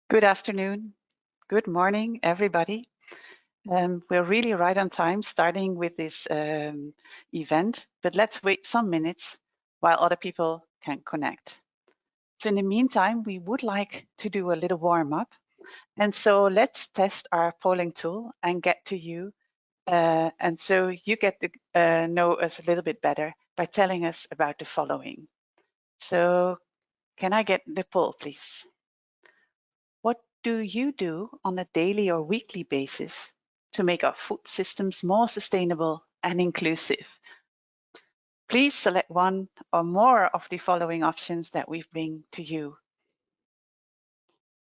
Good afternoon. Good morning, everybody. We're really right on time starting with this event, but let's wait some minutes while other people can connect. So in the meantime, we would like to do a little warm up. And so let's test our polling tool and get to you. And so you get to know us a little bit better by telling us about the following. So can I get the poll, please? What do you do on a daily or weekly basis to make our food systems more sustainable and inclusive? Please select one or more of the following options that we bring to you.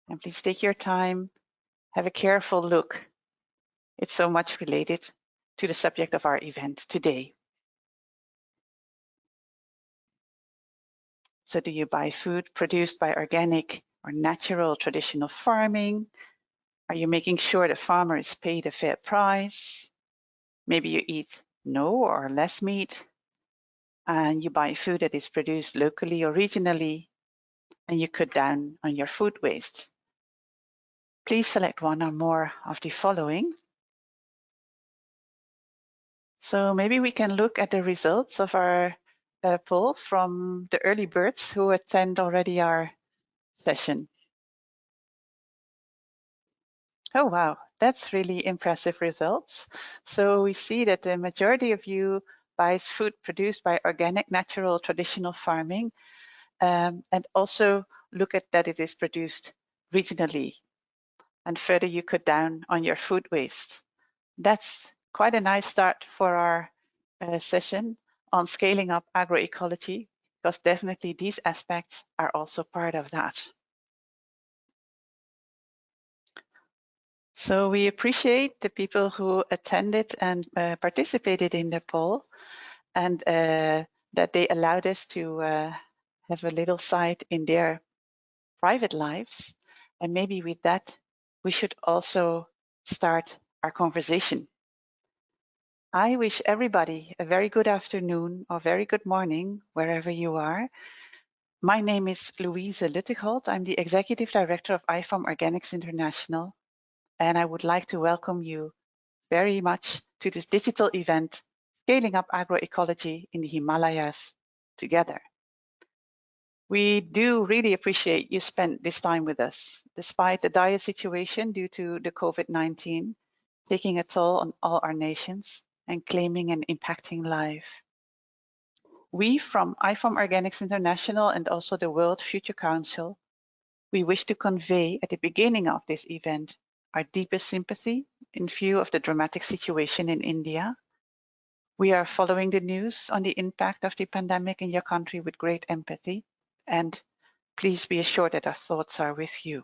And please take your time, have a careful look. It's so much related to the subject of our event today. So do you buy food produced by organic or natural traditional farming? Are you making sure the farmer is paid a fair price? Maybe you eat no or less meat, and you buy food that is produced locally or regionally, and you cut down on your food waste. Please select one or more of the following. So maybe we can look at the results of our poll from the early birds who attend already our session. Oh, wow, that's really impressive results. So we see that the majority of you buys food produced by organic, natural, traditional farming, and also look at that it is produced regionally. And further, you cut down on your food waste. That's quite a nice start for our session on scaling up agroecology, because definitely these aspects are also part of that. So we appreciate the people who attended and participated in the poll, and that they allowed us to have a little sight in their private lives. And maybe with that, we should also start our conversation. I wish everybody a very good afternoon or very good morning, wherever you are. My name is Louise Luttigholt. I'm the Executive Director of IFOAM Organics International, and I would like to welcome you very much to this digital event, Scaling Up Agroecology in the Himalayas Together. We do really appreciate you spend this time with us, despite the dire situation due to the COVID-19 taking a toll on all our nations and claiming and impacting life. We from IFOAM Organics International and also the World Future Council, we wish to convey at the beginning of this event our deepest sympathy in view of the dramatic situation in India. We are following the news on the impact of the pandemic in your country with great empathy, and please be assured that our thoughts are with you.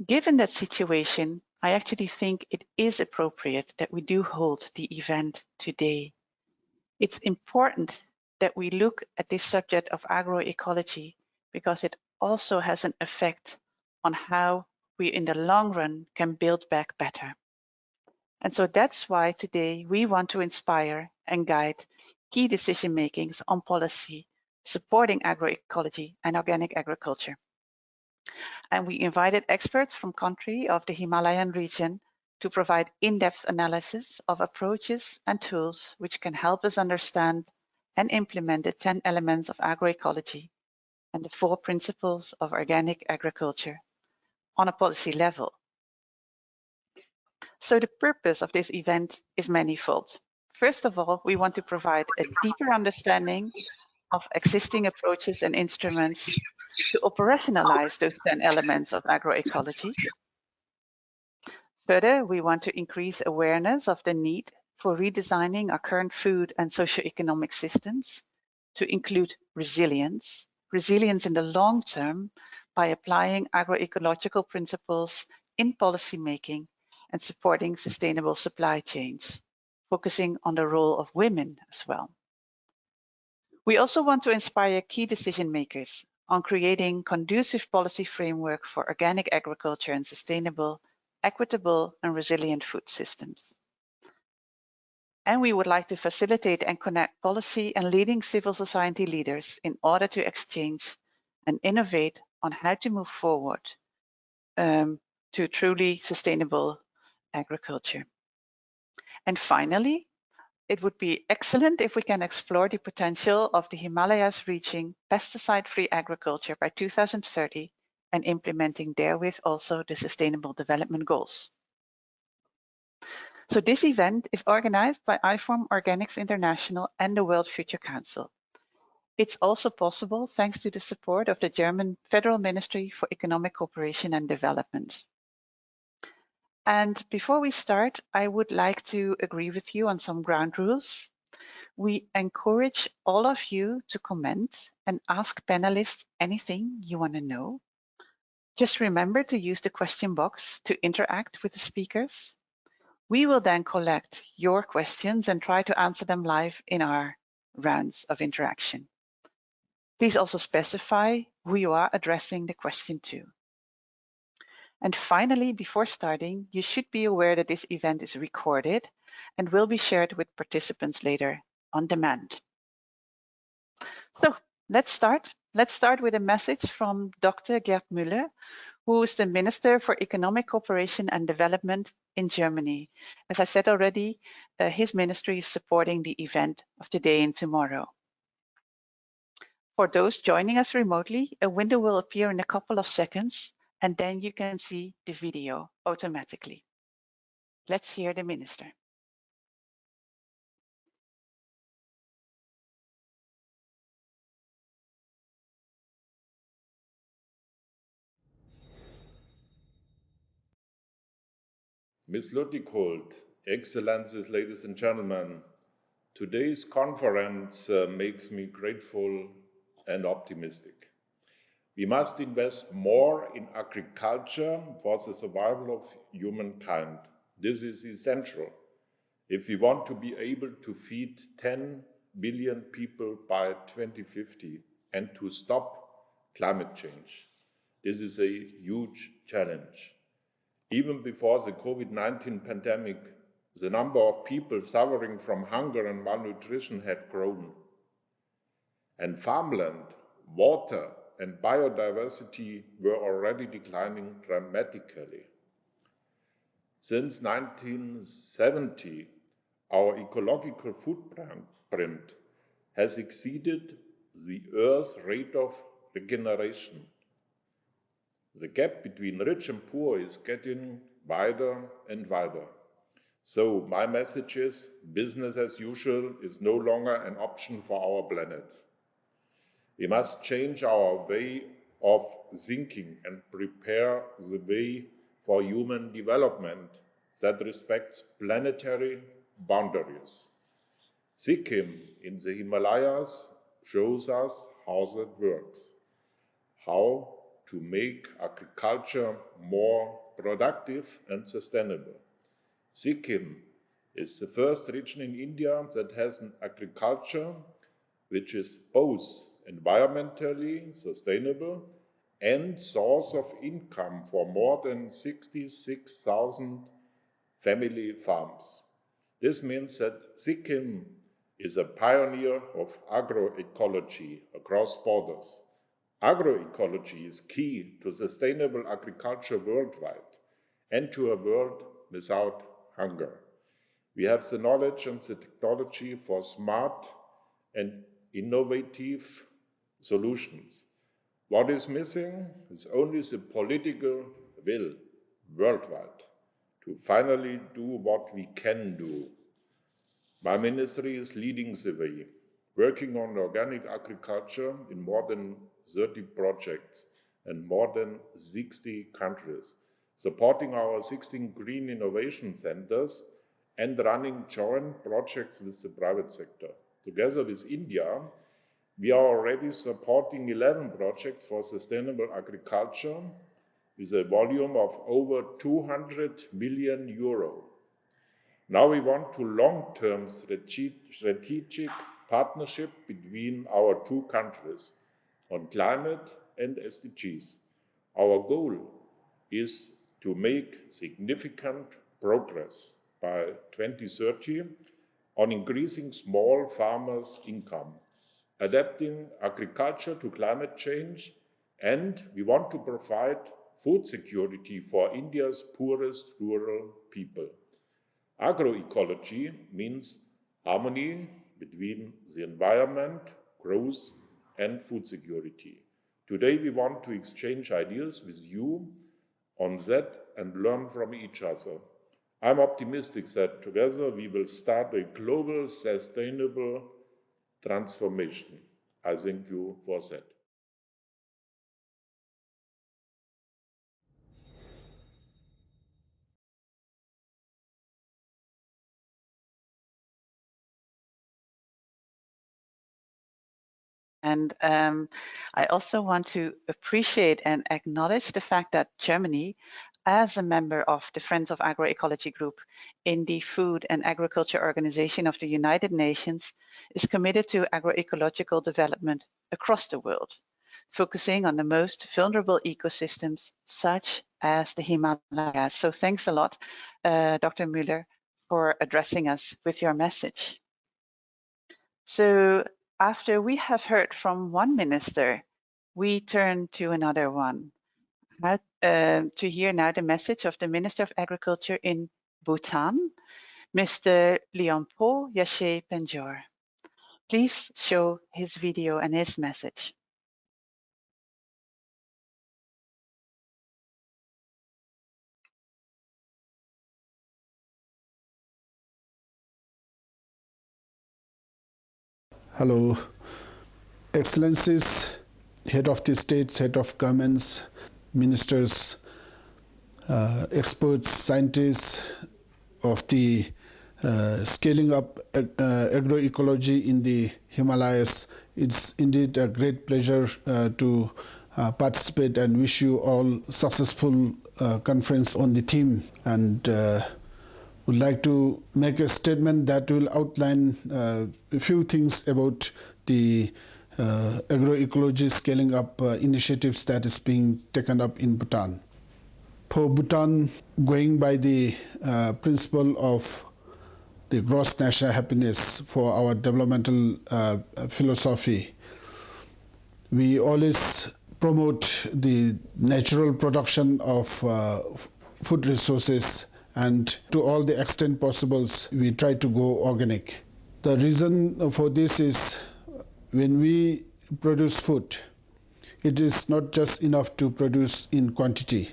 Given that situation, I actually think it is appropriate that we do hold the event today. It's important that we look at this subject of agroecology because it also has an effect on how we in the long run can build back better. And so that's why today we want to inspire and guide key decision makings on policy supporting agroecology and organic agriculture. And we invited experts from country of the Himalayan region to provide in-depth analysis of approaches and tools which can help us understand and implement the 10 elements of agroecology and the 4 principles of organic agriculture on a policy level. So the purpose of this event is manifold. First of all, we want to provide a deeper understanding of existing approaches and instruments to operationalize those 10 elements of agroecology. Further, we want to increase awareness of the need for redesigning our current food and socioeconomic systems to include resilience in the long term by applying agroecological principles in policy making and supporting sustainable supply chains, focusing on the role of women as well. We also want to inspire key decision makers on creating conducive policy framework for organic agriculture and sustainable, equitable, and resilient food systems. And we would like to facilitate and connect policy and leading civil society leaders in order to exchange and innovate on how to move forward to truly sustainable agriculture. And finally, it would be excellent if we can explore the potential of the Himalayas reaching pesticide-free agriculture by 2030 and implementing therewith also the Sustainable Development Goals. So this event is organized by IFOAM Organics International and the World Future Council. It's also possible thanks to the support of the German Federal Ministry for Economic Cooperation and Development. And before we start, I would like to agree with you on some ground rules. We encourage all of you to comment and ask panelists anything you want to know. Just remember to use the question box to interact with the speakers. We will then collect your questions and try to answer them live in our rounds of interaction. Please also specify who you are addressing the question to. And finally, before starting, you should be aware that this event is recorded and will be shared with participants later on demand. So let's start. Let's start with a message from Dr. Gerd Müller, who is the Minister for Economic Cooperation and Development in Germany. As I said already, his ministry is supporting the event of today and tomorrow. For those joining us remotely, a window will appear in a couple of seconds, and then you can see the video automatically. Let's hear the minister. Ms. Luttigholt, Excellencies, ladies and gentlemen, today's conference makes me grateful and optimistic. We must invest more in agriculture for the survival of humankind. This is essential if we want to be able to feed 10 billion people by 2050 and to stop climate change. This is a huge challenge. Even before the COVID-19 pandemic, the number of people suffering from hunger and malnutrition had grown. And farmland, water, and biodiversity were already declining dramatically. Since 1970, our ecological footprint has exceeded the Earth's rate of regeneration. The gap between rich and poor is getting wider and wider. So my message is, business as usual is no longer an option for our planet. We must change our way of thinking and prepare the way for human development that respects planetary boundaries. Sikkim in the Himalayas shows us how that works, how to make agriculture more productive and sustainable. Sikkim is the first region in India that has an agriculture which is both environmentally sustainable and source of income for more than 66,000 family farms. This means that Sikkim is a pioneer of agroecology across borders. Agroecology is key to sustainable agriculture worldwide and to a world without hunger. We have the knowledge and the technology for smart and innovative solutions. What is missing is only the political will worldwide to finally do what we can do. My ministry is leading the way, working on organic agriculture in more than 30 projects and more than 60 countries, supporting our 16 green innovation centers and running joint projects with the private sector. Together with India, we are already supporting 11 projects for sustainable agriculture with a volume of over 200 million euro. Now we want to long-term strategic partnership between our two countries on climate and SDGs. Our goal is to make significant progress by 2030 on increasing small farmers' income, adapting agriculture to climate change, And we want to provide food security for India's poorest rural people. Agroecology means harmony between the environment, growth, and food security. Today, we want to exchange ideas with you on that and learn from each other. I'm optimistic that together we will start a global sustainable transformation. I thank you for that. And I also want to appreciate and acknowledge the fact that Germany, as a member of the Friends of Agroecology group in the Food and Agriculture Organization of the United Nations, is committed to agroecological development across the world, focusing on the most vulnerable ecosystems, such as the Himalayas. So thanks a lot, Dr. Müller, for addressing us with your message. So after we have heard from one minister, we turn to another one to hear now the message of the Minister of Agriculture in Bhutan, Mr. Leonpo Yashey Panjor. Please show his video and his message. Hello, Excellencies, Head of the States, Head of Governments, Ministers, experts, scientists of the scaling up agroecology in the Himalayas. It's indeed a great pleasure to participate and wish you all successful conference on the theme, and would like to make a statement that will outline a few things about the agroecology scaling up initiatives that is being taken up in Bhutan. For Bhutan, going by the principle of the gross national happiness for our developmental philosophy, we always promote the natural production of food resources, and to all the extent possible, we try to go organic. The reason for this is when we produce food, it is not just enough to produce in quantity.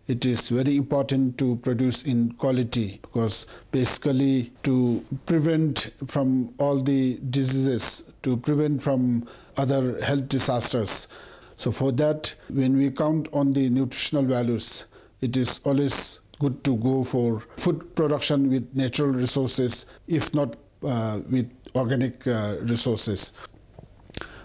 It is very important to produce in quality, because basically to prevent from all the diseases, to prevent from other health disasters. So for that, when we count on the nutritional values, it is always good to go for food production with natural resources, if not with organic resources.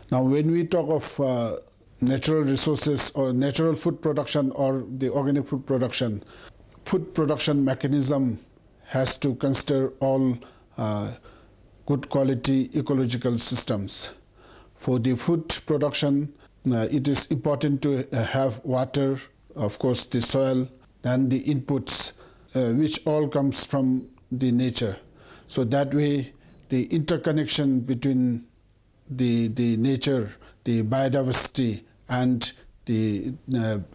Now, when we talk of natural resources or natural food production or the organic food production mechanism has to consider all good quality ecological systems. For the food production, it is important to have water, of course the soil, and the inputs, which all comes from the nature. So that way the interconnection between the nature, the biodiversity, and the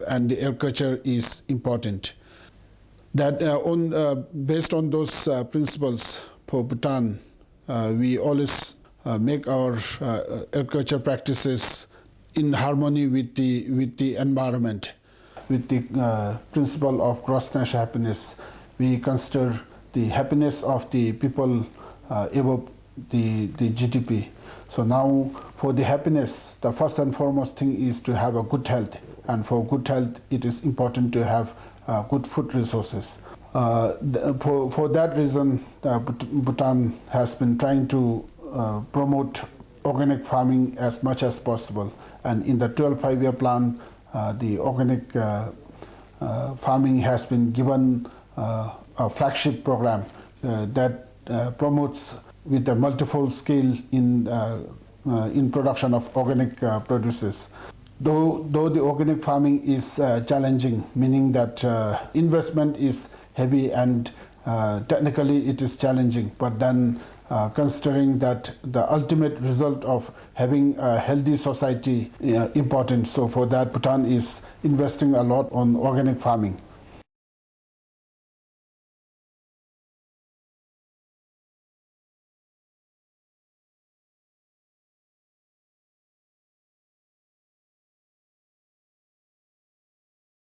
agriculture is important. That based on those principles for Bhutan, we always make our agriculture practices in harmony with the environment, with the principle of gross national happiness. We consider the happiness of the people above the GDP. So now, for the happiness, the first and foremost thing is to have a good health, and for good health, it is important to have good food resources. For that reason, Bhutan has been trying to promote organic farming as much as possible, and in the 12th five-year plan, the organic farming has been given a flagship program that promotes with a multifold scale in production of organic produces. Though the organic farming is challenging, meaning that investment is heavy and technically it is challenging, but then considering that the ultimate result of having a healthy society important. So for that, Bhutan is investing a lot on organic farming.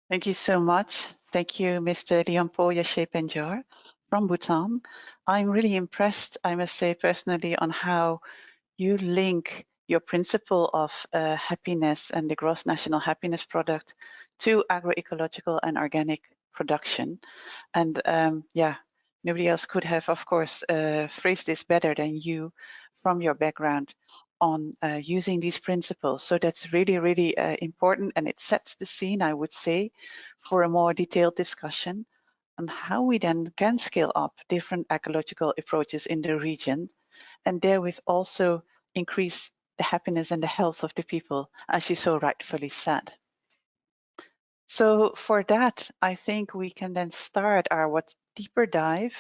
Thank you so much. Thank you, Mr. Leonpo Yashey Panjor from Bhutan. I'm really impressed, I must say personally, on how you link your principle of happiness and the gross national happiness product to agroecological and organic production. And yeah, nobody else could have, of course, phrased this better than you from your background on using these principles. So that's really, really important, and it sets the scene, I would say, for a more detailed discussion on how we then can scale up different ecological approaches in the region, and therewith also increase the happiness and the health of the people, as you so rightfully said. So for that, I think we can then start our what deeper dive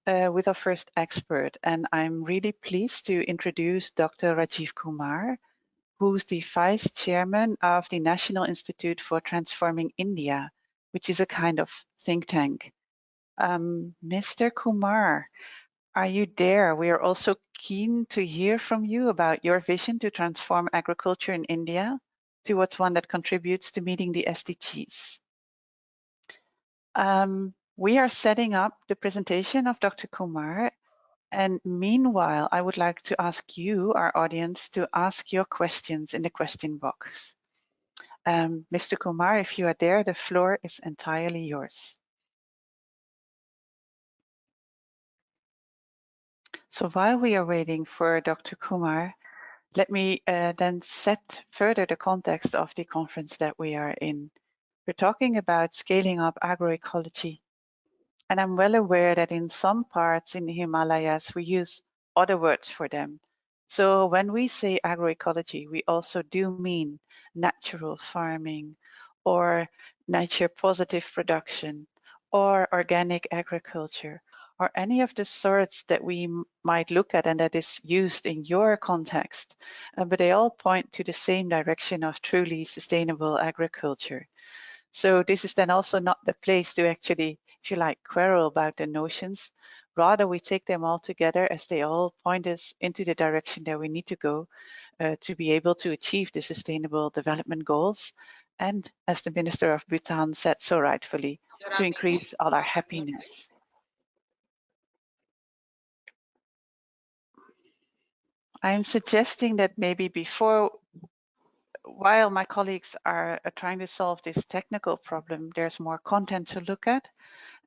with our first expert. And I'm really pleased to introduce Dr. Rajiv Kumar, who's the Vice Chairman of the National Institute for Transforming India, which is a kind of think tank. Mr. Kumar, are you there? We are also keen to hear from you about your vision to transform agriculture in India towards one that contributes to meeting the SDGs. We are setting up the presentation of Dr. Kumar, and meanwhile, I would like to ask you, our audience, to ask your questions in the question box. Mr. Kumar, if you are there, the floor is entirely yours. So while we are waiting for Dr. Kumar, let me then set further the context of the conference that we are in. We're talking about scaling up agroecology. And I'm well aware that in some parts in the Himalayas, we use other words for them. So when we say agroecology, we also do mean natural farming or nature positive production or organic agriculture or any of the sorts that we might look at and that is used in your context. But they all point to the same direction of truly sustainable agriculture. So this is then also not the place to actually, if you like, quarrel about the notions. Rather, we take them all together as they all point us into the direction that we need to go to be able to achieve the Sustainable Development Goals. And as the Minister of Bhutan said so rightfully, to increase all our happiness. I'm suggesting that maybe while my colleagues are trying to solve this technical problem, there's more content to look at.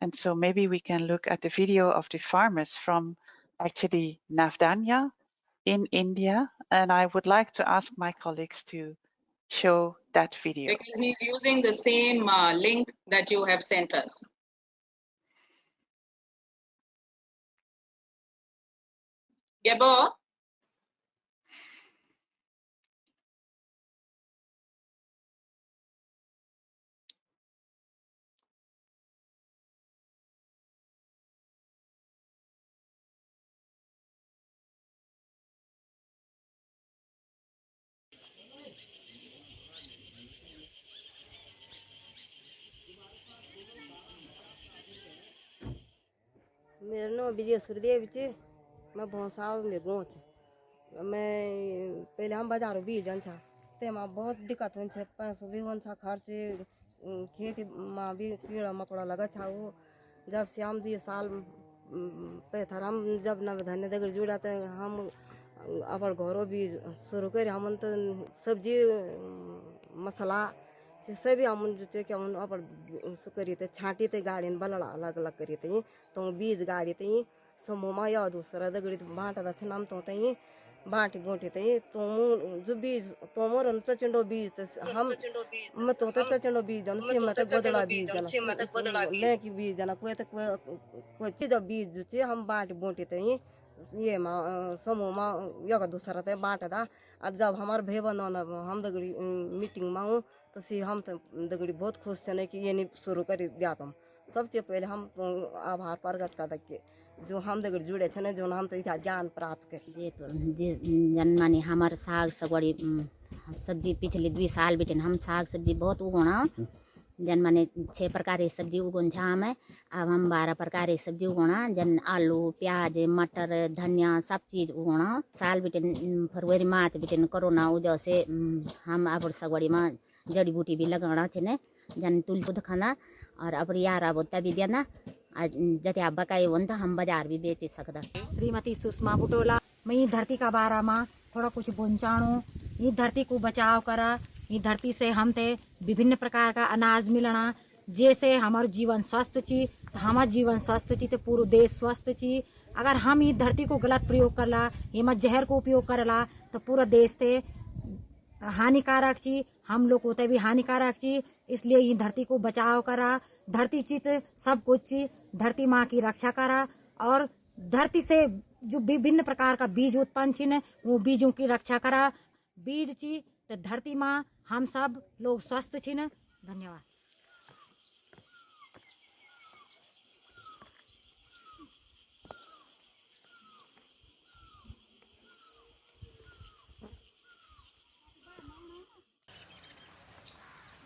And so maybe we can look at the video of the farmers from actually Navdanya in India. And I would like to ask my colleagues to show that video. Because he's using the same link that you have sent us. Gabo? मेरा नाम विजय सुरदेव जी मैं भोंसाल में गाँव छे मैं पहले हम बाजार बीज जन छा ते मां बहुत दिक्कत होन छे पैसा भी होन छा खर्च खेती मां भी कीड़ा मकोड़ा लगा छा वो जब से हम 2 साल पे थर हम जब न धन्य दगड़ जुड़ा ते हम अपन घरों भी शुरू कर हम तो सब्जी मसाला से सभी हम जो चे कि हम अपन सुकरी ते छाटी ते गाड़ी बलड़ा अलग अलग करी ते तो बीज गाड़ी ते समूह मा या दूसरा दगड़ी बांटा दा छनाम तो ते बांटी गोटी ते तो जो बीज तो मोर चचंडो बीज ते हम म तो चचंडो बीज जन से मत गोदड़ा बीज जन ले की बीज जन कोई चीज बीज जो चे हम बांटी गोटी ते ये मा समूह मा या दूसरा ते बांटा दा अब जब हमार भाई बहन हम दगड़ी मीटिंग मा तो सी हम तो दगड़ी बहुत खुश छे कि ये नहीं शुरू कर दिया तुम सबसे पहले हम आभार प्रकट कर दे जो हम दगड़ जुड़े छने जो हम तो इथा ज्ञान प्राप्त कर जे जन माने हमार साग सगवड़ी सब्जी पिछले 2 साल बिटिन हम साग सब्जी बहुत उगोना जन माने 6 प्रकार की सब्जी उगोन छा में अब हम 12 प्रकार की सब्जी उगोना जन आलू प्याज मटर धनिया सब चीज उगोना साल बिटिन फरवरी मार्च बिटिन कोरोना वजह से हम अब सगवड़ी में जड़ी बूटी भी लगाना छने जन तुलसी खाना और अब यार अब तभी देना जते आप बकाई हो तो हम बाजार भी बेच सकदा। श्रीमती सुषमा बुटोला मैं ये धरती का बारे में थोड़ा कुछ बोलचाणू ये धरती को बचाव करा ये धरती से हम ते विभिन्न प्रकार का अनाज मिलना जैसे हमार जीवन स्वस्थ छी हमार जीवन स्वस्थ छी तो पूरा देश स्वस्थ छी अगर हम ये धरती को गलत प्रयोग करला ये मत जहर को उपयोग करला तो पूरा देश से हानिकारक छी हम लोग को भी हानिकारक छी इसलिए ये धरती को बचाव करा धरती चित सब कुछ ची धरती माँ की रक्षा करा और धरती से जो विभिन्न प्रकार का बीज उत्पन्न छी वो बीजों की रक्षा करा बीज ची तो धरती माँ हम सब लोग स्वस्थ छी धन्यवाद।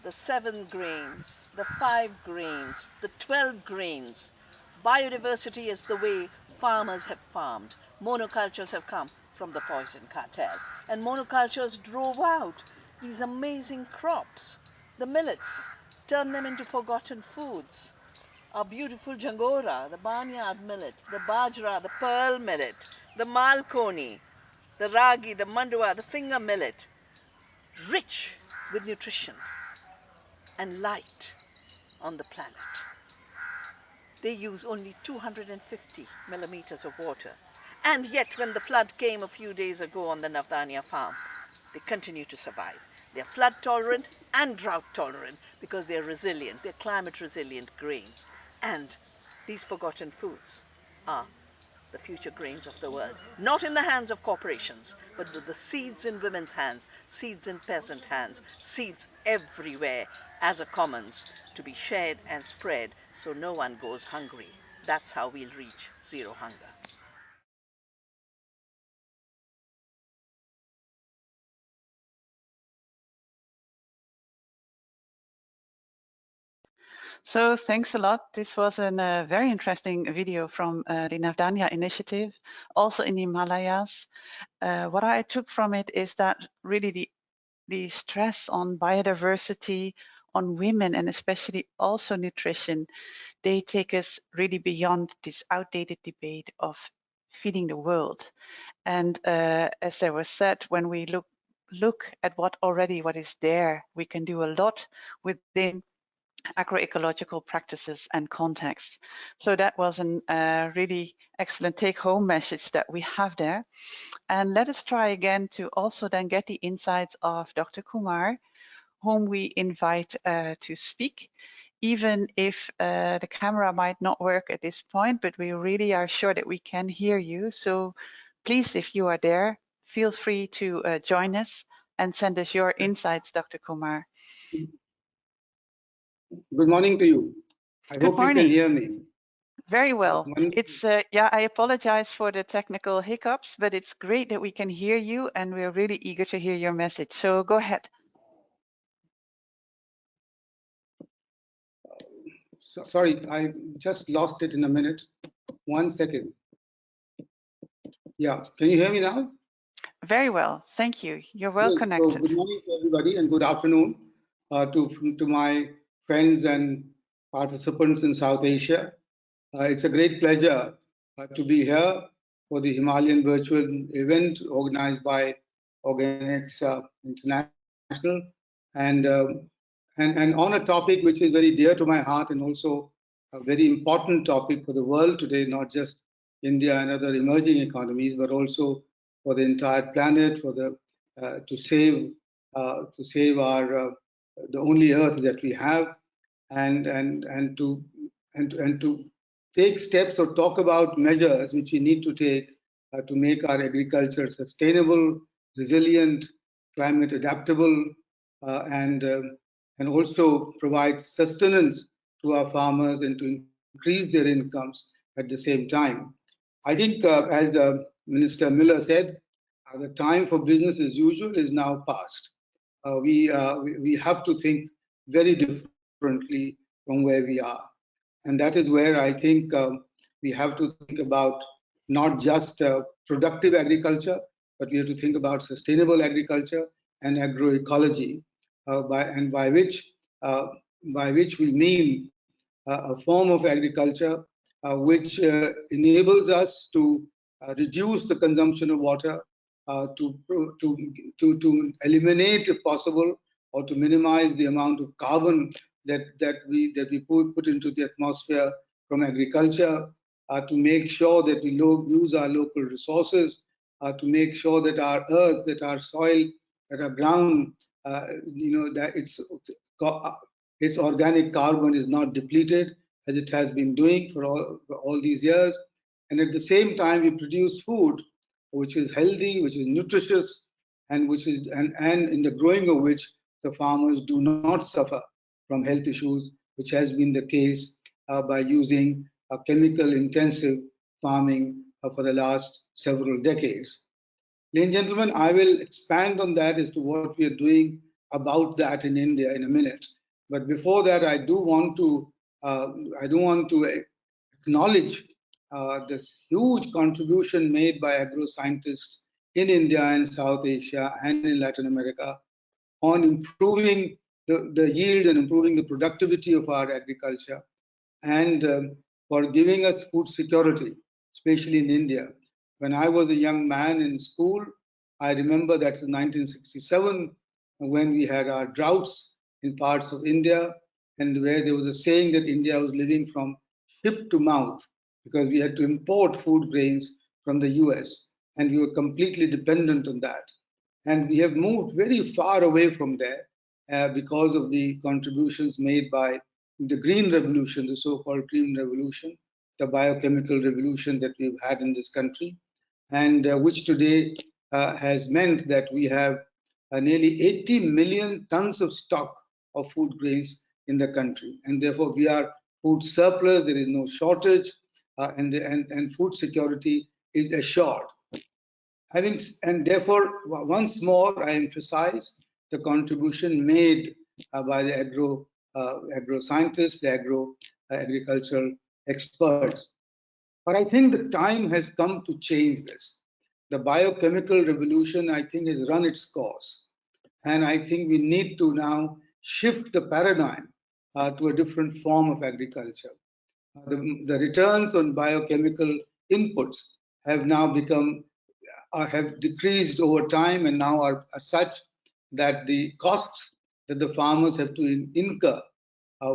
The 7 grains, the 5 grains, the 12 grains. Biodiversity is the way farmers have farmed. Monocultures have come from the poison cartel. And monocultures drove out these amazing crops. The millets, turned them into forgotten foods. Our beautiful jangora, the barnyard millet, the bajra, the pearl millet, the malkoni, the ragi, the mandua, the finger millet, rich with nutrition and light on the planet. They use only 250 millimeters of water. And yet when the flood came a few days ago on the Navdanya farm, they continue to survive. They're flood tolerant and drought tolerant because they're resilient, they're climate resilient grains. And these forgotten foods are the future grains of the world, not in the hands of corporations, but with the seeds in women's hands, seeds in peasant hands, seeds everywhere as a commons to be shared and spread so no one goes hungry. That's how we'll reach zero hunger. So thanks a lot. This was a very interesting video from the Navdanya initiative, also in the Himalayas. What I took from it is that really the stress on biodiversity, on women, and especially also nutrition, they take us really beyond this outdated debate of feeding the world. And as there was said, when we look at what is there, we can do a lot within agroecological practices and contexts. So that was a really excellent take-home message that we have there. And let us try again to also then get the insights of Dr. Kumar, whom we invite to speak, even if the camera might not work at this point, but we really are sure that we can hear you. So please, if you are there, feel free to join us and send us your insights, Dr. Kumar. Good morning to you. I hope you can hear me. Very well. It's yeah, I apologize for the technical hiccups, but it's great that we can hear you and we're really eager to hear your message. So go ahead. Sorry, I just lost it in a minute. 1 second. Yeah, can you hear me now? Very well, thank you. You're well connected. So good morning to everybody and good afternoon to my friends and participants in South Asia. It's a great pleasure to be here for the Himalayan virtual event organized by Organics International and on a topic which is very dear to my heart and also a very important topic for the world today, not just India and other emerging economies, but also for the entire planet, for the to save our the only earth that we have, and to take steps or talk about measures which we need to take to make our agriculture sustainable, resilient, climate adaptable, and also provide sustenance to our farmers and to increase their incomes at the same time. I think, as Minister Miller said, the time for business as usual is now past. We have to think very differently from where we are. And that is where I think we have to think about not just productive agriculture, but we have to think about sustainable agriculture and agroecology, by which we mean a form of agriculture which enables us to reduce the consumption of water, to eliminate, if possible, or to minimize the amount of carbon that we put into the atmosphere from agriculture, to make sure that we use our local resources, to make sure that our earth, that our soil, that our ground, that its organic carbon is not depleted as it has been doing for all these years. And at the same time, we produce food which is healthy, which is nutritious, and in the growing of which the farmers do not suffer from health issues, which has been the case by using chemical intensive farming for the last several decades. Ladies and gentlemen, I will expand on that as to what we are doing about that in India in a minute. But before that, I do want to acknowledge this huge contribution made by agro-scientists in India and South Asia and in Latin America on improving the yield and improving the productivity of our agriculture, and for giving us food security, especially in India. When I was a young man in school, I remember that in 1967, when we had our droughts in parts of India, and where there was a saying that India was living from ship to mouth, because we had to import food grains from the US, and we were completely dependent on that. And we have moved very far away from there because of the contributions made by the green revolution, the so-called green revolution, the biochemical revolution that we've had in this country, and which today has meant that we have nearly 80 million tons of stock of food grains in the country. And therefore, we are food surplus, there is no shortage, and food security is assured. And therefore, once more, I emphasize the contribution made by the agro-scientists, the agricultural experts. But I think the time has come to change this. The biochemical revolution, I think, has run its course. And I think we need to now shift the paradigm to a different form of agriculture. The returns on biochemical inputs have now have decreased over time, and now are such that the costs that the farmers have to incur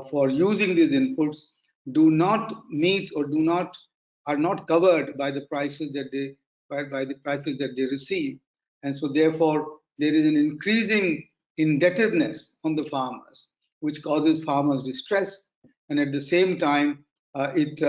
for using these inputs do not meet or are not covered by the prices that they receive. And so therefore there is an increasing indebtedness on the farmers, which causes farmers distress, and at the same time it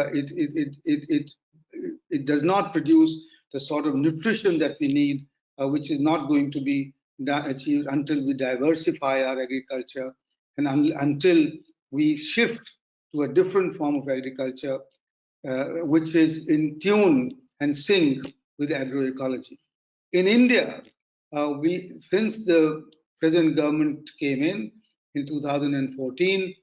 does not produce the sort of nutrition that we need, which is not going to be achieved until we diversify our agriculture and until we shift to a different form of agriculture, which is in tune and sync with agroecology. In India, since the present government came in 2014,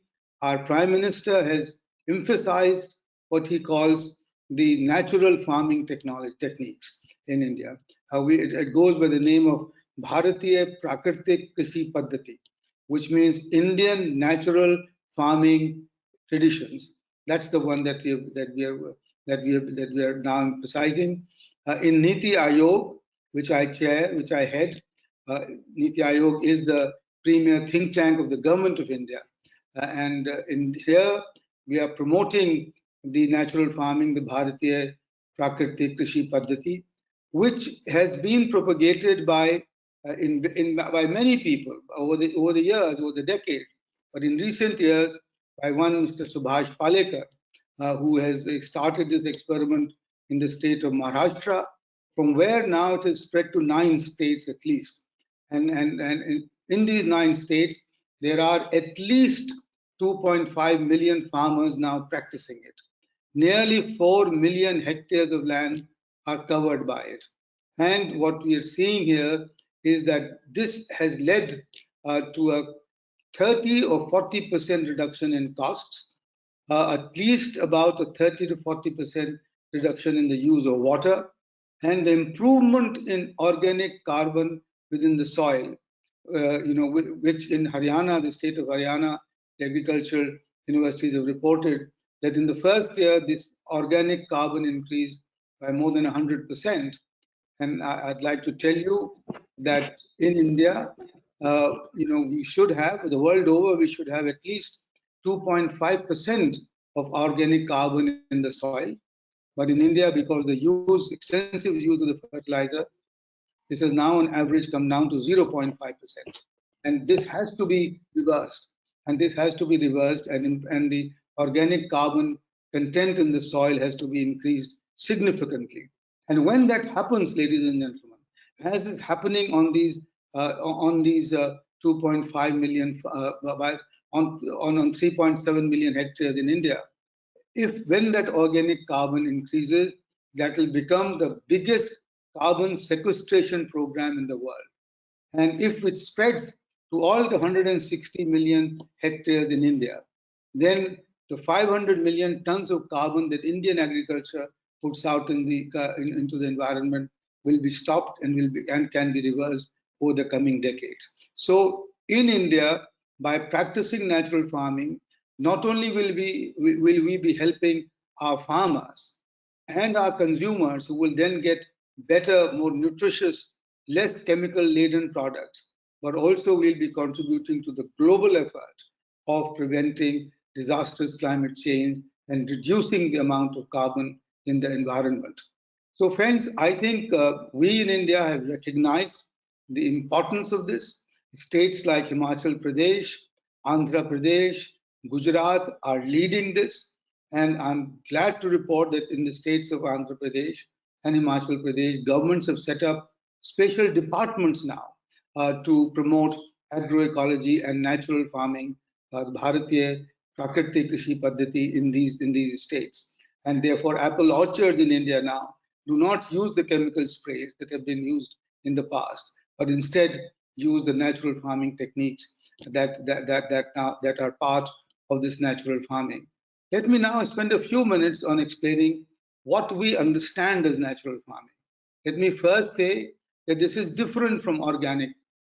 our Prime Minister has emphasized what he calls the natural farming techniques in India. It goes by the name of Bharatiya Prakritik Krishi Paddhati, which means Indian natural farming traditions. That's the one that we are now emphasizing. In Niti Aayog, which I chair, which I head, Niti Aayog is the premier think tank of the government of India, and in here we are promoting the natural farming, the Bharatiya Prakritik Krishi Paddhati, which has been propagated by many people over the years, over the decade. But in recent years, by one Mr. Subhash Palekar, who has started this experiment in the state of Maharashtra, from where now it has spread to 9 states at least. And in these 9 states, there are at least 2.5 million farmers now practicing it. nearly 4 million hectares of land are covered by it. And what we are seeing here is that this has led to a 30 or 40% reduction in costs, at least about a 30 to 40% reduction in the use of water, and the improvement in organic carbon within the soil, which in Haryana, the state of Haryana, the agricultural universities have reported that in the first year, this organic carbon increased by more than 100%. And I'd like to tell you that in India, we should have, the world over, we should have at least 2.5% of organic carbon in the soil. But in India, because the extensive use of the fertilizer, this has now on average come down to 0.5%. And this has to be reversed. And this has to be reversed, and the organic carbon content in the soil has to be increased significantly. And when that happens, ladies and gentlemen, as is happening on these 2.5 million, on 3.7 million hectares in India, when that organic carbon increases, that will become the biggest carbon sequestration program in the world. And if it spreads to all the 160 million hectares in India, then the 500 million tons of carbon that Indian agriculture puts out into the environment will be stopped and can be reversed over the coming decades. So in India, by practicing natural farming, not only will we be helping our farmers and our consumers, who will then get better, more nutritious, less chemical-laden products, but also we'll be contributing to the global effort of preventing disastrous climate change and reducing the amount of carbon in the environment. So friends, I think we in India have recognized the importance of this. States like Himachal Pradesh, Andhra Pradesh, Gujarat are leading this. And I'm glad to report that in the states of Andhra Pradesh and Himachal Pradesh, governments have set up special departments now to promote agroecology and natural farming, Bharatiya Prakriti Krishi Paddhati in these states. And therefore, apple orchards in India now do not use the chemical sprays that have been used in the past, but instead use the natural farming techniques that are part of this natural farming. Let me now spend a few minutes on explaining what we understand as natural farming. Let me first say that this is different from organic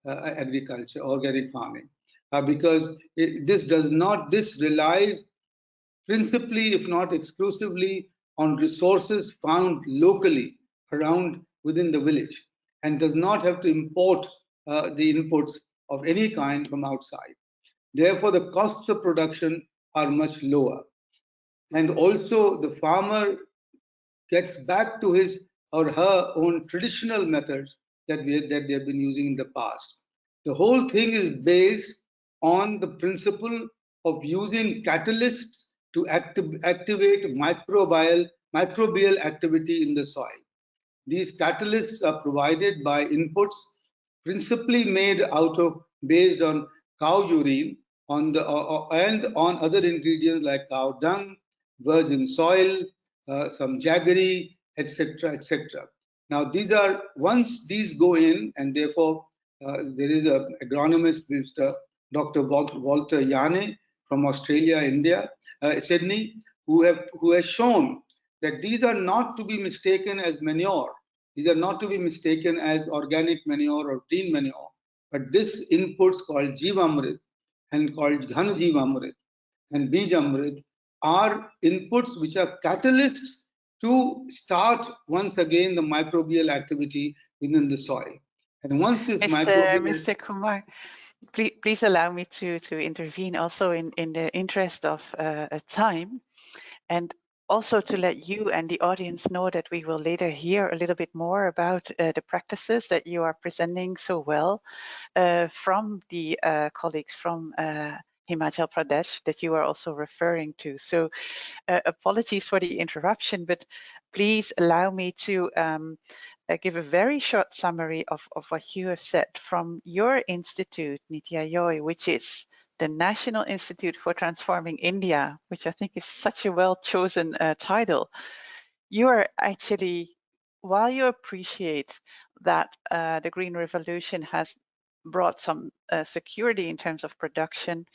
agriculture, organic farming, because this relies principally, if not exclusively, on resources found locally around within the village, and does not have to import the inputs of any kind from outside. Therefore, the costs of production are much lower. And also, the farmer gets back to his or her own traditional methods that they have been using in the past. The whole thing is based on the principle of using catalysts to activate microbial activity in the soil. These catalysts are provided by inputs principally made based on cow urine and on other ingredients like cow dung, virgin soil, some jaggery, etc., etc. Now, once these go in, and therefore there is an agronomist, Mr. Dr. Walter Yashey from Australia, India, Sydney, who has shown that these are not to be mistaken as manure. These are not to be mistaken as organic manure or clean manure, but this inputs called Jivamrit and called Ghan Jivamrit and Bijamrit are inputs which are catalysts to start once again the microbial activity within the soil. And once this Mr. Kumar, please allow me to intervene also in the interest of time, and also to let you and the audience know that we will later hear a little bit more about the practices that you are presenting so well from the colleagues from Himachal Pradesh that you are also referring to. So apologies for the interruption, but please allow me to give a very short summary of what you have said from your institute, Niti Ayoy, which is the National Institute for Transforming India, which I think is such a well-chosen title. You are actually, while you appreciate that the Green Revolution has brought some security in terms of production,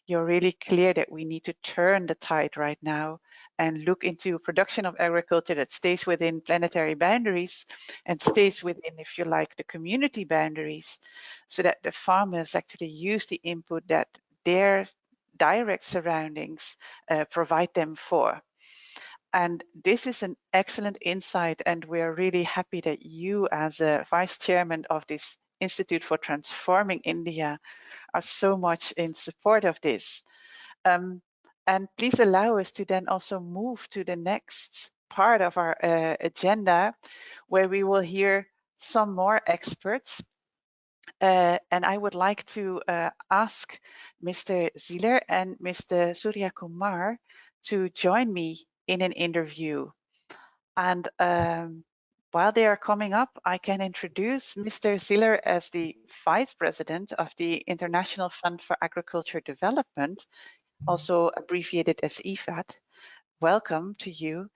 you're really clear that we need to turn the tide right now and look into production of agriculture that stays within planetary boundaries and stays within, if you like, the community boundaries, so that the farmers actually use the input that their direct surroundings provide them for. And this is an excellent insight, and we're really happy that you, as a vice chairman of this Institute for Transforming India, are so much in support of this. And please allow us to then also move to the next part of our agenda, where we will hear some more experts. And I would like to ask Mr. Ziller and Mr. Surya Kumar to join me in an interview. And while they are coming up, I can introduce Mr. Ziller as the Vice President of the International Fund for Agriculture Development, also abbreviated as IFAD. Welcome to you.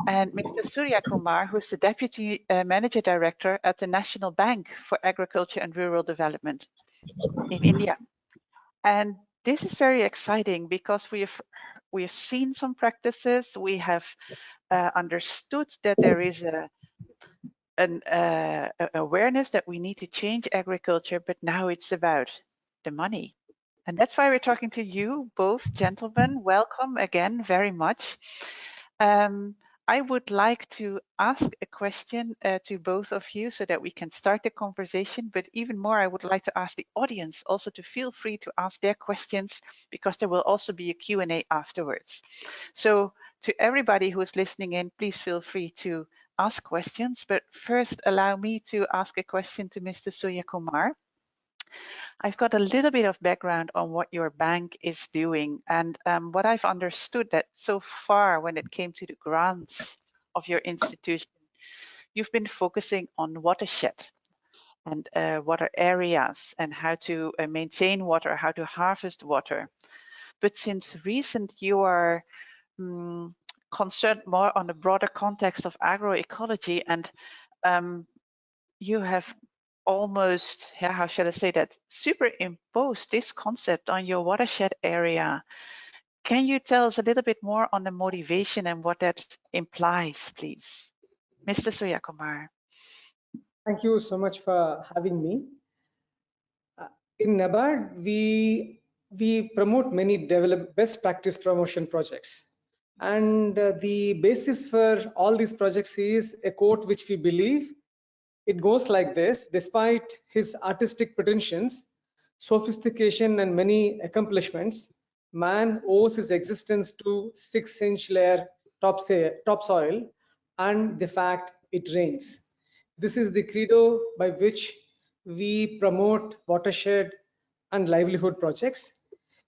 And Mr. Surya Kumar, who's the Deputy Manager Director at the National Bank for Agriculture and Rural Development in India. And this is very exciting because we have seen some practices. We have understood that there is an awareness that we need to change agriculture, but now it's about the money. And that's why we're talking to you, both gentlemen. Welcome again very much. I would like to ask a question to both of you so that we can start the conversation, but even more, I would like to ask the audience also to feel free to ask their questions, because there will also be a Q&A afterwards. So to everybody who is listening in, please feel free to ask questions, but first allow me to ask a question to Mr. Surya Kumar. I've got a little bit of background on what your bank is doing, and what I've understood that so far when it came to the grants of your institution, you've been focusing on watershed and water areas and how to maintain water, how to harvest water. But since recent, you are concerned more on the broader context of agroecology, and you have almost, how shall I say that, superimposed this concept on your watershed area. Can you tell us a little bit more on the motivation and what that implies, please? Mr. Surya Kumar. Thank you so much for having me. In NABARD, we promote many best practice promotion projects. And the basis for all these projects is a quote which we believe. It goes like this: despite his artistic pretensions, sophistication, and many accomplishments, man owes his existence to 6-inch layer topsoil and the fact it rains. This is the credo by which we promote watershed and livelihood projects.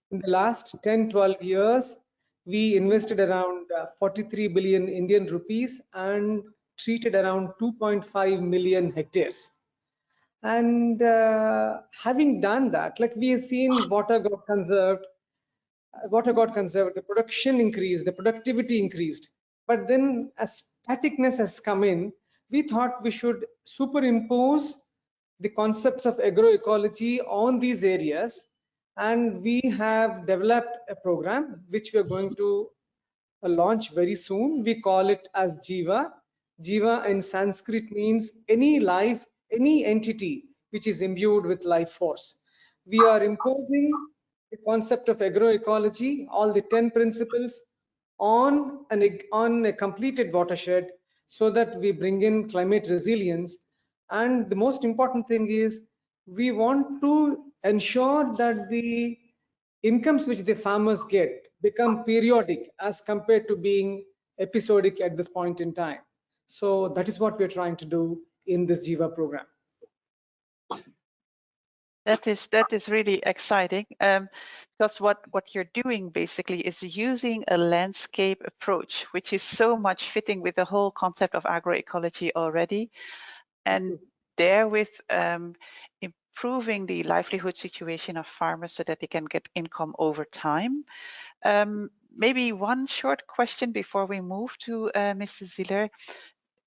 In the last 10-12 years, we invested around 43 billion Indian rupees and treated around 2.5 million hectares. And having done that, like we have seen water got conserved, the production increased, the productivity increased. But then as staticness has come in, we thought we should superimpose the concepts of agroecology on these areas. And we have developed a program which we are going to launch very soon. We call it as Jiva. Jiva in Sanskrit means any life, any entity which is imbued with life force. We are imposing the concept of agroecology, all the 10 principles on a completed watershed, so that we bring in climate resilience. And the most important thing is we want to ensure that the incomes which the farmers get become periodic as compared to being episodic at this point in time. So that is what we're trying to do in this Jiva program. That is really exciting, because what you're doing basically is using a landscape approach, which is so much fitting with the whole concept of agroecology already, and therewith improving the livelihood situation of farmers so that they can get income over time. Maybe one short question before we move to Mr. Ziller.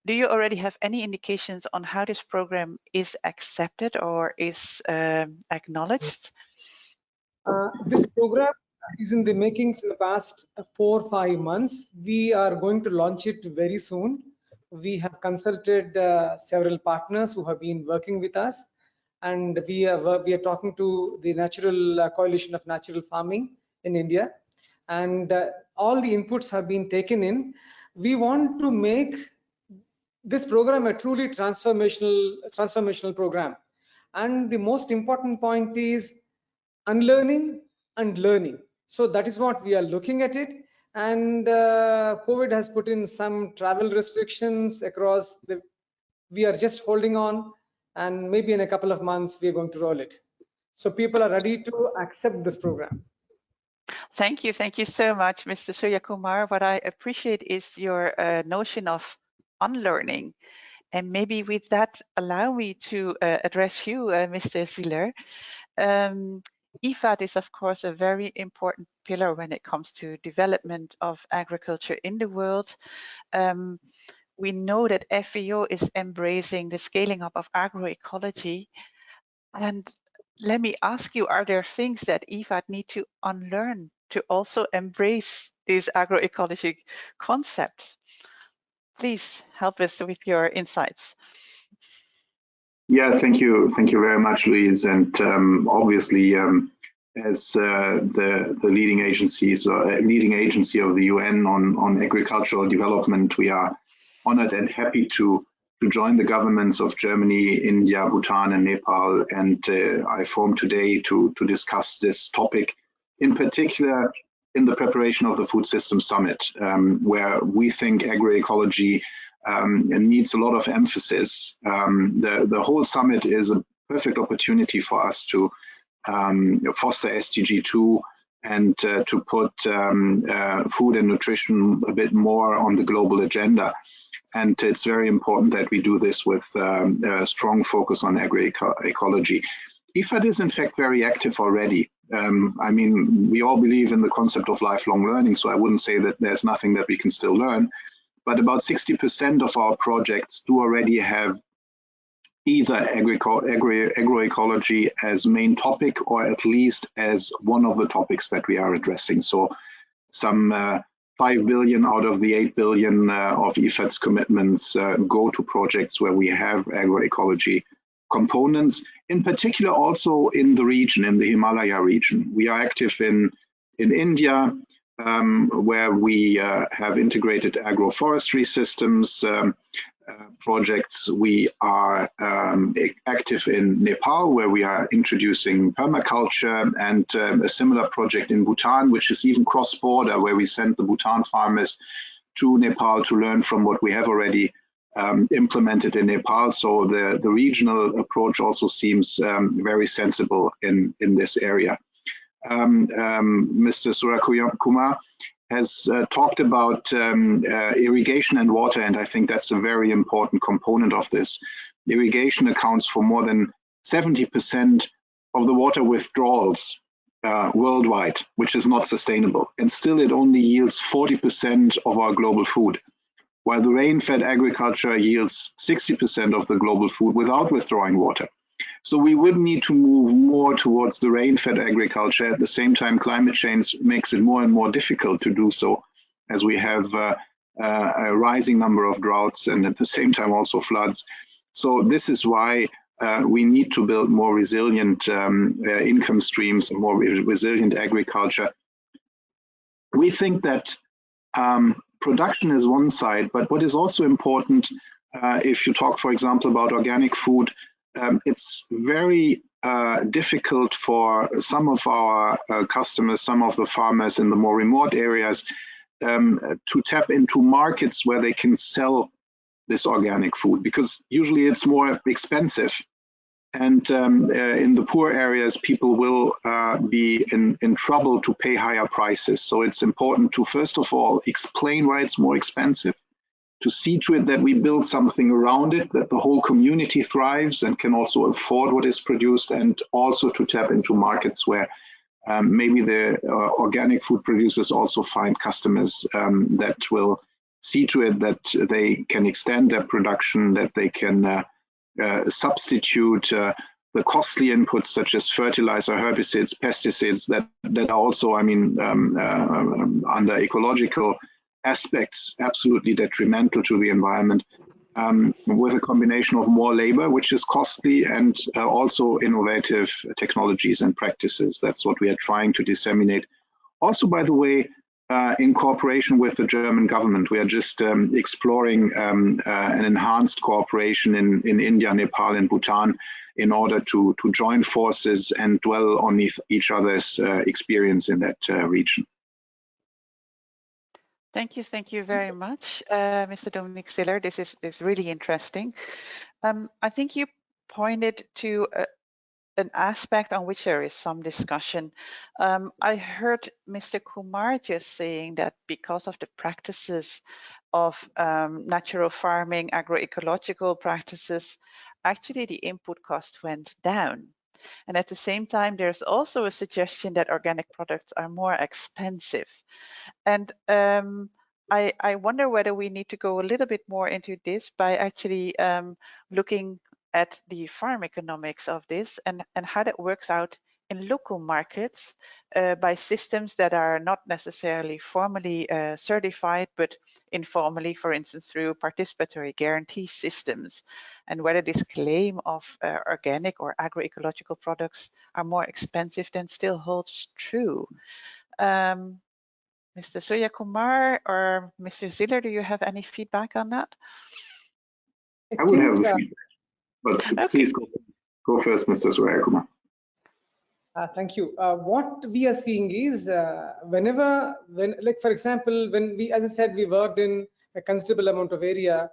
Do you already have any indications on how this program is accepted or is acknowledged? This program is in the making for the past 4 or 5 months. We are going to launch it very soon. We have consulted several partners who have been working with us, and we are talking to the Natural Coalition of Natural Farming in India, and all the inputs have been taken in. We want to make this program a truly transformational program, and the most important point is unlearning and learning. So that is what we are looking at it. And COVID has put in some travel restrictions across the, we are just holding on, and maybe in a couple of months we are going to roll it. So people are ready to accept this program. Thank you so much, Mr. Surya Kumar. What I appreciate is your notion of unlearning. And maybe with that, allow me to address you, Mr. Ziller. IFAD is, of course, a very important pillar when it comes to development of agriculture in the world. We know that FAO is embracing the scaling up of agroecology. And let me ask you, are there things that IFAD need to unlearn to also embrace these agroecology concepts? Please help us with your insights. Yeah, thank you very much, Louise. And obviously, as the leading agencies or leading agency of the UN on agricultural development, we are honored and happy to join the governments of Germany, India, Bhutan, and Nepal, and IFOAM today to discuss this topic, in particular in the preparation of the Food Systems Summit, where we think agroecology needs a lot of emphasis. The whole summit is a perfect opportunity for us to foster SDG 2 and to put food and nutrition a bit more on the global agenda. And it's very important that we do this with a strong focus on agroecology. IFAD is in fact very active already. I mean, we all believe in the concept of lifelong learning, so I wouldn't say that there's nothing that we can still learn. But about 60% of our projects do already have either agroecology as main topic or at least as one of the topics that we are addressing. So some 5 billion out of the 8 billion of IFAD's commitments go to projects where we have agroecology components, in particular also in the region, in the Himalaya region. We are active in India, where we have integrated agroforestry systems projects. We are active in Nepal, where we are introducing permaculture, and a similar project in Bhutan, which is even cross-border, where we send the Bhutan farmers to Nepal to learn from what we have already implemented in Nepal. So the regional approach also seems very sensible in this area. Mr. Surya Kumar has talked about irrigation and water, and I think that's a very important component of this. Irrigation accounts for more than 70% of the water withdrawals worldwide, which is not sustainable. And still it only yields 40% of our global food, while the rain-fed agriculture yields 60% of the global food without withdrawing water. So we would need to move more towards the rain-fed agriculture. At the same time, climate change makes it more and more difficult to do so, as we have a rising number of droughts and at the same time also floods. So this is why we need to build more resilient income streams, more resilient agriculture. We think that production is one side, but what is also important, if you talk, for example, about organic food, it's very difficult for some of our customers, some of the farmers in the more remote areas, to tap into markets where they can sell this organic food, because usually it's more expensive. And in the poor areas, people will be in trouble to pay higher prices. So it's important to, first of all, explain why it's more expensive, to see to it that we build something around it, that the whole community thrives and can also afford what is produced, and also to tap into markets where maybe the organic food producers also find customers that will see to it that they can extend their production, that they can substitute the costly inputs such as fertilizer, herbicides, pesticides that are also, I mean, under ecological aspects, absolutely detrimental to the environment, with a combination of more labor, which is costly, and also innovative technologies and practices. That's what we are trying to disseminate. Also, by the way, in cooperation with the German government, we are just exploring an enhanced cooperation in India, Nepal, and Bhutan in order to join forces and dwell on each other's experience in that region. Thank you very much, Mr. Dominic Ziller. This is really interesting. I think you pointed to an aspect on which there is some discussion. I heard Mr. Kumar just saying that because of the practices of natural farming, agroecological practices, actually the input cost went down. And at the same time, there's also a suggestion that organic products are more expensive. And I wonder whether we need to go a little bit more into this by actually looking at the farm economics of this and how that works out in local markets by systems that are not necessarily formally certified, but informally, for instance, through participatory guarantee systems, and whether this claim of organic or agroecological products are more expensive then still holds true. Mr. Surya Kumar or Mr. Ziller, do you have any feedback on that? I would have a feedback, but okay. Please go first, Mr. Surya Kumar. Thank you. What we are seeing is like for example, when we, as I said, we worked in a considerable amount of area,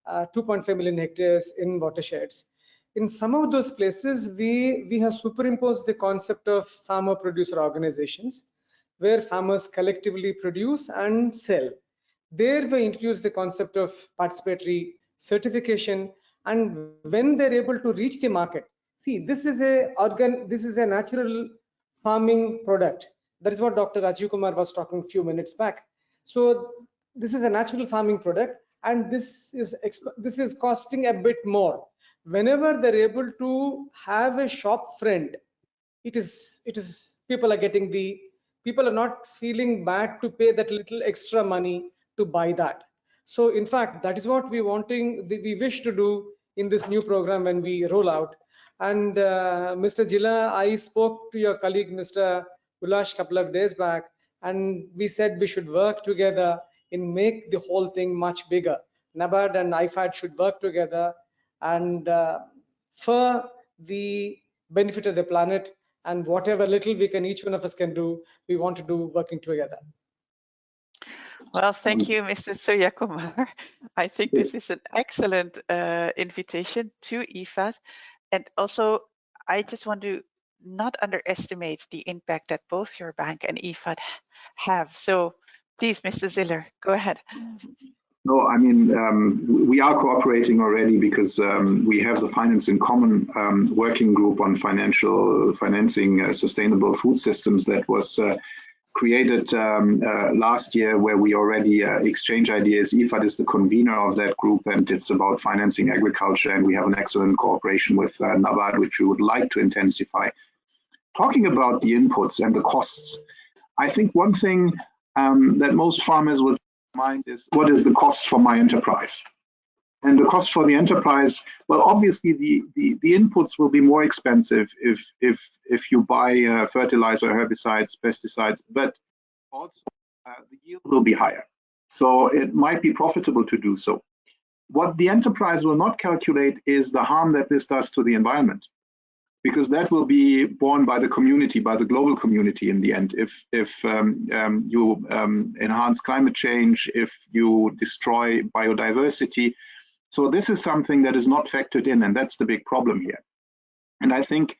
2.5 million hectares in watersheds. In some of those places, we have superimposed the concept of farmer-producer organizations, where farmers collectively produce and sell. There we introduced the concept of participatory certification, and when they're able to reach the market, see, this is a natural farming product. That is what Dr. Rajiv Kumar was talking a few minutes back. So this is a natural farming product, and this is costing a bit more. Whenever they're able to have a shop front, it is people are not feeling bad to pay that little extra money to buy that. So in fact, that is what we wish to do in this new program when we roll out. And Mr. Jilla, I spoke to your colleague, Mr. Ulash, a couple of days back, and we said we should work together in make the whole thing much bigger. NABARD and IFAD should work together, and for the benefit of the planet, and whatever little we can, each one of us can do, we want to do working together. Well, thank you, Mr. Surya Kumar. I think this is an excellent invitation to IFAD. And also, I just want to not underestimate the impact that both your bank and IFAD have. So please, Mr. Ziller, go ahead. No, I mean, we are cooperating already because we have the Finance in Common working group on financing sustainable food systems that was created last year, where we already exchange ideas. IFAD is the convener of that group, and it's about financing agriculture, and we have an excellent cooperation with NABARD, which we would like to intensify. Talking about the inputs and the costs, I think one thing that most farmers will mind is, what is the cost for my enterprise? And the cost for the enterprise, well, obviously the inputs will be more expensive if you buy fertilizer, herbicides, pesticides, but also the yield will be higher. So it might be profitable to do so. What the enterprise will not calculate is the harm that this does to the environment, because that will be borne by the community, by the global community in the end. If you enhance climate change, if you destroy biodiversity. So this is something that is not factored in, and that's the big problem here. And I think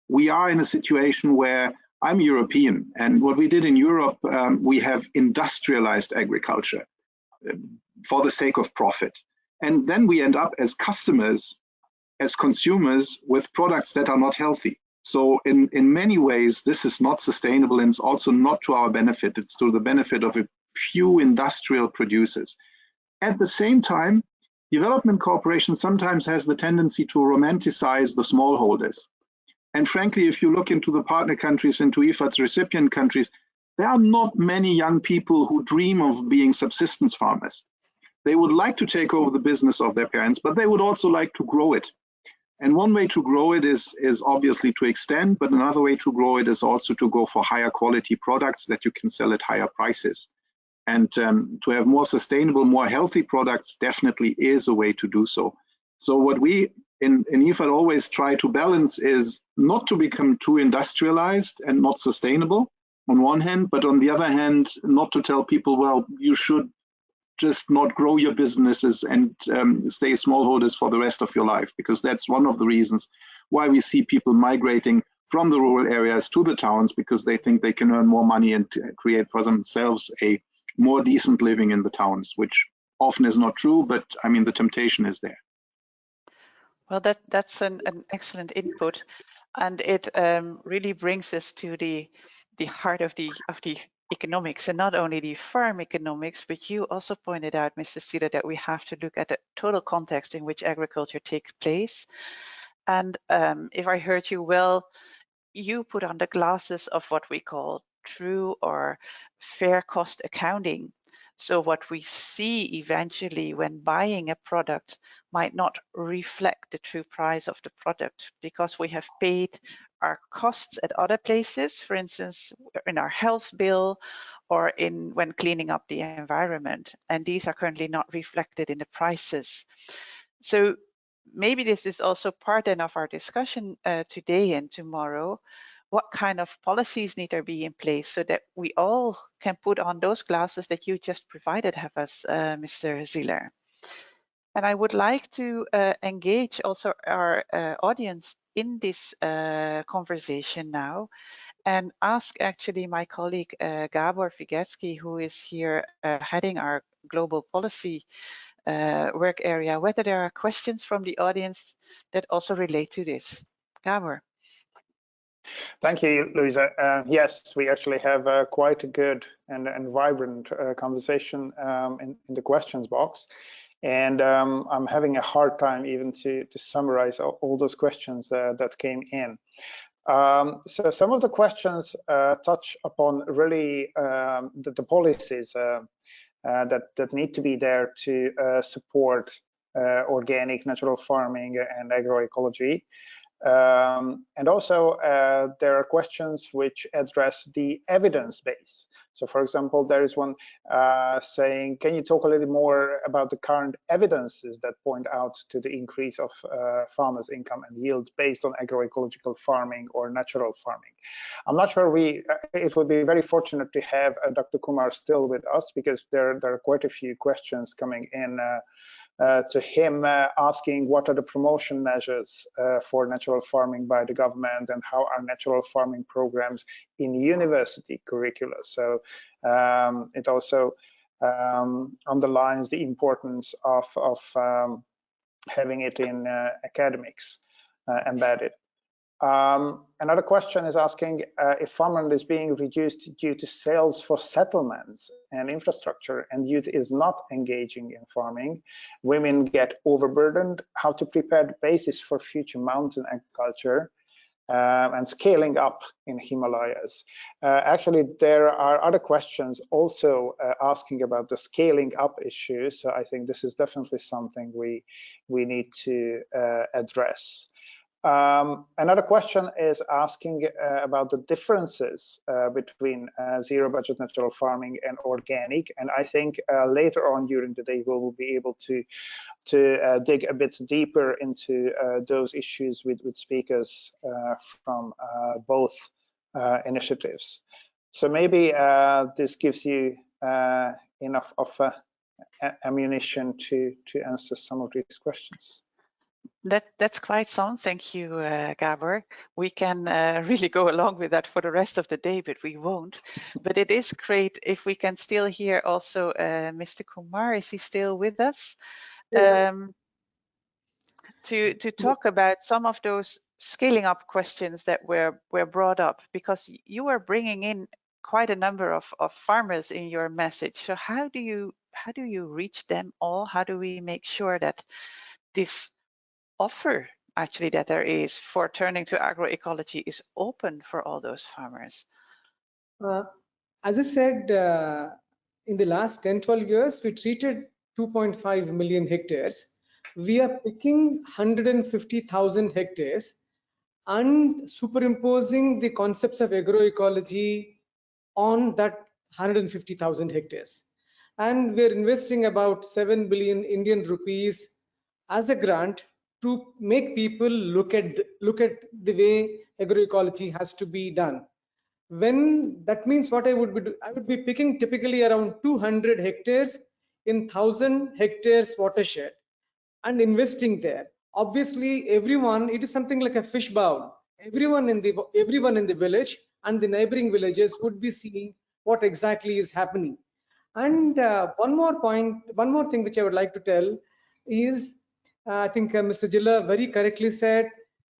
we are in a situation where, I'm European, and what we did in Europe, we have industrialized agriculture. for the sake of profit. And then we end up as customers, as consumers, with products that are not healthy. So in many ways, this is not sustainable, and it's also not to our benefit. It's to the benefit of a few industrial producers. At the same time, development cooperation sometimes has the tendency to romanticize the smallholders. And frankly, if you look into the partner countries, into IFAD's recipient countries, there are not many young people who dream of being subsistence farmers. They would like to take over the business of their parents, but they would also like to grow it. And one way to grow it is obviously to extend, but another way to grow it is also to go for higher quality products that you can sell at higher prices. And to have more sustainable, more healthy products definitely is a way to do so. So what we in IFAD always try to balance is not to become too industrialized and not sustainable on one hand, but on the other hand, not to tell people, well, you should just not grow your businesses and stay smallholders for the rest of your life, because that's one of the reasons why we see people migrating from the rural areas to the towns, because they think they can earn more money and create for themselves a more decent living in the towns, which often is not true, but I mean, the temptation is there. Well, that's an excellent input, and it really brings us to the heart of the economics, and not only the farm economics, but you also pointed out, Mr. Steele, that we have to look at the total context in which agriculture takes place. And if I heard you well, you put on the glasses of what we call true or fair cost accounting. So what we see eventually when buying a product might not reflect the true price of the product, because we have paid our costs at other places, for instance, in our health bill or when cleaning up the environment. And these are currently not reflected in the prices. So maybe this is also part then of our discussion today and tomorrow. What kind of policies need to be in place so that we all can put on those glasses that you just provided us, Mr. Ziller? And I would like to engage also our audience in this conversation now, and ask actually my colleague Gabor Figetzky, who is here heading our global policy work area, whether there are questions from the audience that also relate to this. Gabor. Thank you, Louisa. Yes, we actually have quite a good and vibrant conversation in the questions box. And I'm having a hard time even to summarize all those questions that came in. So some of the questions touch upon really the policies that need to be there to support organic natural farming and agroecology. And also there are questions which address the evidence base. So for example, there is one saying, can you talk a little more about the current evidences that point out to the increase of farmers' income and yield based on agroecological farming or natural farming? I'm not sure it would be very fortunate to have Dr. Kumar still with us, because there are quite a few questions coming in to him asking what are the promotion measures for natural farming by the government, and how are natural farming programs in university curricula. So it also underlines the importance of having it in academics embedded. Another question is asking if farmland is being reduced due to sales for settlements and infrastructure, and youth is not engaging in farming. Women get overburdened. How to prepare the basis for future mountain agriculture and scaling up in Himalayas. Actually, there are other questions also asking about the scaling up issue. So I think this is definitely something we need to address. Another question is asking about the differences between zero budget natural farming and organic, and I think later on during the day we'll be able to dig a bit deeper into those issues with speakers from both initiatives. So maybe this gives you enough of ammunition to answer some of these questions. That's quite some. Thank you, Gabor. We can really go along with that for the rest of the day, but we won't. But it is great if we can still hear also Mr. Kumar. Is he still with us? To talk about some of those scaling up questions that were brought up, because you are bringing in quite a number of farmers in your message. So how do you reach them all? How do we make sure that this offer actually that there is for turning to agroecology is open for all those farmers? As I said, in the last 10-12 years, we treated 2.5 million hectares. We are picking 150,000 hectares and superimposing the concepts of agroecology on that 150,000 hectares. And we're investing about 7 billion Indian rupees as a grant to make people look at the way agroecology has to be done. When that means what I would be picking typically around 200 hectares in 1,000 hectares watershed and investing there. Obviously, everyone, it is something like a fish bowl. Everyone in the village and the neighboring villages would be seeing what exactly is happening. And one more thing which I would like to tell is, I think Mr. Jilla very correctly said,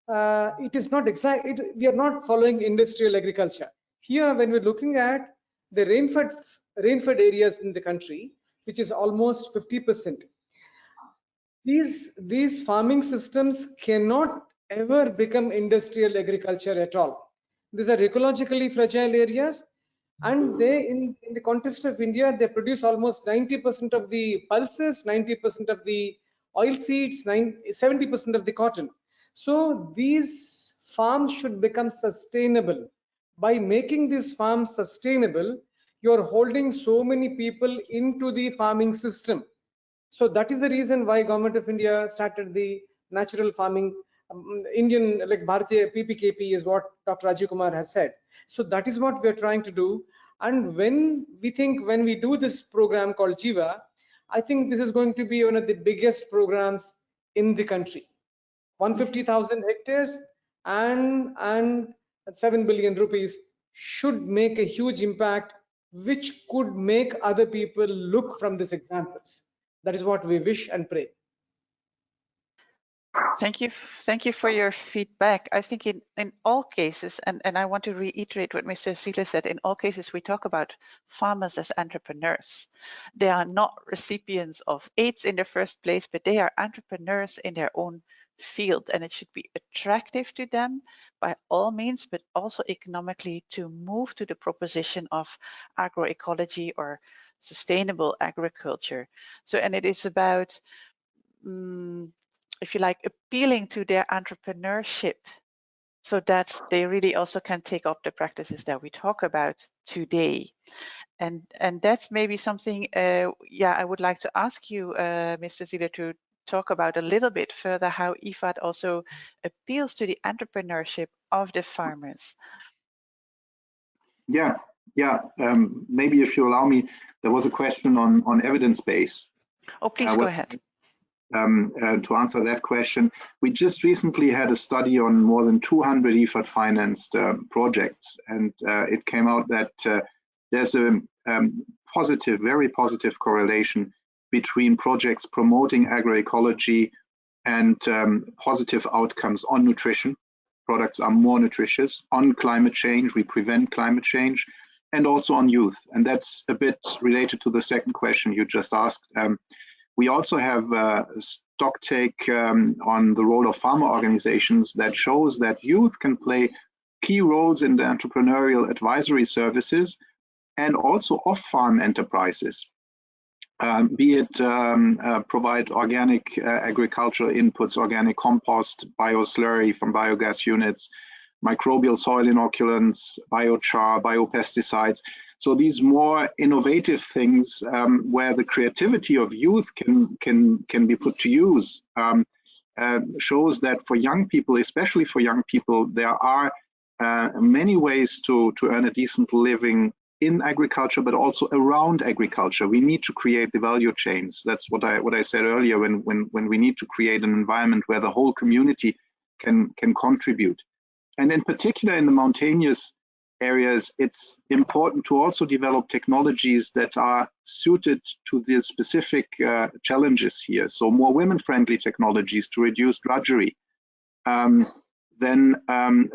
it is not exact. We are not following industrial agriculture here. When we're looking at the rainfed areas in the country, which is almost 50%, these farming systems cannot ever become industrial agriculture at all. These are ecologically fragile areas, and they, in the context of India, they produce almost 90% of the pulses, 90% of the oil seeds, 70% of the cotton. So these farms should become sustainable. By making these farms sustainable, you're holding so many people into the farming system. So that is the reason why Government of India started the natural farming, Indian, like Bharatiya PPKP is what Dr. Rajiv Kumar has said. So that is what we are trying to do. And when we do this program called Jiva, I think this is going to be one of the biggest programs in the country. 150,000 hectares and 7 billion rupees should make a huge impact, which could make other people look from these examples. That is what we wish and pray. Thank you for your feedback. I think in all cases, and I want to reiterate what Mr. Sila said, in all cases we talk about farmers as entrepreneurs. They are not recipients of aids in the first place, but they are entrepreneurs in their own field, and it should be attractive to them by all means, but also economically to move to the proposition of agroecology or sustainable agriculture. So, and it is about if you like, appealing to their entrepreneurship so that they really also can take up the practices that we talk about today. And that's maybe something, I would like to ask you, Mr. Ziller, to talk about a little bit further how IFAD also appeals to the entrepreneurship of the farmers. Yeah. Maybe if you allow me, there was a question on evidence base. Oh, please go ahead. To answer that question, we just recently had a study on more than 200 IFAD financed projects, and it came out that there's a very positive correlation between projects promoting agroecology and positive outcomes on nutrition. Products are more nutritious. On climate change, we prevent climate change, and also on youth. And that's a bit related to the second question you just asked. We also have a stock take on the role of farmer organizations that shows that youth can play key roles in the entrepreneurial advisory services and also off-farm enterprises, be it provide organic agricultural inputs, organic compost, bioslurry from biogas units, microbial soil inoculants, biochar, biopesticides. So these more innovative things where the creativity of youth can be put to use shows that for young people, especially for young people, there are many ways to earn a decent living in agriculture, but also around agriculture. We need to create the value chains. That's what I said earlier, when we need to create an environment where the whole community can contribute. And in particular in the mountainous areas, it's important to also develop technologies that are suited to the specific challenges here. So more women-friendly technologies to reduce drudgery, then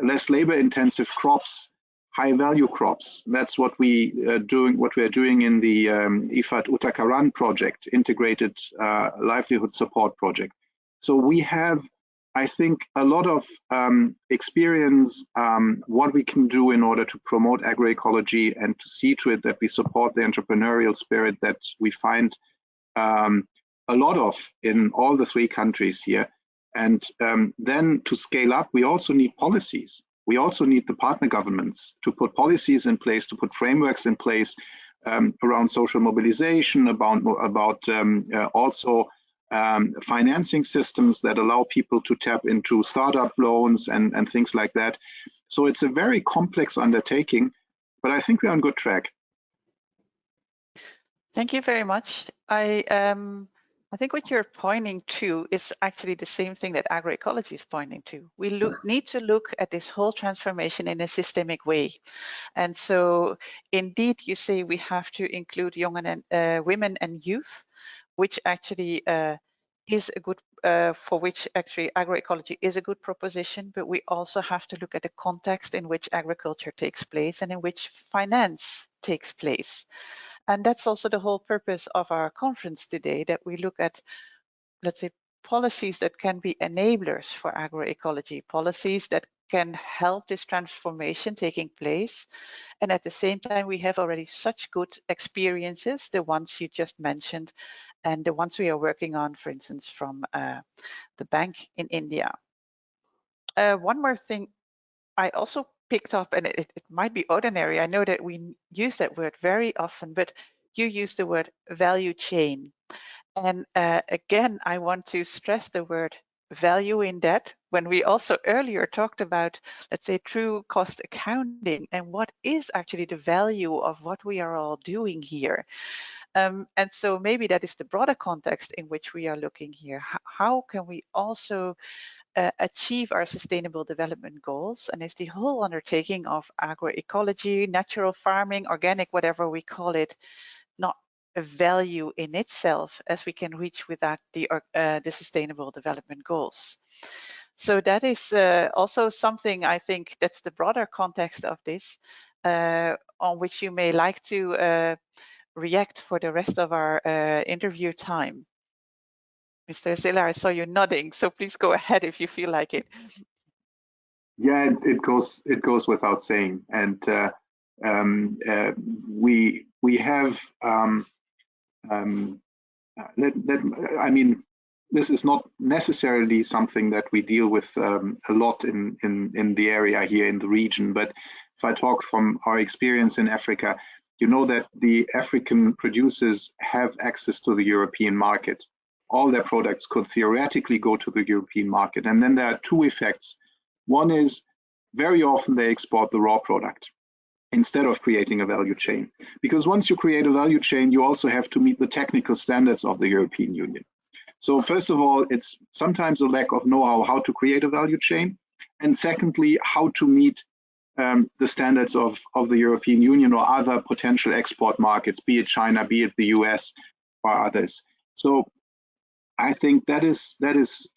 less labor-intensive crops, high-value crops. That's what we are doing in the IFAD Uttakaran project, Integrated Livelihood Support Project. So we have, I think, a lot of experience what we can do in order to promote agroecology and to see to it that we support the entrepreneurial spirit that we find a lot of in all the 3 countries here. And then to scale up, we also need policies. We also need the partner governments to put policies in place, to put frameworks in place around social mobilization, about also financing systems that allow people to tap into startup loans and things like that. So it's a very complex undertaking, but I think we're on good track. Thank you very much. I think what you're pointing to is actually the same thing that agroecology is pointing to. We need to look at this whole transformation in a systemic way. And so indeed, you say we have to include young and women and youth, which actually is a good, for which actually agroecology is a good proposition, but we also have to look at the context in which agriculture takes place and in which finance takes place. And that's also the whole purpose of our conference today, that we look at, let's say, policies that can be enablers for agroecology, policies that can help this transformation taking place. And at the same time, we have already such good experiences, the ones you just mentioned, and the ones we are working on, for instance, from the bank in India. One more thing I also picked up, and it might be ordinary. I know that we use that word very often, but you use the word value chain. And again, I want to stress the word value in that, when we also earlier talked about, let's say, true cost accounting and what is actually the value of what we are all doing here. And so maybe that is the broader context in which we are looking here. How can we also achieve our sustainable development goals? And is the whole undertaking of agroecology, natural farming, organic, whatever we call it, not a value in itself as we can reach without the sustainable development goals? So that is also something, I think, that's the broader context of this, on which you may like to react for the rest of our interview time. Mr. Ziller, I saw you nodding, so please go ahead if you feel like it. Yeah, it goes without saying, and we have I mean, this is not necessarily something that we deal with a lot in the area here in the region, but if I talk from our experience in Africa, you know that the African producers have access to the European market. All their products could theoretically go to the European market. And then there are 2 effects. One is very often they export the raw product instead of creating a value chain. Because once you create a value chain, you also have to meet the technical standards of the European Union. So first of all, it's sometimes a lack of know-how how to create a value chain. And secondly, how to meet the standards of the European Union or other potential export markets, be it China, be it the US or others. So I think that is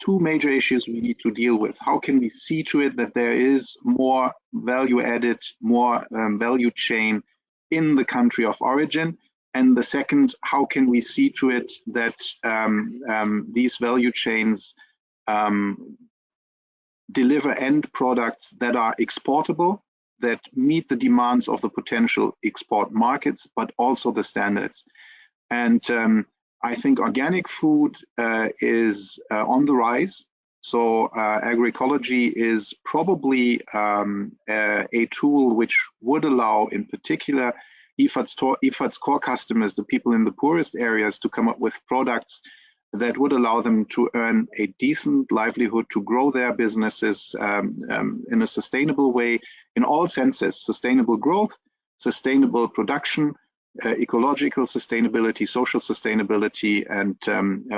2 major issues we need to deal with. How can we see to it that there is more value added, more value chain in the country of origin? And the second, how can we see to it that these value chains deliver end products that are exportable, that meet the demands of the potential export markets, but also the standards. And I think organic food is on the rise. So agroecology is probably a tool which would allow, in particular, IFAD's core customers, the people in the poorest areas, to come up with products that would allow them to earn a decent livelihood, to grow their businesses in a sustainable way, in all senses: sustainable growth, sustainable production, ecological sustainability, social sustainability, and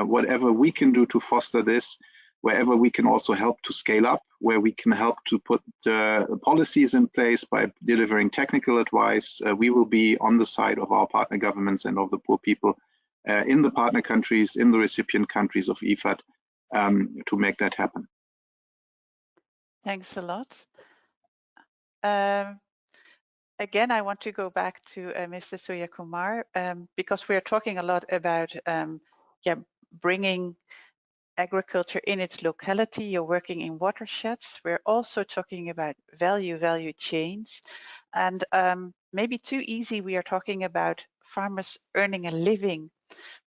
whatever we can do to foster this, wherever we can also help to scale up, where we can help to put policies in place by delivering technical advice, we will be on the side of our partner governments and of the poor people in the partner countries, in the recipient countries of IFAD, to make that happen. Thanks a lot. Again, I want to go back to Mr. Surya Kumar, because we're talking a lot about bringing agriculture in its locality. You're working in watersheds. We're also talking about value chains. And maybe too easy, we are talking about farmers earning a living.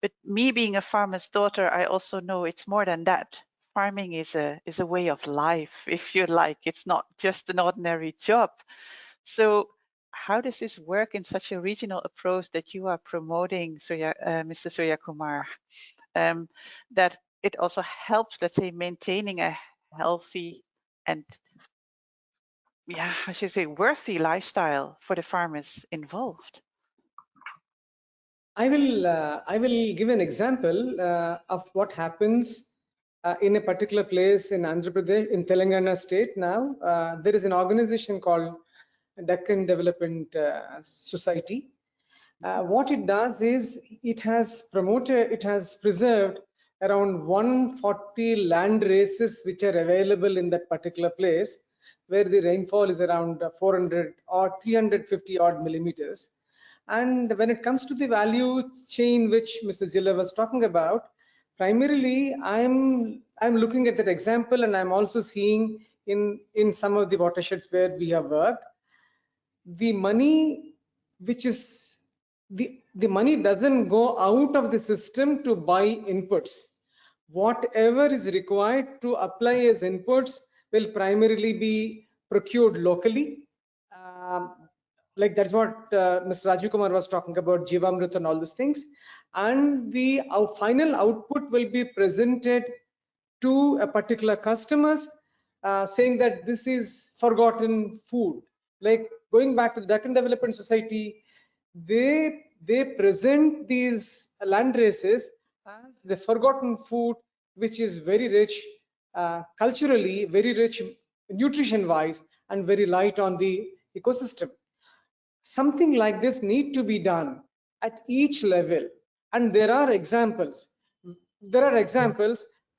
But me being a farmer's daughter, I also know it's more than that. Farming is a way of life, if you like. It's not just an ordinary job. So how does this work in such a regional approach that you are promoting, Mr. Surya Kumar? That it also helps, let's say, maintaining a healthy and, I should say, worthy lifestyle for the farmers involved. I will give an example of what happens in a particular place in Andhra Pradesh, in Telangana state. Now there is an organization called Deccan Development Society. What it does is it has preserved around 140 land races which are available in that particular place, where the rainfall is around 400 or 350 odd millimeters. And when it comes to the value chain, which Mr. Zilla was talking about, primarily I'm looking at that example, and I'm also seeing in some of the watersheds where we have worked, the money which is the money doesn't go out of the system to buy inputs. Whatever is required to apply as inputs will primarily be procured locally. Like that's what Mr. Rajiv Kumar was talking about, Jivamrit and all these things. And the final output will be presented to a particular customers, saying that this is forgotten food. Like going back to the Deccan Development Society, they present these land races as the forgotten food, which is very rich culturally, very rich nutrition wise, and very light on the ecosystem. Something like this need to be done at each level, and there are examples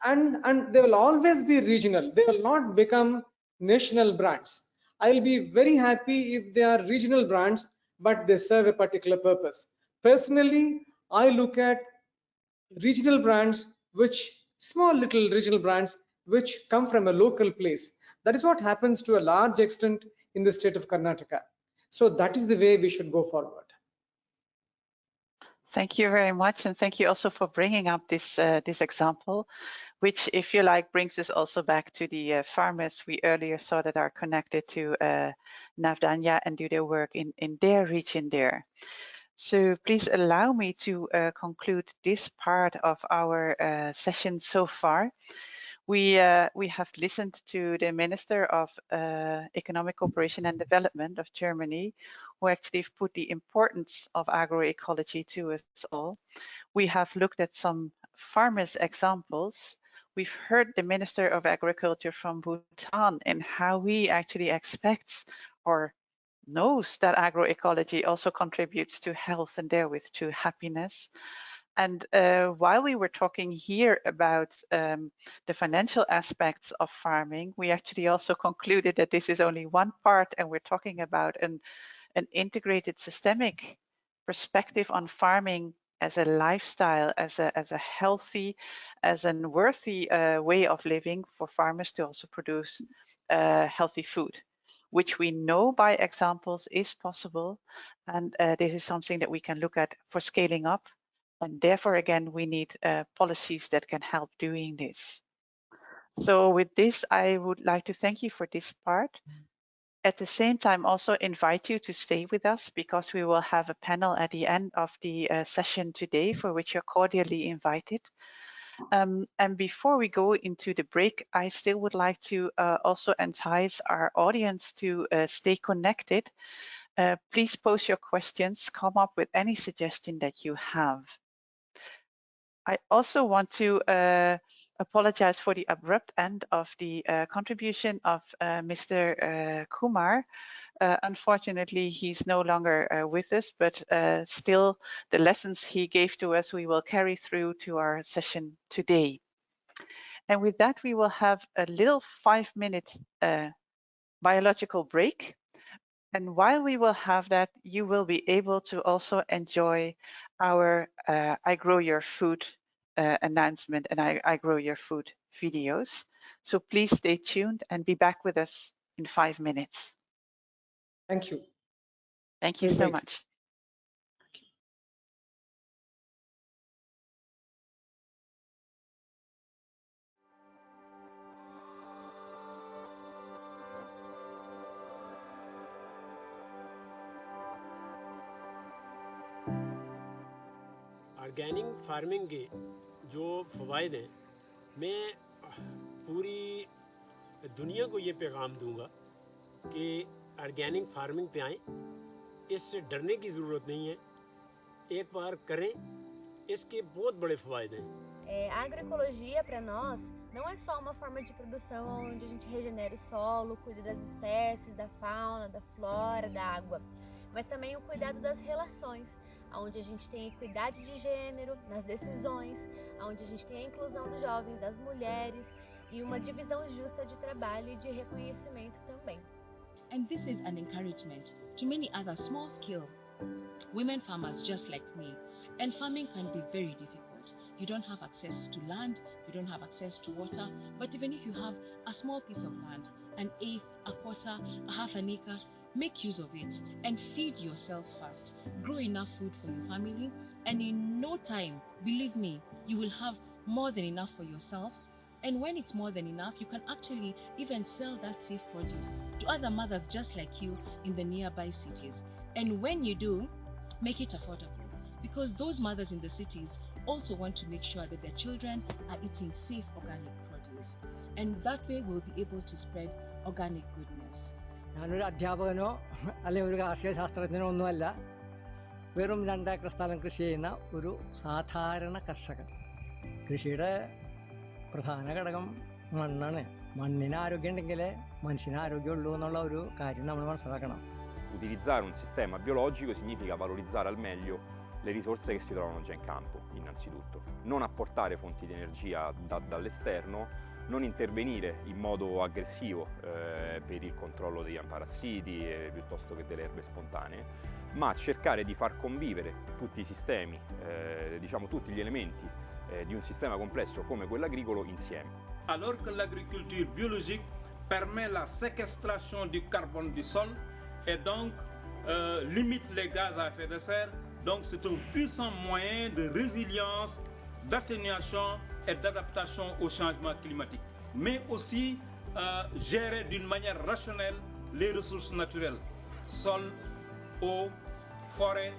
and they will always be regional. They will not become national brands. I will be very happy if they are regional brands, but they serve a particular purpose. Personally, I look at regional brands, small little regional brands which come from a local place. That is what happens to a large extent in the state of Karnataka. So that is the way we should go forward. Thank you very much, and thank you also for bringing up this example, which, if you like, brings us also back to the farmers we earlier saw that are connected to Navdanya and do their work in their region there. So please allow me to conclude this part of our session so far. We have listened to the Minister of Economic Cooperation and Development of Germany, who actually put the importance of agroecology to us all. We have looked at some farmers' examples. We've heard the Minister of Agriculture from Bhutan and how he actually expects or knows that agroecology also contributes to health and therewith to happiness. And while we were talking here about the financial aspects of farming, we actually also concluded that this is only one part, and we're talking about an integrated systemic perspective on farming as a lifestyle, as a healthy, as a worthy way of living for farmers to also produce healthy food, which we know by examples is possible. And this is something that we can look at for scaling up. And therefore, again, we need policies that can help doing this. So with this, I would like to thank you for this part. At the same time, also invite you to stay with us, because we will have a panel at the end of the session today for which you're cordially invited. And before we go into the break, I still would like to also entice our audience to stay connected. Please post your questions, come up with any suggestion that you have. I also want to apologize for the abrupt end of the contribution of Mr. Kumar. Unfortunately, he's no longer with us, but still the lessons he gave to us, we will carry through to our session today. And with that, we will have a little 5-minute biological break. And while we will have that, you will be able to also enjoy our I Grow Your Food announcement and I Grow Your Food videos. So please stay tuned and be back with us in 5 minutes. Thank you. Thank you so much. Organic farming के जो फ़वाइद हैं, मैं पूरी दुनिया को ये पैगाम दूंगा कि ऑर्गेनिक फार्मिंग पे आएं, इससे डरने की ज़रूरत नहीं है, एक बार करें, इसके बहुत बड़े फ़वाइद हैं. A agroecologia para nós não é só uma forma de produção onde a gente regenera o solo, cuida das espécies, da fauna, da flora, da água, mas também o cuidado das relações, onde a gente tem equidade de gênero nas decisões, onde a gente tem a inclusão dos jovens, das mulheres e uma divisão justa de trabalho e de reconhecimento também. And this is an encouragement to many other small-scale women farmers just like me. And farming can be very difficult. You don't have access to land, you don't have access to water, but even if you have a small piece of land, an eighth, a quarter, a half an acre, make use of it and feed yourself first. Grow enough food for your family, and in no time, believe me, you will have more than enough for yourself. And when it's more than enough, you can actually even sell that safe produce to other mothers just like you in the nearby cities. And when you do, make it affordable, because those mothers in the cities also want to make sure that their children are eating safe organic produce. And that way we'll be able to spread organic goodness. ഞാനൊരു അധ്യാപകനോ അല്ലെങ്കിൽ ഒരു കാർഷിക ശാസ്ത്രജ്ഞനോ ഒന്നുമല്ല, വെറും 2 acre സ്ഥലം കൃഷി ചെയ്യുന്ന ഒരു സാധാരണ കർഷകൻ. കൃഷിയുടെ പ്രധാന ഘടകം മണ്ണാണ്. മണ്ണിന് ആരോഗ്യം ഉണ്ടെങ്കിലേ മനുഷ്യന് ആരോഗ്യമുള്ളൂ എന്നുള്ള ഒരു കാര്യം നമ്മൾ മനസ്സിലാക്കണം. Utilizzare un sistema biologico significa valorizzare al meglio le risorse che si trovano già in campo, innanzitutto. Non apportare fonti di energia dall'esterno, non intervenire in modo aggressivo per il controllo degli parassiti piuttosto che delle erbe spontanee, ma cercare di far convivere tutti i sistemi, diciamo tutti gli elementi di un sistema complesso come quello agricolo insieme. Alors que l'agriculture biologique permet la séquestration du carbone du sol et donc limite les gaz à effet de serre, donc c'est un puissant moyen de résilience, d'atténuation et d'adaptation au changement climatique, mais aussi gérer d'une manière rationnelle les ressources naturelles, sol, eau, forêt,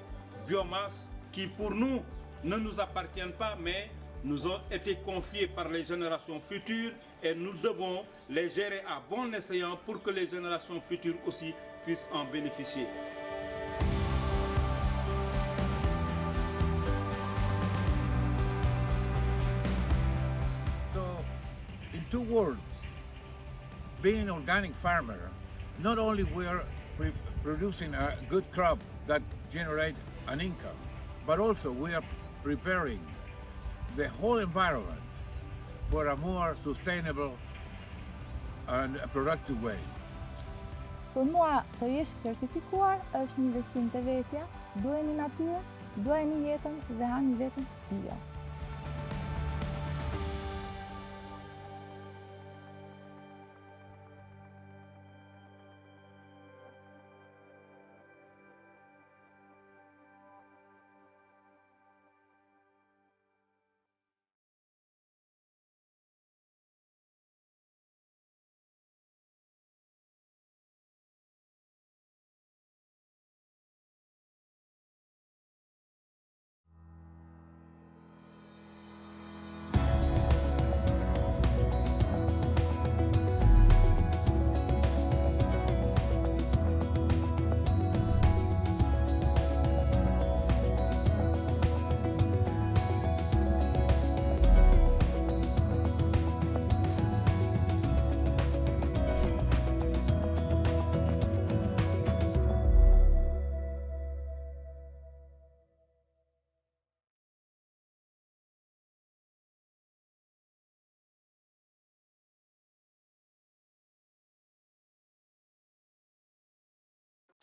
biomasse, qui pour nous ne nous appartiennent pas, mais nous ont été confiés par les générations futures et nous devons les gérer à bon escient pour que les générations futures aussi puissent en bénéficier. So, in 2 words, being an organic farmer, not only we're producing a good crop that generates an income, but also we are preparing the whole environment for a more sustainable and productive way. Për mua të jesh certifikuar është një investim te vetja, duheni natyrën, duheni jetën dhe hani vetën bio.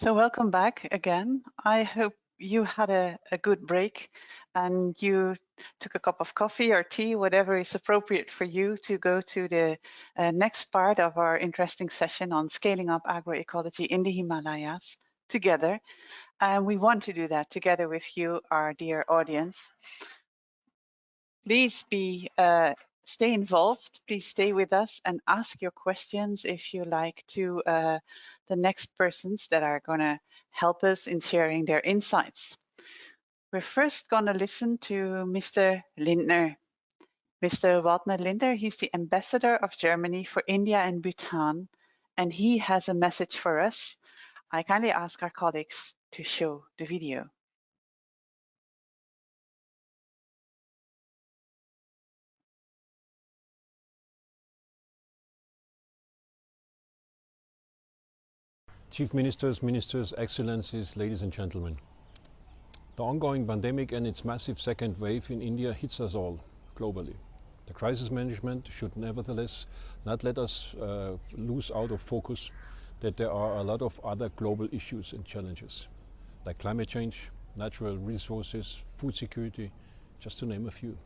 So welcome back again. I hope you had a good break and you took a cup of coffee or tea, whatever is appropriate for you, to go to the next part of our interesting session on scaling up agroecology in the Himalayas together. And we want to do that together with you, our dear audience. Please stay involved. Please stay with us and ask your questions if you like to the next persons that are going to help us in sharing their insights. We're first going to listen to Mr. Lindner. Mr. Waldner Lindner, he's the ambassador of Germany for India and Bhutan, and he has a message for us. I kindly ask our colleagues to show the video. Chief Ministers, Ministers, Excellencies, ladies and gentlemen. The ongoing pandemic and its massive second wave in India hits us all globally. The crisis management should nevertheless not let us lose out of focus that there are a lot of other global issues and challenges, like climate change, natural resources, food security, just to name a few.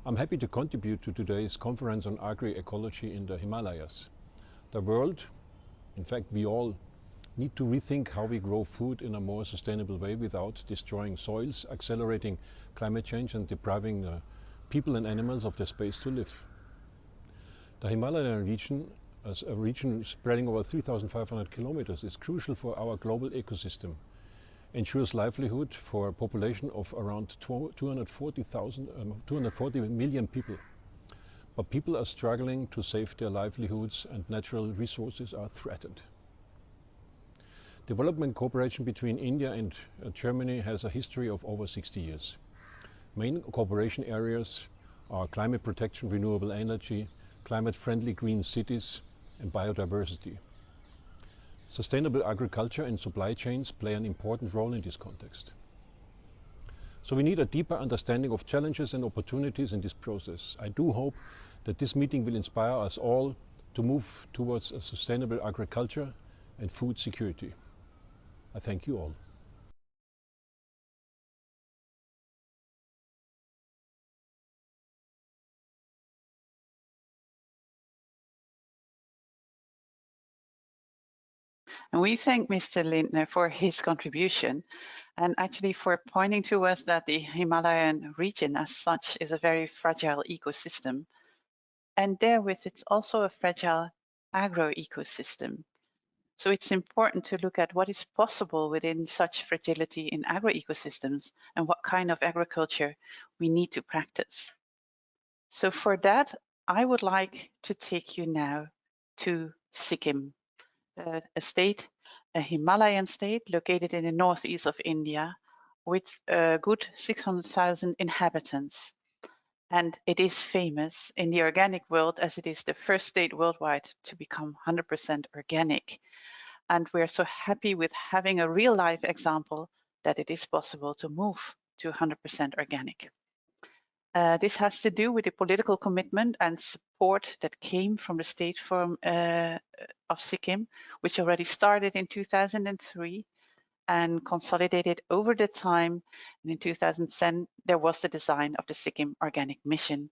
I'm happy to contribute to today's conference on agroecology in the Himalayas. The world, in fact we all, need to rethink how we grow food in a more sustainable way without destroying soils, accelerating climate change and depriving people and animals of their space to live. The Himalayan region, as a region spreading over 3,500 kilometers, is crucial for our global ecosystem, ensures livelihood for a population of around 240 million people. But people are struggling to save their livelihoods and natural resources are threatened. Development cooperation between India and Germany has a history of over 60 years. Main cooperation areas are climate protection, renewable energy, climate-friendly green cities, and biodiversity. Sustainable agriculture and supply chains play an important role in this context. So we need a deeper understanding of challenges and opportunities in this process. I do hope that this meeting will inspire us all to move towards a sustainable agriculture and food security. I thank you all. And we thank Mr. Lindner for his contribution and actually for pointing to us that the Himalayan region as such is a very fragile ecosystem. And therewith, it's also a fragile agro-ecosystem. So it's important to look at what is possible within such fragility in agro-ecosystems and what kind of agriculture we need to practice. So for that, I would like to take you now to Sikkim, a Himalayan state located in the northeast of India with a good 600,000 inhabitants. And it is famous in the organic world as it is the first state worldwide to become 100% organic. And we're so happy with having a real life example that it is possible to move to 100% organic. This has to do with the political commitment and support that came from the state of Sikkim, which already started in 2003 and consolidated over the time. And in 2010, there was the design of the Sikkim Organic Mission,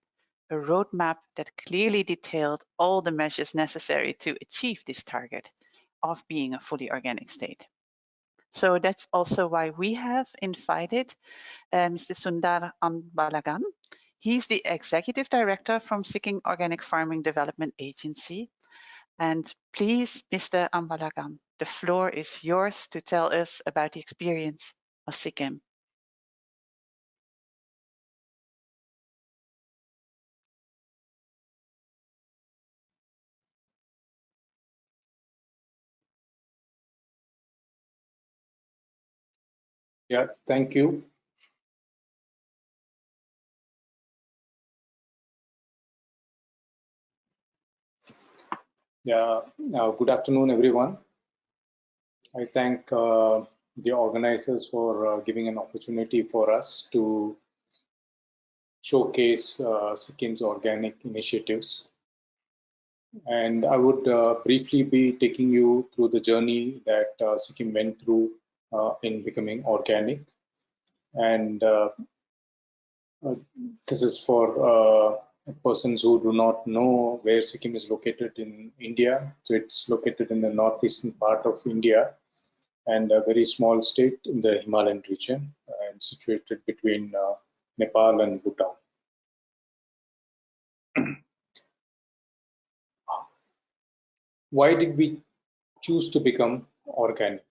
a roadmap that clearly detailed all the measures necessary to achieve this target of being a fully organic state. So that's also why we have invited Mr. Sundar Ambalagan. He's the executive director from Sikkim Organic Farming Development Agency. And please, Mr. Ambalagan, the floor is yours to tell us about the experience of Sikkim. Yeah, thank you. Yeah, good afternoon, everyone. I thank the organizers for giving an opportunity for us to showcase Sikkim's organic initiatives. And I would briefly be taking you through the journey that Sikkim went through in becoming organic. And this is for persons who do not know where Sikkim is located in India. So it's located in the northeastern part of India and a very small state in the Himalayan region and situated between Nepal and Bhutan. Why did we choose to become organic?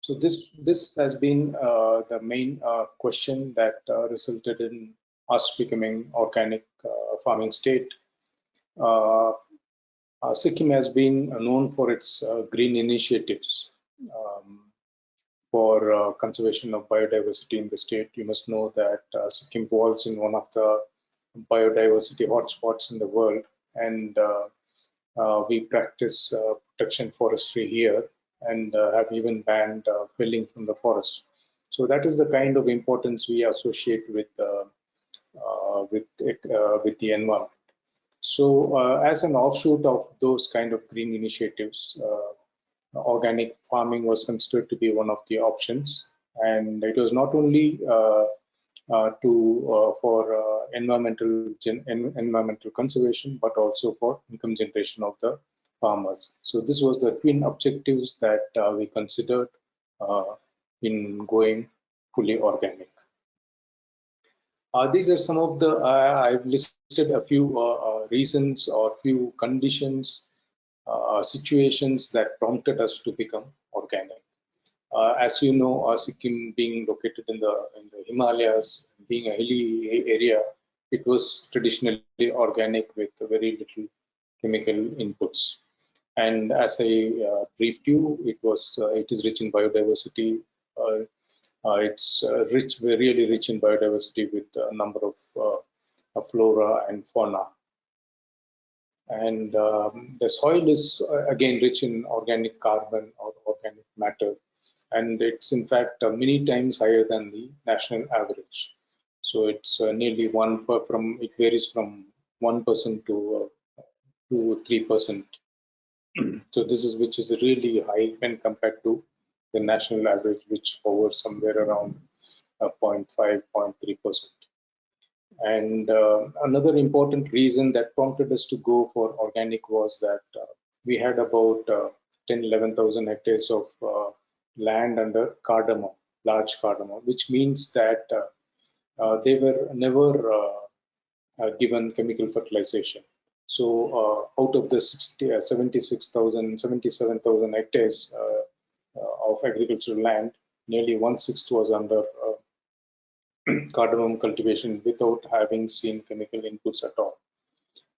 So this has been the main question that resulted in us becoming organic farming state. Sikkim has been known for its green initiatives for conservation of biodiversity in the state. You must know that Sikkim falls in one of the biodiversity hotspots in the world, and we practice protection forestry here and have even banned felling from the forest. So that is the kind of importance we associate with the environment. So as an offshoot of those kind of green initiatives, organic farming was considered to be one of the options, and it was not only for environmental conservation, but also for income generation of the farmers. So this was the twin objectives that we considered in going fully organic. These are some of the, I've listed a few reasons or few conditions, situations that prompted us to become organic. As you know, Sikkim being located in the Himalayas, being a hilly area, it was traditionally organic with very little chemical inputs. And as I briefed you, it is rich in biodiversity. It's really rich in biodiversity with a number of flora and fauna. And the soil is again rich in organic carbon or organic matter, and it's in fact many times higher than the national average. So it's nearly it varies from 1% to 3%. So this is which is really high when compared to the national average, which hovers somewhere around 0.5, 0.3%. And another important reason that prompted us to go for organic was that we had about 11,000 hectares of land under cardamom, large cardamom, which means that they were never given chemical fertilization. So out of the 77,000 hectares of agricultural land, nearly 1/6 was under cardamom cultivation without having seen chemical inputs at all.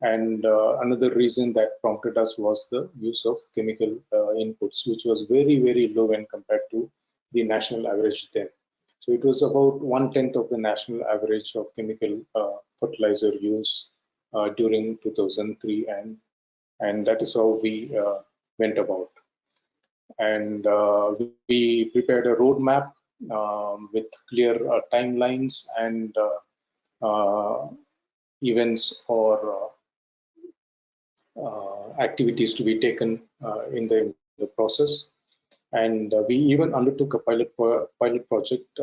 And another reason that prompted us was the use of chemical inputs, which was very, very low when compared to the national average then. So it was about 1/10 of the national average of chemical fertilizer use during 2003, and that is how we went about. And we prepared a roadmap with clear timelines and events or activities to be taken in the process. And we even undertook a pilot project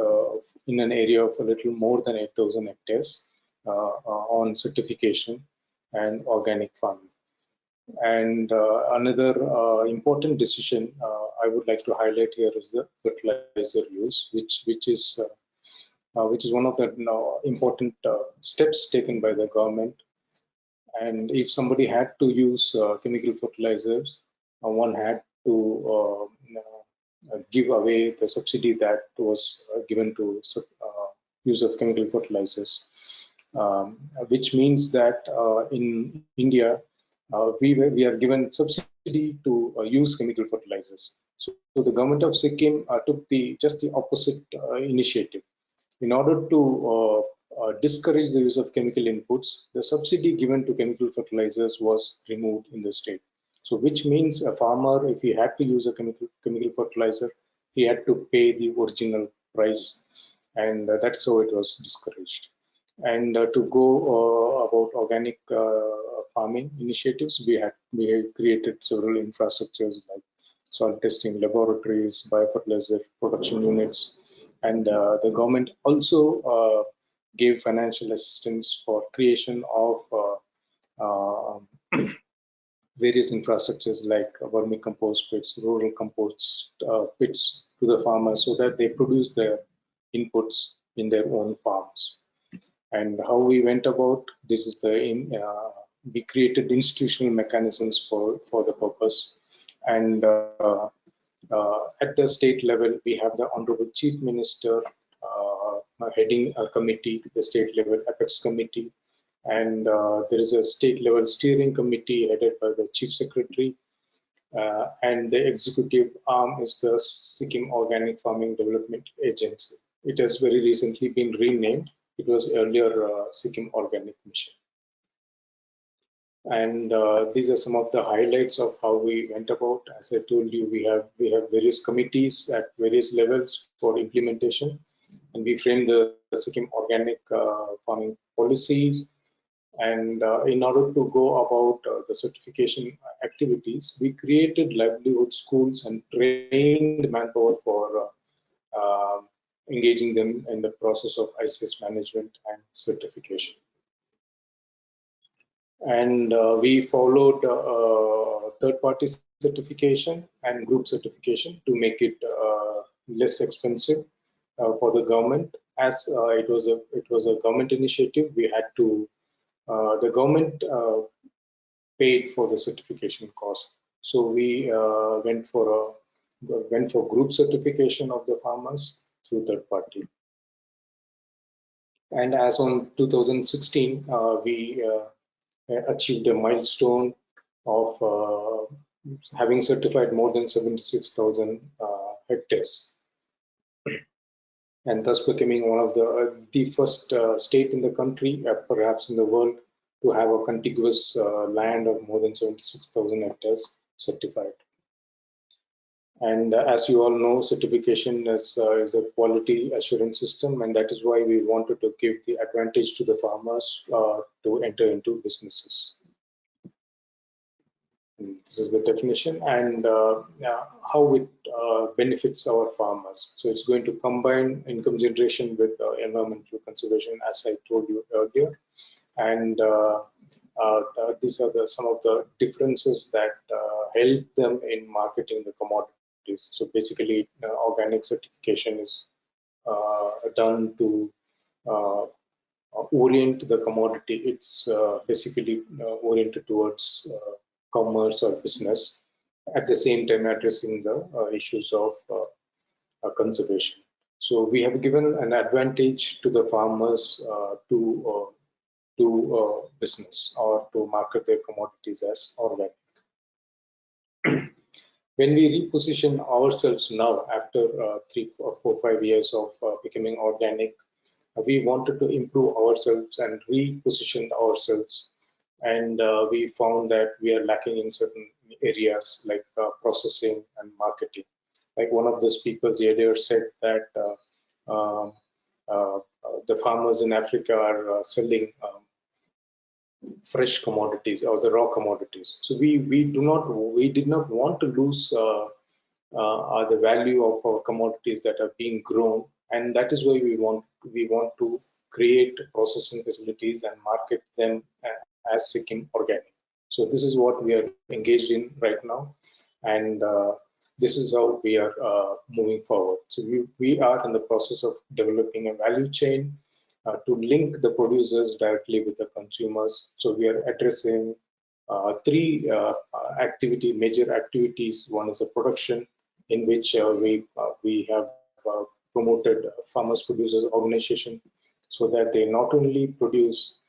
in an area of a little more than 8,000 hectares on certification and organic farming. And another important decision I would like to highlight here is the fertilizer use, which is one of the important steps taken by the government. And if somebody had to use chemical fertilizers, one had to give away the subsidy that was given to use of chemical fertilizers, which means that in India, we are given subsidy to use chemical fertilizers. So the government of Sikkim took just the opposite initiative. In order to discourage the use of chemical inputs, the subsidy given to chemical fertilizers was removed in the state. So which means a farmer, if he had to use a chemical fertilizer, he had to pay the original price, and that's how it was discouraged. And to go about organic farming initiatives. We have created several infrastructures like soil testing laboratories, biofertilizer production units, and the government also gave financial assistance for creation of various infrastructures like vermicompost pits, rural compost pits to the farmers so that they produce their inputs in their own farms. And how we went about this is we created institutional mechanisms for the purpose. And at the state level, we have the Honorable Chief Minister heading a committee, the state level Apex Committee, and there is a state level steering committee headed by the Chief Secretary, and the executive arm is the Sikkim Organic Farming Development Agency. It has very recently been renamed. It was earlier Sikkim Organic Mission. And these are some of the highlights of how we went about. As I told you, we have various committees at various levels for implementation, and we framed the Sikkim Organic Farming policies. And in order to go about the certification activities, we created livelihood schools and trained manpower for engaging them in the process of ICS management and certification. And we followed third-party certification and group certification to make it less expensive for the government. As it was a government initiative, we had to the government paid for the certification cost. So we went for group certification of the farmers through third party. And as on 2016, we achieved a milestone of having certified more than 76,000 hectares, and thus becoming one of the first state in the country, perhaps in the world, to have a contiguous land of more than 76,000 hectares certified. And as you all know, certification is a quality assurance system, and that is why we wanted to give the advantage to the farmers to enter into businesses. And this is the definition and how it benefits our farmers. So it's going to combine income generation with environmental conservation, as I told you earlier. And these are some of the differences that help them in marketing the commodities. So basically, organic certification is done to orient the commodity. It's basically oriented towards commerce or business, at the same time addressing the issues of conservation. So we have given an advantage to the farmers to business or to market their commodities as organic. When we reposition ourselves now after 3, 4, 5 years of becoming organic, we wanted to improve ourselves and reposition ourselves, and we found that we are lacking in certain areas like processing and marketing. Like one of the speakers earlier said that the farmers in Africa are selling fresh commodities or the raw commodities. So we did not want to lose the value of our commodities that are being grown, and that is why we want to create processing facilities and market them as Sikkim Organic. So this is what we are engaged in right now, and this is how we are moving forward. So we are in the process of developing a value chain to link the producers directly with the consumers. So we are addressing 3 major activities. One is the production, in which we have promoted farmers producers organization, so that they not only produce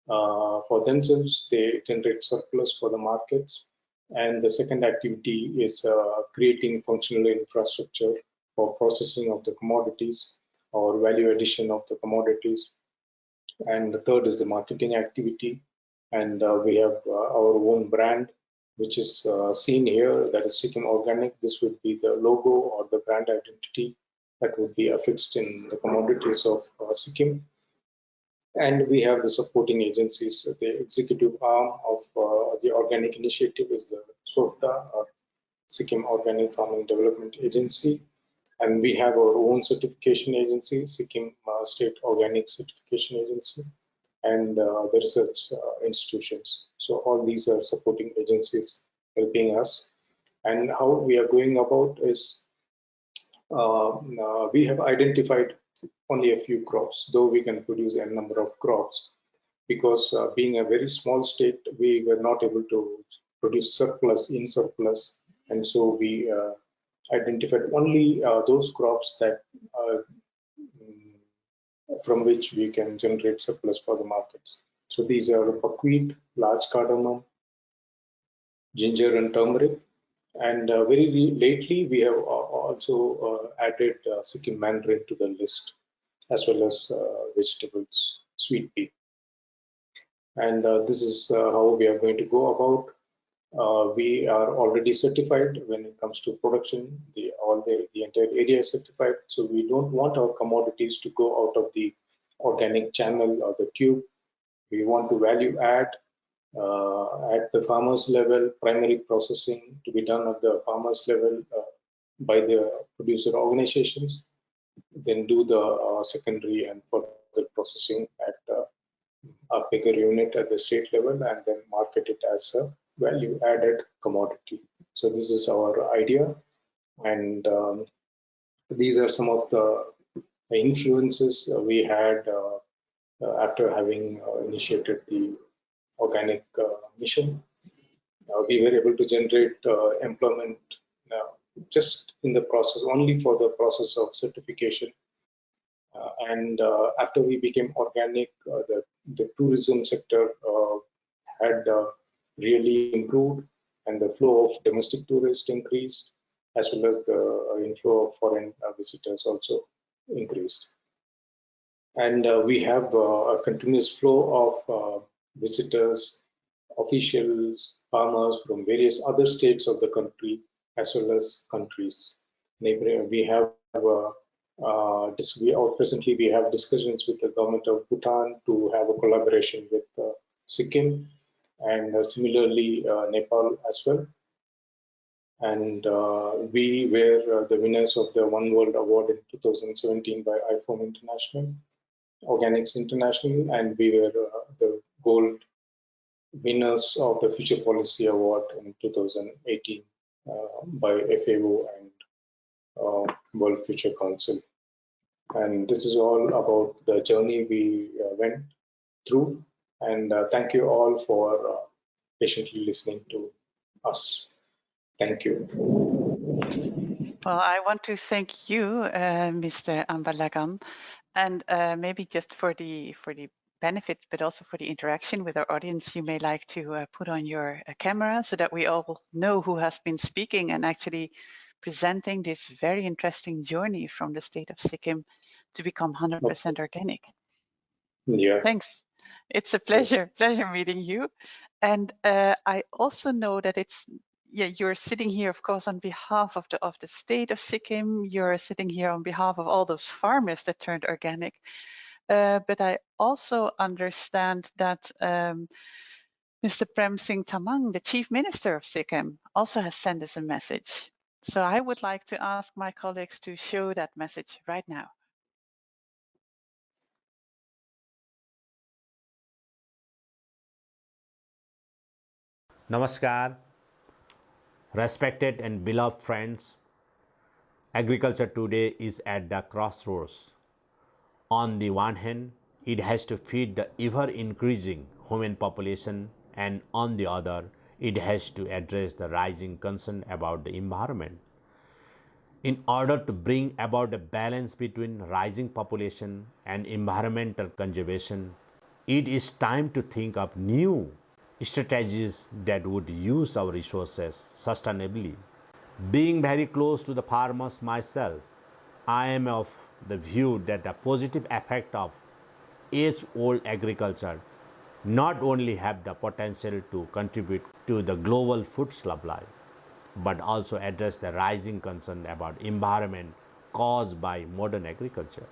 for themselves, they generate surplus for the markets. And the second activity is creating functional infrastructure for processing of the commodities or value addition of the commodities. And the third is the marketing activity. And we have our own brand, which is seen here, that is Sikkim Organic. This would be the logo or the brand identity that would be affixed in the commodities of Sikkim. And we have the supporting agencies. The executive arm of the organic initiative is the SOFTA, or Sikkim Organic Farming Development Agency. And we have our own certification agency, Sikkim State Organic Certification Agency, and the research institutions. So all these are supporting agencies helping us. And how we are going about is we have identified only a few crops, though we can produce a number of crops, because being a very small state, we were not able to produce surplus in surplus, and so we identified only those crops that from which we can generate surplus for the markets. So these are buckwheat, large cardamom, ginger and turmeric. And very lately, we have also added Sikkim mandarin to the list, as well as vegetables, sweet pea. And this is how we are going to go about. We are already certified when it comes to production. The entire area is certified. So we don't want our commodities to go out of the organic channel or the tube. We want to value add at the farmers level, primary processing to be done at the farmers level by the producer organizations, then do the secondary and further processing at a bigger unit at the state level, and then market it as a value added commodity. So this is our idea, and these are some of the influences we had after having initiated the organic mission. We were able to generate employment just in the process, only for the process of certification. And after we became organic, the tourism sector had really improved, and the flow of domestic tourists increased, as well as the inflow of foreign visitors also increased. And we have a continuous flow of visitors, officials, farmers from various other states of the country, as well as countries. We have presently we have discussions with the government of Bhutan to have a collaboration with Sikkim, and similarly Nepal as well. And we were the winners of the One World Award in 2017 by IFOAM International, Organics International, and we were the gold winners of the Future Policy Award in 2018 by FAO and World Future Council. And this is all about the journey we went through. And thank you all for patiently listening to us. Thank you. Well, I want to thank you, Mr. Ambalagan, and maybe just for the benefit, but also for the interaction with our audience, you may like to put on your camera so that we all know who has been speaking and actually presenting this very interesting journey from the state of Sikkim to become 100% organic. Yeah. Thanks. It's a pleasure meeting you. And I also know that you're sitting here, of course, on behalf of the state of Sikkim. You're sitting here on behalf of all those farmers that turned organic. But I also understand that Mr. Prem Singh Tamang, the Chief Minister of Sikkim, also has sent us a message. So I would like to ask my colleagues to show that message right now. Namaskar, respected and beloved friends. Agriculture today is at the crossroads. On the one hand, it has to feed the ever-increasing human population, and on the other, it has to address the rising concern about the environment. In order to bring about a balance between rising population and environmental conservation, it is time to think of new strategies that would use our resources sustainably. Being very close to the farmers myself, I am of the view that the positive effect of age-old agriculture not only have the potential to contribute to the global food supply, but also address the rising concern about environment caused by modern agriculture.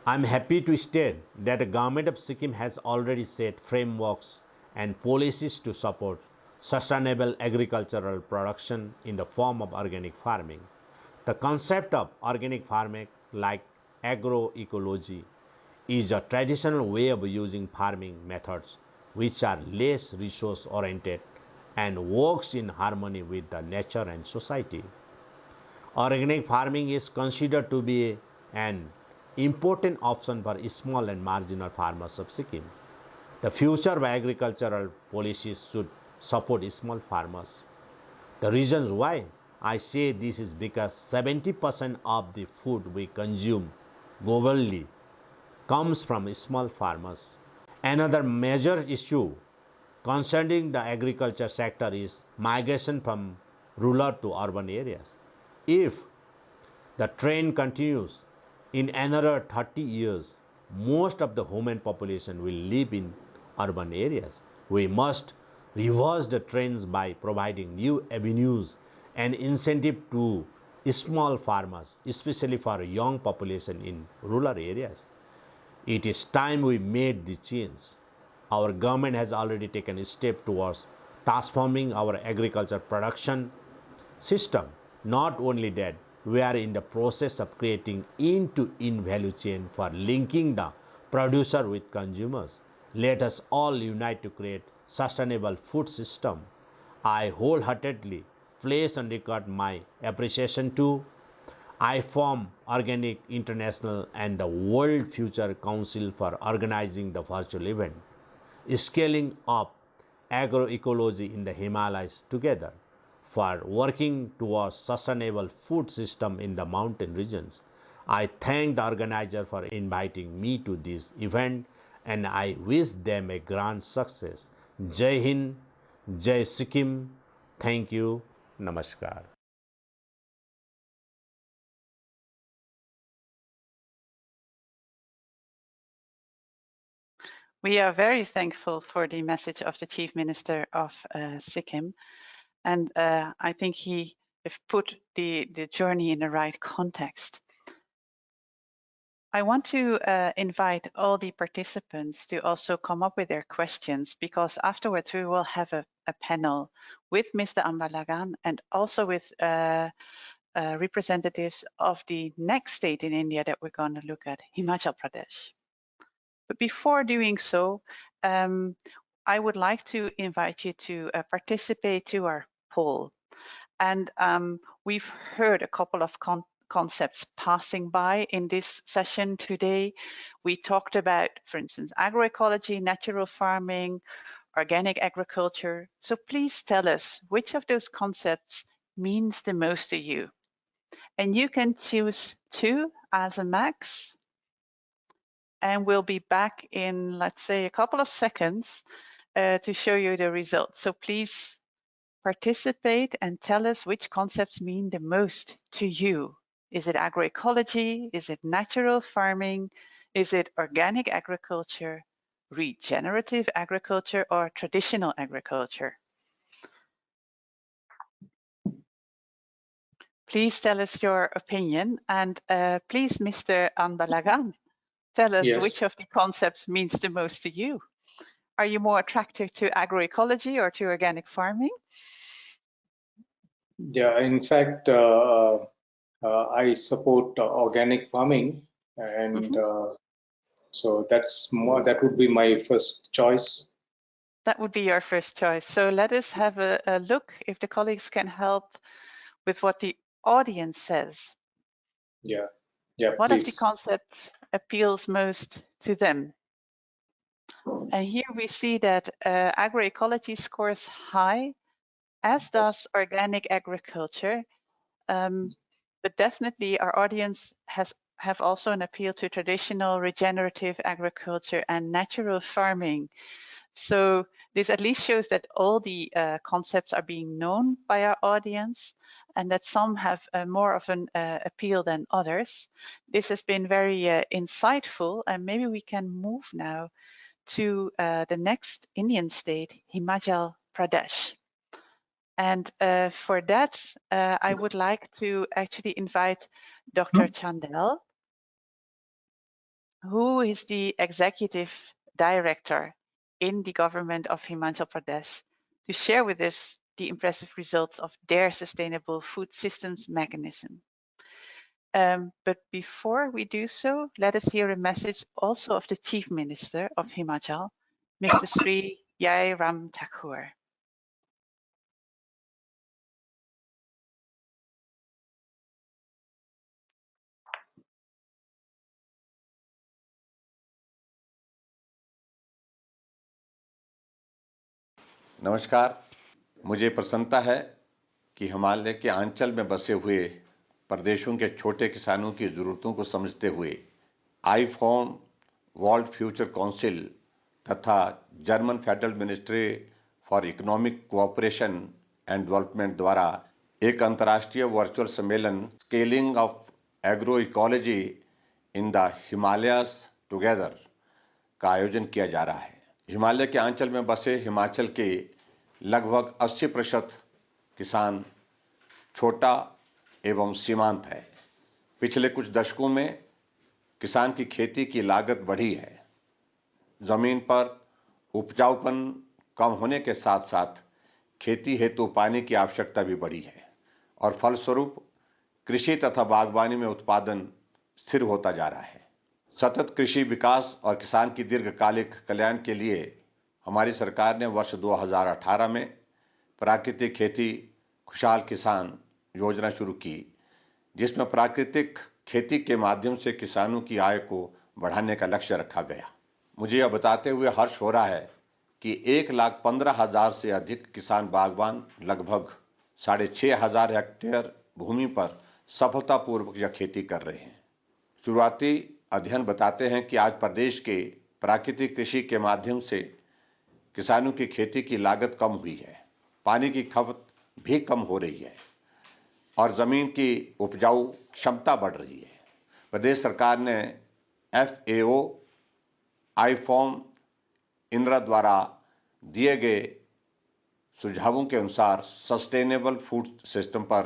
I'm happy to state that the government of Sikkim has already set frameworks and policies to support sustainable agricultural production in the form of organic farming. The concept of organic farming, like agroecology, is a traditional way of using farming methods which are less resource oriented and works in harmony with the nature and society. Organic farming is considered to be an important option for small and marginal farmers of Sikkim. The future of agricultural policies should support small farmers. The reasons why I say this is because 70% of the food we consume globally comes from small farmers. Another major issue concerning the agriculture sector is migration from rural to urban areas. If the trend continues, in another 30 years, most of the human population will live in urban areas. We must reverse the trends by providing new avenues and incentive to small farmers, especially for young population in rural areas. It is time we made the change. Our government has already taken a step towards transforming our agriculture production system. Not only that, we are in the process of creating end-to-end value chain for linking the producer with consumers. Let us all unite to create sustainable food system. I wholeheartedly place on record my appreciation to IFOAM Organic International and the World Future Council for organizing the virtual event, scaling up agroecology in the Himalayas Together, for working towards sustainable food system in the mountain regions. I thank the organizer for inviting me to this event and I wish them a grand success. Jai Hind, Jai Sikkim. Thank you. Namaskar. We are very thankful for the message of the Chief Minister of Sikkim. And I think he have put the journey in the right context. I want to invite all the participants to also come up with their questions, because afterwards we will have a panel with Mr. Ambalagan and also with representatives of the next state in India that we're going to look at, Himachal Pradesh. But before doing so, I would like to invite you to participate to our poll. And we've heard a couple of concepts passing by in this session today. We talked about, for instance, agroecology, natural farming, organic agriculture. So please tell us which of those concepts means the most to you. And you can choose 2 as a max. And we'll be back in, let's say, a couple of seconds to show you the results. So please participate and tell us which concepts mean the most to you. Is it agroecology? Is it natural farming? Is it organic agriculture, regenerative agriculture, or traditional agriculture? Please tell us your opinion, and please, Mr. Anbalagan, tell us which Yes. of the concepts means the most to you. Are you more attracted to agroecology or to organic farming? Yeah, in fact, I support organic farming, and so that would be my first choice. That would be your first choice. So let us have a look if the colleagues can help with what the audience says. Yeah, What of the please. concepts appeals most to them? And here we see that agroecology scores high, as does organic agriculture. But definitely our audience have also an appeal to traditional regenerative agriculture and natural farming. So this at least shows that all the concepts are being known by our audience and that some have more of an appeal than others. This has been very insightful, and maybe we can move now to the next Indian state, Himachal Pradesh. And for that, I would like to actually invite Dr. Chandel. who is the executive director in the government of Himachal Pradesh, to share with us the impressive results of their sustainable food systems mechanism. But before we do so, let us hear a message also of the Chief Minister of Himachal, Mr. Sri Yashey Ram Thakur. नमस्कार, मुझे प्रसन्नता है कि हिमालय के आंचल में बसे हुए प्रदेशों के छोटे किसानों की ज़रूरतों को समझते हुए IFOAM वर्ल्ड फ्यूचर काउंसिल तथा German federal ministry for economic cooperation and development द्वारा एक अंतर्राष्ट्रीय वर्चुअल सम्मेलन scaling of agroecology in the Himalayas together का आयोजन किया जा रहा है। हिमालय के आंचल में बसे हिमाचल के लगभग 80% किसान छोटा एवं सीमांत है। पिछले कुछ दशकों में किसान की खेती की लागत बढ़ी है। जमीन पर उपजाऊपन कम होने के साथ साथ खेती हेतु पानी की आवश्यकता भी बढ़ी है और फलस्वरूप कृषि तथा बागवानी में उत्पादन स्थिर होता जा रहा है। सतत कृषि विकास और किसान की दीर्घकालिक कल्याण के लिए हमारी सरकार ने वर्ष 2018 में प्राकृतिक खेती खुशहाल किसान योजना शुरू की, जिसमें प्राकृतिक खेती के माध्यम से किसानों की आय को बढ़ाने का लक्ष्य रखा गया। मुझे यह बताते हुए हर्ष हो रहा है कि 1,15,000 से अधिक किसान बागवान लगभग 6,500 हेक्टेयर भूमि पर सफलतापूर्वक यह खेती कर रहे हैं। शुरुआती अध्ययन बताते हैं कि आज प्रदेश के प्राकृतिक कृषि के माध्यम से किसानों की खेती की लागत कम हुई है, पानी की खपत भी कम हो रही है और ज़मीन की उपजाऊ क्षमता बढ़ रही है। प्रदेश सरकार ने FAO, IFOAM, INRA द्वारा दिए गए सुझावों के अनुसार सस्टेनेबल फूड सिस्टम पर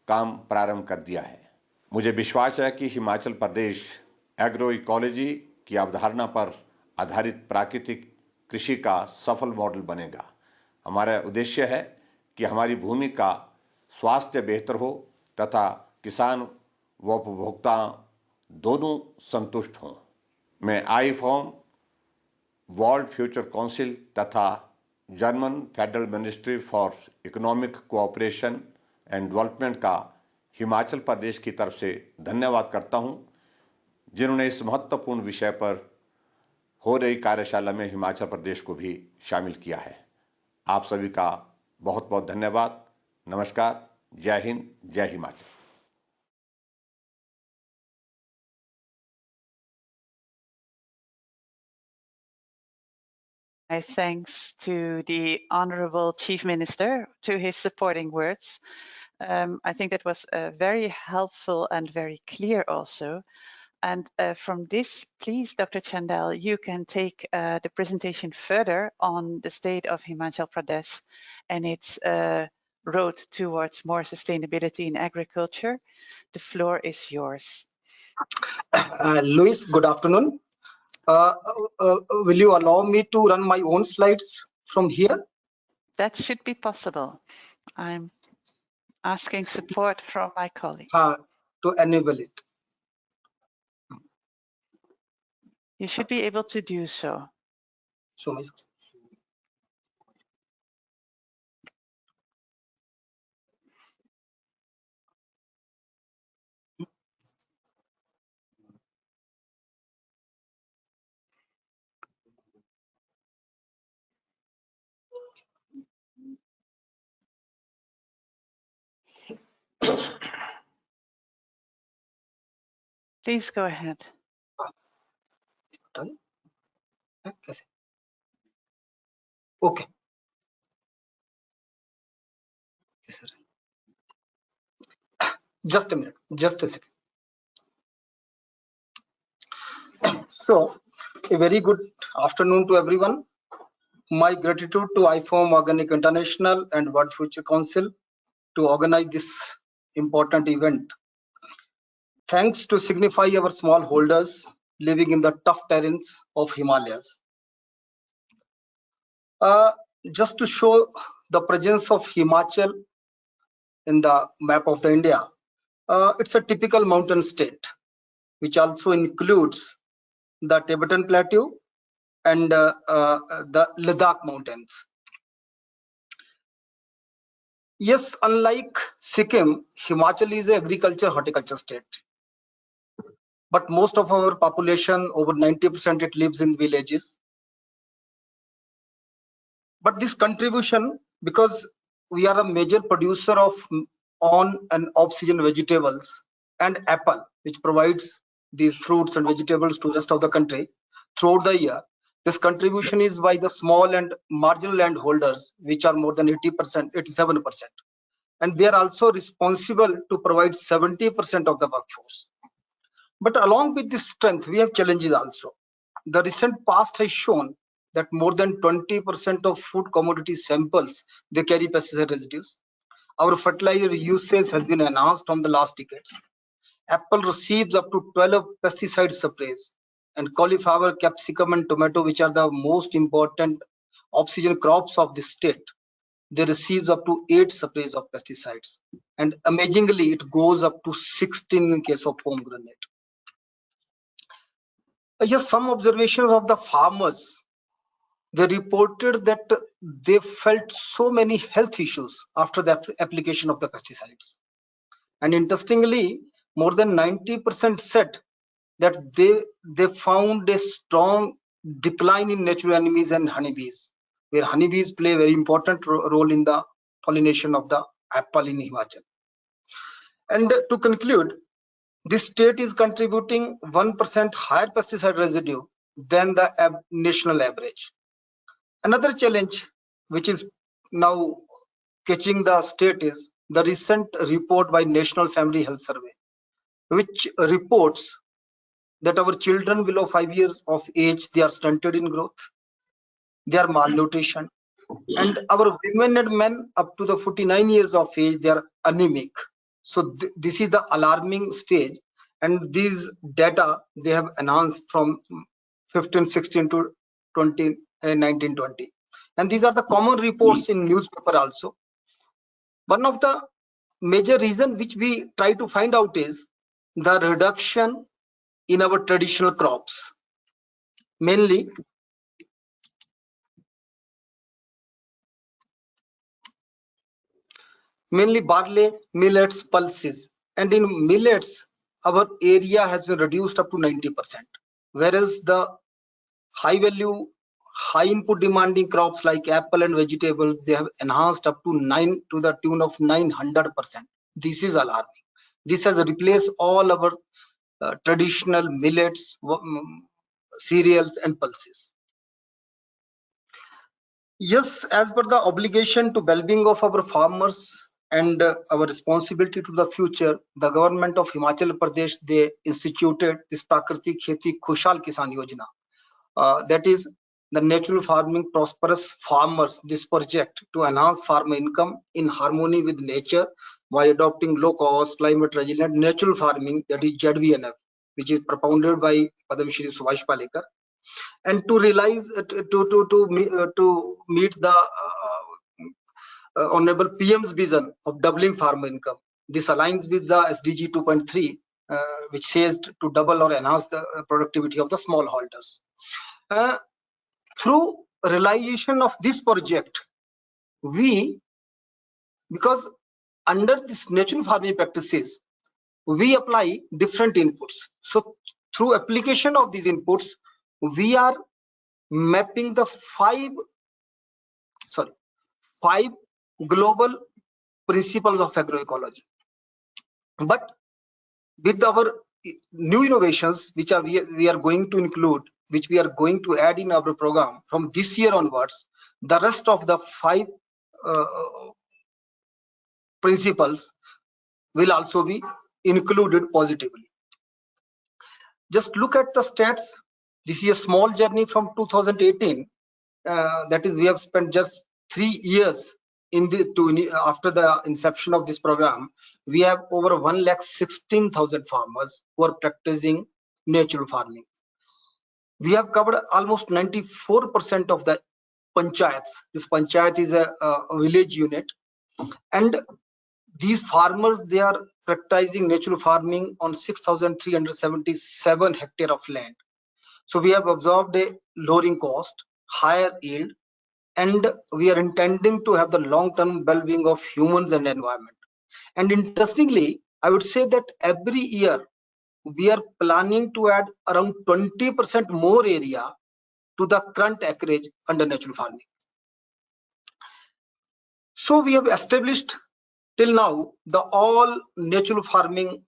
काम प्रारंभ कर दिया है। मुझे विश्वास है कि हिमाचल प्रदेश एग्रोइकोलॉजी की अवधारणा पर आधारित प्राकृतिक कृषि का सफल मॉडल बनेगा। हमारा उद्देश्य है कि हमारी भूमि का स्वास्थ्य बेहतर हो तथा किसान व उपभोक्ता दोनों संतुष्ट हों। मैं IFOAM वर्ल्ड फ्यूचर काउंसिल तथा German federal ministry for economic cooperation and development का हिमाचल प्रदेश की तरफ से धन्यवाद करता हूं, जिन्होंने इस महत्वपूर्ण विषय पर हो रही कार्यशाला में हिमाचल प्रदेश को भी शामिल किया है। आप सभी का बहुत बहुत धन्यवाद। नमस्कार, जय हिंद, जय Himachal. My thanks to the Honourable Chief Minister to his supporting words. I think that was very helpful and very clear also. And from this, please, Dr. Chandel, you can take the presentation further on the state of Himachal Pradesh and its road towards more sustainability in agriculture. The floor is yours. Luis, good afternoon. Will you allow me to run my own slides from here? That should be possible. I'm asking support from my colleague. To enable it. You should be able to do so. Show me. Please go ahead. Okay. Yes, sir. Just a minute. Just a second. So, a very good afternoon to everyone. My gratitude to IFOAM Organic International and World Future Council to organize this important event. Thanks to signify our small holders, living in the tough terrains of Himalayas. Just to show the presence of Himachal in the map of the India, it's a typical mountain state, which also includes the Tibetan Plateau and the Ladakh mountains. Yes, unlike Sikkim, Himachal is an agriculture horticulture state. But most of our population, over 90%, it lives in villages. But this contribution, because we are a major producer of on and off-season vegetables and apple, which provides these fruits and vegetables to the rest of the country throughout the year, this contribution is by the small and marginal landholders, which are more than 80%, 87%. And they are also responsible to provide 70% of the workforce. But along with this strength, we have challenges also. The recent past has shown that more than 20% of food commodity samples, they carry pesticide residues. Our fertilizer usage has been enhanced from the last decades. Apple receives up to 12 pesticide sprays, and cauliflower, capsicum, and tomato, which are the most important off-season crops of the state, they receive up to 8 sprays of pesticides. And amazingly, it goes up to 16 in case of pomegranate. Just some observations of the farmers. They reported that they felt so many health issues after the application of the pesticides. And interestingly, more than 90% said that they found a strong decline in natural enemies and honeybees, where honeybees play a very important role in the pollination of the apple in Himachal. And to conclude, this state is contributing 1% higher pesticide residue than the national average. Another challenge which is now catching the state is the recent report by National Family Health Survey, which reports that our children below 5 years of age, they are stunted in growth, they are malnutrition, and our women and men up to the 49 years of age, they are anemic. So this is the alarming stage, and these data they have enhanced from 15, 16 to 20, 19, 20. And these are the common reports in newspaper also. One of the major reason which we try to find out is the reduction in our traditional crops, mainly barley, millets, pulses. And in millets, our area has been reduced up to 90%, whereas the high value, high input demanding crops like apple and vegetables, they have enhanced up to the tune of 900%. This is alarming. This has replaced all our traditional millets, cereals, and pulses. Yes, as per the obligation to well-being of our farmers and our responsibility to the future, the government of Himachal Pradesh, they instituted this Prakriti Kheti Khushal Kisan Yojana. That is the natural farming prosperous farmers, this project to enhance farmer income in harmony with nature by adopting low cost, climate resilient natural farming, that is ZVNF, which is propounded by Padam Shri Subhash Palekar. And to realize to meet the Honorable PM's vision of doubling farmer income. This aligns with the SDG 2.3, which says to double or enhance the productivity of the smallholders. Through realization of this project, because under this natural farming practices, we apply different inputs. So through application of these inputs, we are mapping the five global principles of agroecology. But with our new innovations, which are we are going to include, which we are going to add in our program from this year onwards, the rest of the 5 principles will also be included positively. Just look at the stats. This is a small journey from 2018. That is, we have spent just 3 years after the inception of this program. We have over 1,16,000 farmers who are practicing natural farming. We have covered almost 94% of the panchayats. This panchayat is a village unit, and these farmers, they are practicing natural farming on 6,377 hectare of land. So we have observed a lowering cost, higher yield, and we are intending to have the long-term well-being of humans and environment. And interestingly, I would say that every year we are planning to add around 20% more area to the current acreage under natural farming. So we have established till now the all natural farming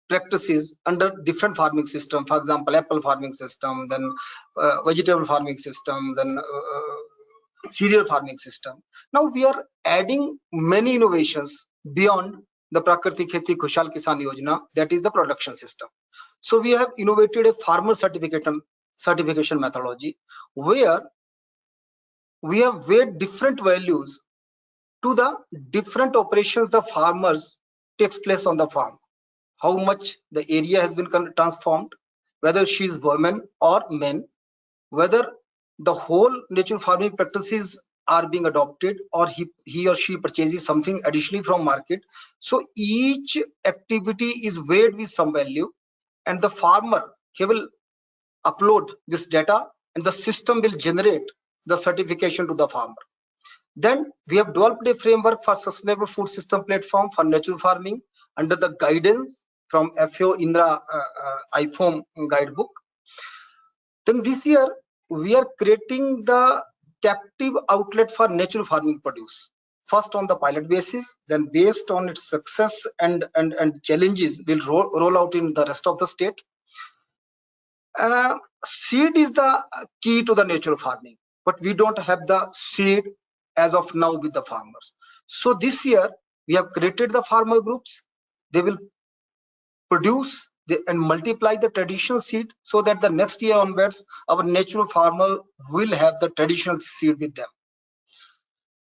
practices under different farming system. For example, apple farming system, then vegetable farming system, then cereal farming system. Now we are adding many innovations beyond the Prakriti Kheti Khushal Kisan Yojana, that is the production system. So we have innovated a farmer certification methodology where we have weighed different values to the different operations the farmers takes place on the farm. How much the area has been transformed, whether she is woman or men, whether the whole natural farming practices are being adopted, or he or she purchases something additionally from market. So each activity is weighed with some value, and the farmer, he will upload this data and the system will generate the certification to the farmer. Then we have developed a framework for sustainable food system platform for natural farming under the guidance from FAO INRA IFOAM guidebook. Then this year we are creating the captive outlet for natural farming produce. First on the pilot basis, then based on its success and challenges, will roll out in the rest of the state. Seed is the key to the natural farming, but we don't have the seed as of now with the farmers. So this year we have created the farmer groups. They will produce and multiply the traditional seed, so that the next year onwards our natural farmer will have the traditional seed with them.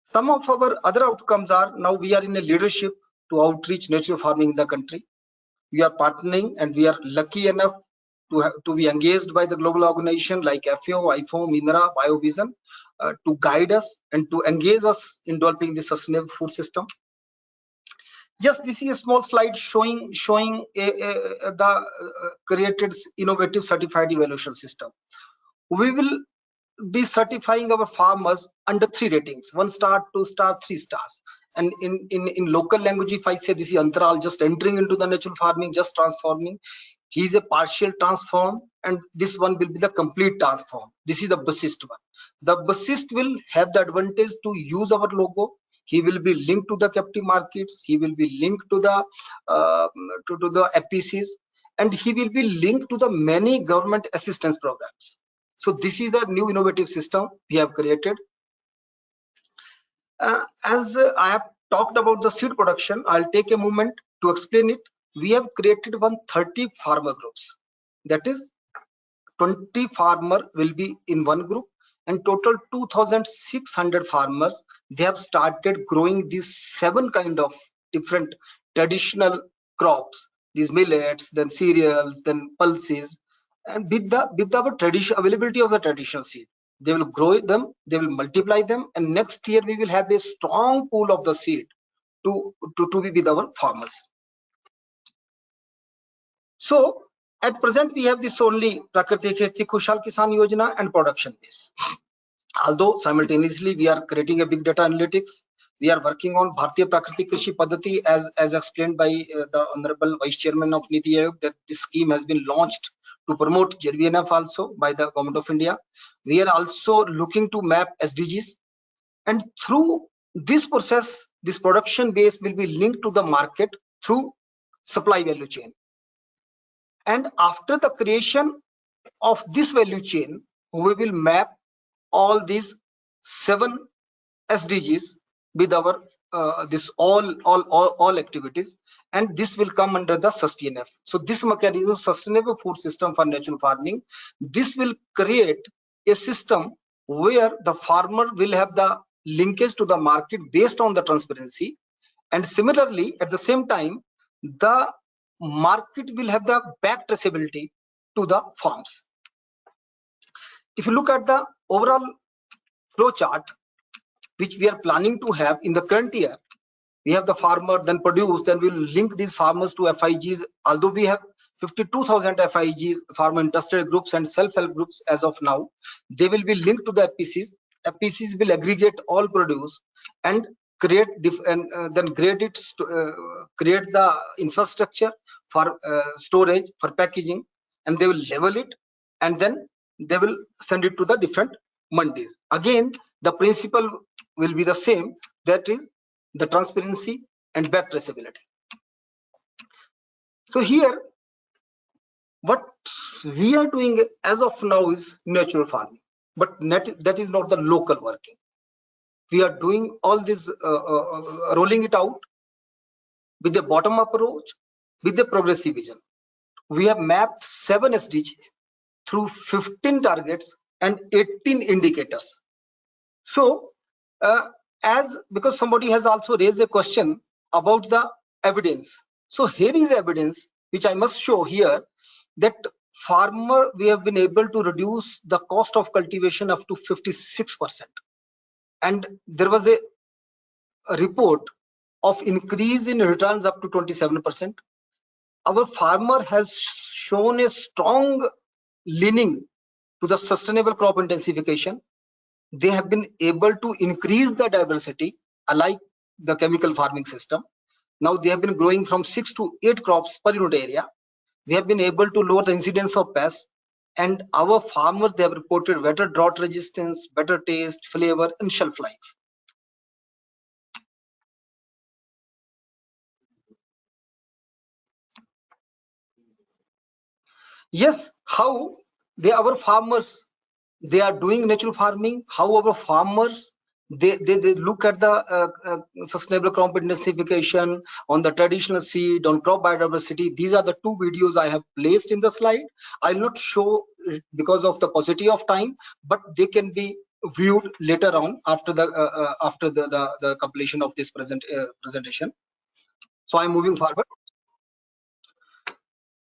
Some of our other outcomes are, now we are in a leadership to outreach natural farming in the country. We are partnering and we are lucky enough to be engaged by the global organization like FAO, IFOAM, INRA, BioVision to guide us and to engage us in developing the sustainable food system. Just this is a small slide showing the created innovative certified evaluation system. We will be certifying our farmers under 3 ratings: 1 star, 2 star, 3 stars. And in local language, if I say this is Antaral, just entering into the natural farming, just transforming, he is a partial transform, and this one will be the complete transform. This is the bassist one. The bassist will have the advantage to use our logo. He will be linked to the captive markets. He will be linked to the APCs, and he will be linked to the many government assistance programs. So this is the new innovative system we have created. As I have talked about the seed production, I'll take a moment to explain it. We have created 130 farmer groups. That is, 20 farmer will be in one group, and total 2,600 farmers, they have started growing these 7 kind of different traditional crops, these millets, then cereals, then pulses, and with the tradition availability of the traditional seed, they will grow them, they will multiply them, and next year we will have a strong pool of the seed to be with our farmers. So at present we have this only Prakriti Kheti Khushal Kisan Yojana and production base. Although simultaneously we are creating a big data analytics, we are working on Bharatiya Prakriti Krishi Paddhati as explained by the Honorable Vice Chairman of Niti Aayog, that this scheme has been launched to promote JVNF also by the Government of India. We are also looking to map SDGs, and through this process, this production base will be linked to the market through supply value chain. And after the creation of this value chain, we will map all these 7 SDGs with our this all activities, and this will come under the SustainF. So this mechanism, sustainable food system for natural farming, this will create a system where the farmer will have the linkage to the market based on the transparency, and similarly at the same time the market will have the back traceability to the farms. if you look at the overall flow chart, which we are planning to have in the current year, we have the farmer, then produce, then we'll link these farmers to FIGs. Although we have 52,000 FIGs, farmer industrial groups and self-help groups as of now, they will be linked to the FPCs. FPCs will aggregate all produce and create then grade it, create the infrastructure for storage, for packaging, and they will level it, and then they will send it to the different mandis. Again, the principle will be the same, that is the transparency and back traceability. So here, what we are doing as of now is natural farming, but that is not the local working. We are doing all this, rolling it out with a bottom-up approach, with a progressive vision. We have mapped 7 SDGs through 15 targets and 18 indicators. So, because somebody has also raised a question about the evidence. So here is evidence which I must show here, that farmer, we have been able to reduce the cost of cultivation up to 56%. And there was a report of increase in returns up to 27%. Our farmer has shown a strong leaning to the sustainable crop intensification. They have been able to increase the diversity, unlike the chemical farming system. Now they have been growing from 6 to 8 crops per unit area. We have been able to lower the incidence of pests, and our farmers, they have reported better drought resistance, better taste, flavor, and shelf life. Yes, how our farmers, they are doing natural farming, how our farmers, they look at the sustainable crop intensification, on the traditional seed, on crop biodiversity. These are the 2 videos I have placed in the slide. I'll not show it because of the paucity of time, but they can be viewed later on after the completion of this presentation. So I'm moving forward.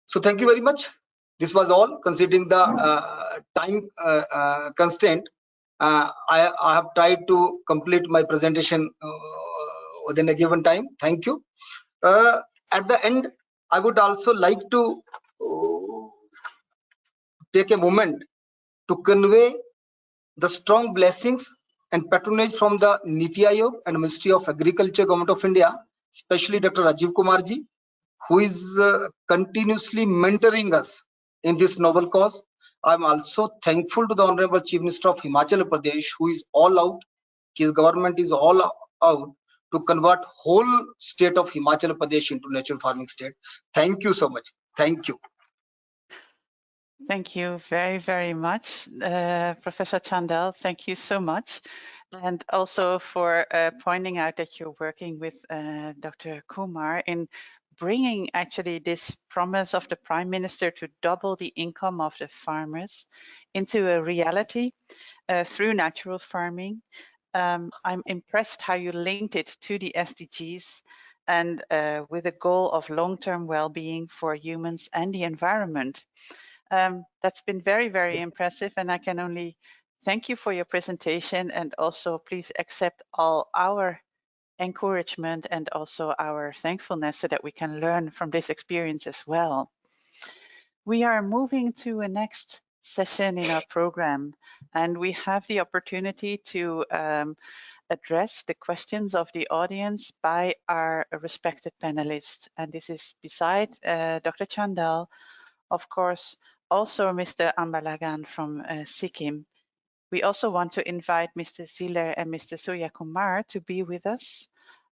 So thank you very much. This was all. Considering the time constraint, I have tried to complete my presentation within a given time. Thank you. At the end, I would also like to take a moment to convey the strong blessings and patronage from the Niti Aayog and Ministry of Agriculture, Government of India, especially Dr. Rajiv Kumarji, who is continuously mentoring us in this noble cause. I'm also thankful to the Honorable Chief Minister of Himachal Pradesh, who is all out. His government is all out to convert whole state of Himachal Pradesh into natural farming state. Thank you so much. Thank you. Thank you very, very much, Professor Chandel. Thank you so much. And also for pointing out that you're working with Dr. Kumar in bringing actually this promise of the Prime Minister to double the income of the farmers into a reality through natural farming. I'm impressed how you linked it to the SDGs and with a goal of long-term well-being for humans and the environment. That's been very, very impressive, and I can only thank you for your presentation, and also please accept all our encouragement and also our thankfulness so that we can learn from this experience as well. We are moving to a next session in our program, and we have the opportunity to address the questions of the audience by our respected panelists. And this is beside Dr. Chandel, of course, also Mr. Ambalagan from Sikkim. We also want to invite Mr. Ziller and Mr. Surya Kumar to be with us.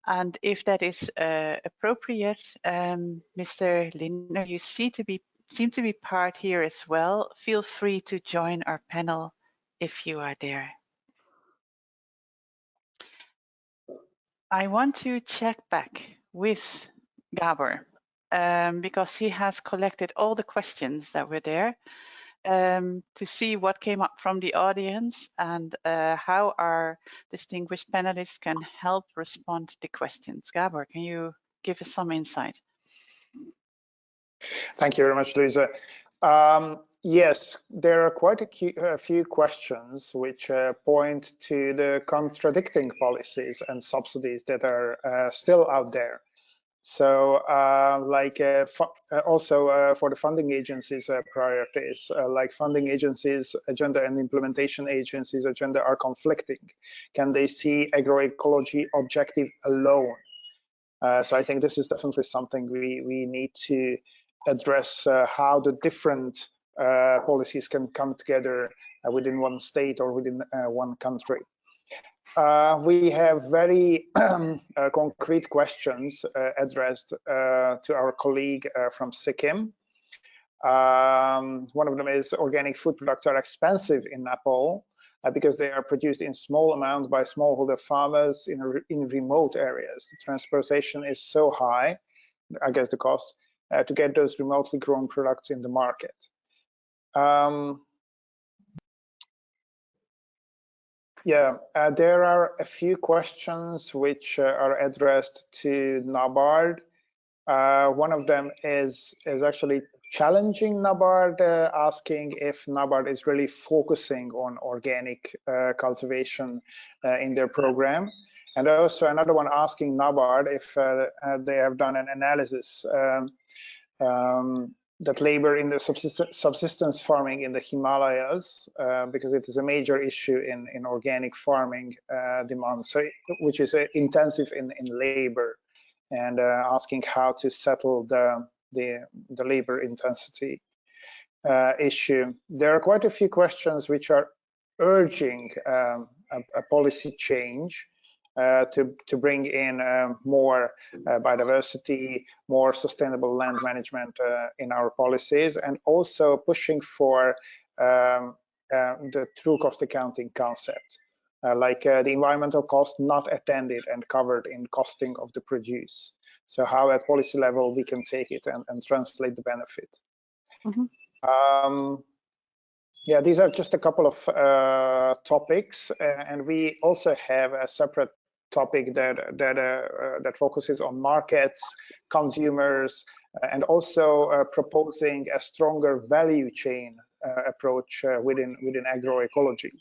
And if that is appropriate, Mr. Lindner, you seem to be part here as well. Feel free to join our panel if you are there. I want to check back with Gabor because he has collected all the questions that were there to see what came up from the audience and how our distinguished panelists can help respond to questions. Gabor, can you give us some insight? Thank you very much, Lisa. Yes, there are quite a few questions which point to the contradicting policies and subsidies that are still out there. So also for the funding agencies' priorities, like funding agencies' agenda and implementation agencies' agenda are conflicting. Can they see agroecology objective alone? So I think this is definitely something we need to address, how the different policies can come together within one state or within one country. We have very concrete questions addressed to our colleague from Sikkim. One of them is organic food products are expensive in Nepal because they are produced in small amounts by smallholder farmers in remote areas. The transportation is so high, I guess the cost, to get those remotely grown products in the market. There are a few questions which are addressed to NABARD. One of them is actually challenging NABARD, asking if NABARD is really focusing on organic cultivation in their program. And also another one asking NABARD if they have done an analysis that labor in the subsistence farming in the Himalayas, because it is a major issue in organic farming demand, so which is intensive in labor, and asking how to settle the labor intensity issue. There are quite a few questions which are urging a policy change to bring in more biodiversity, more sustainable land management in our policies, and also pushing for the true cost accounting concept, like the environmental cost not attended and covered in costing of the produce. So how at policy level we can take it and translate the benefit. Yeah, these are just a couple of topics, and we also have a separate topic that focuses on markets, consumers, and also proposing a stronger value chain approach within agroecology.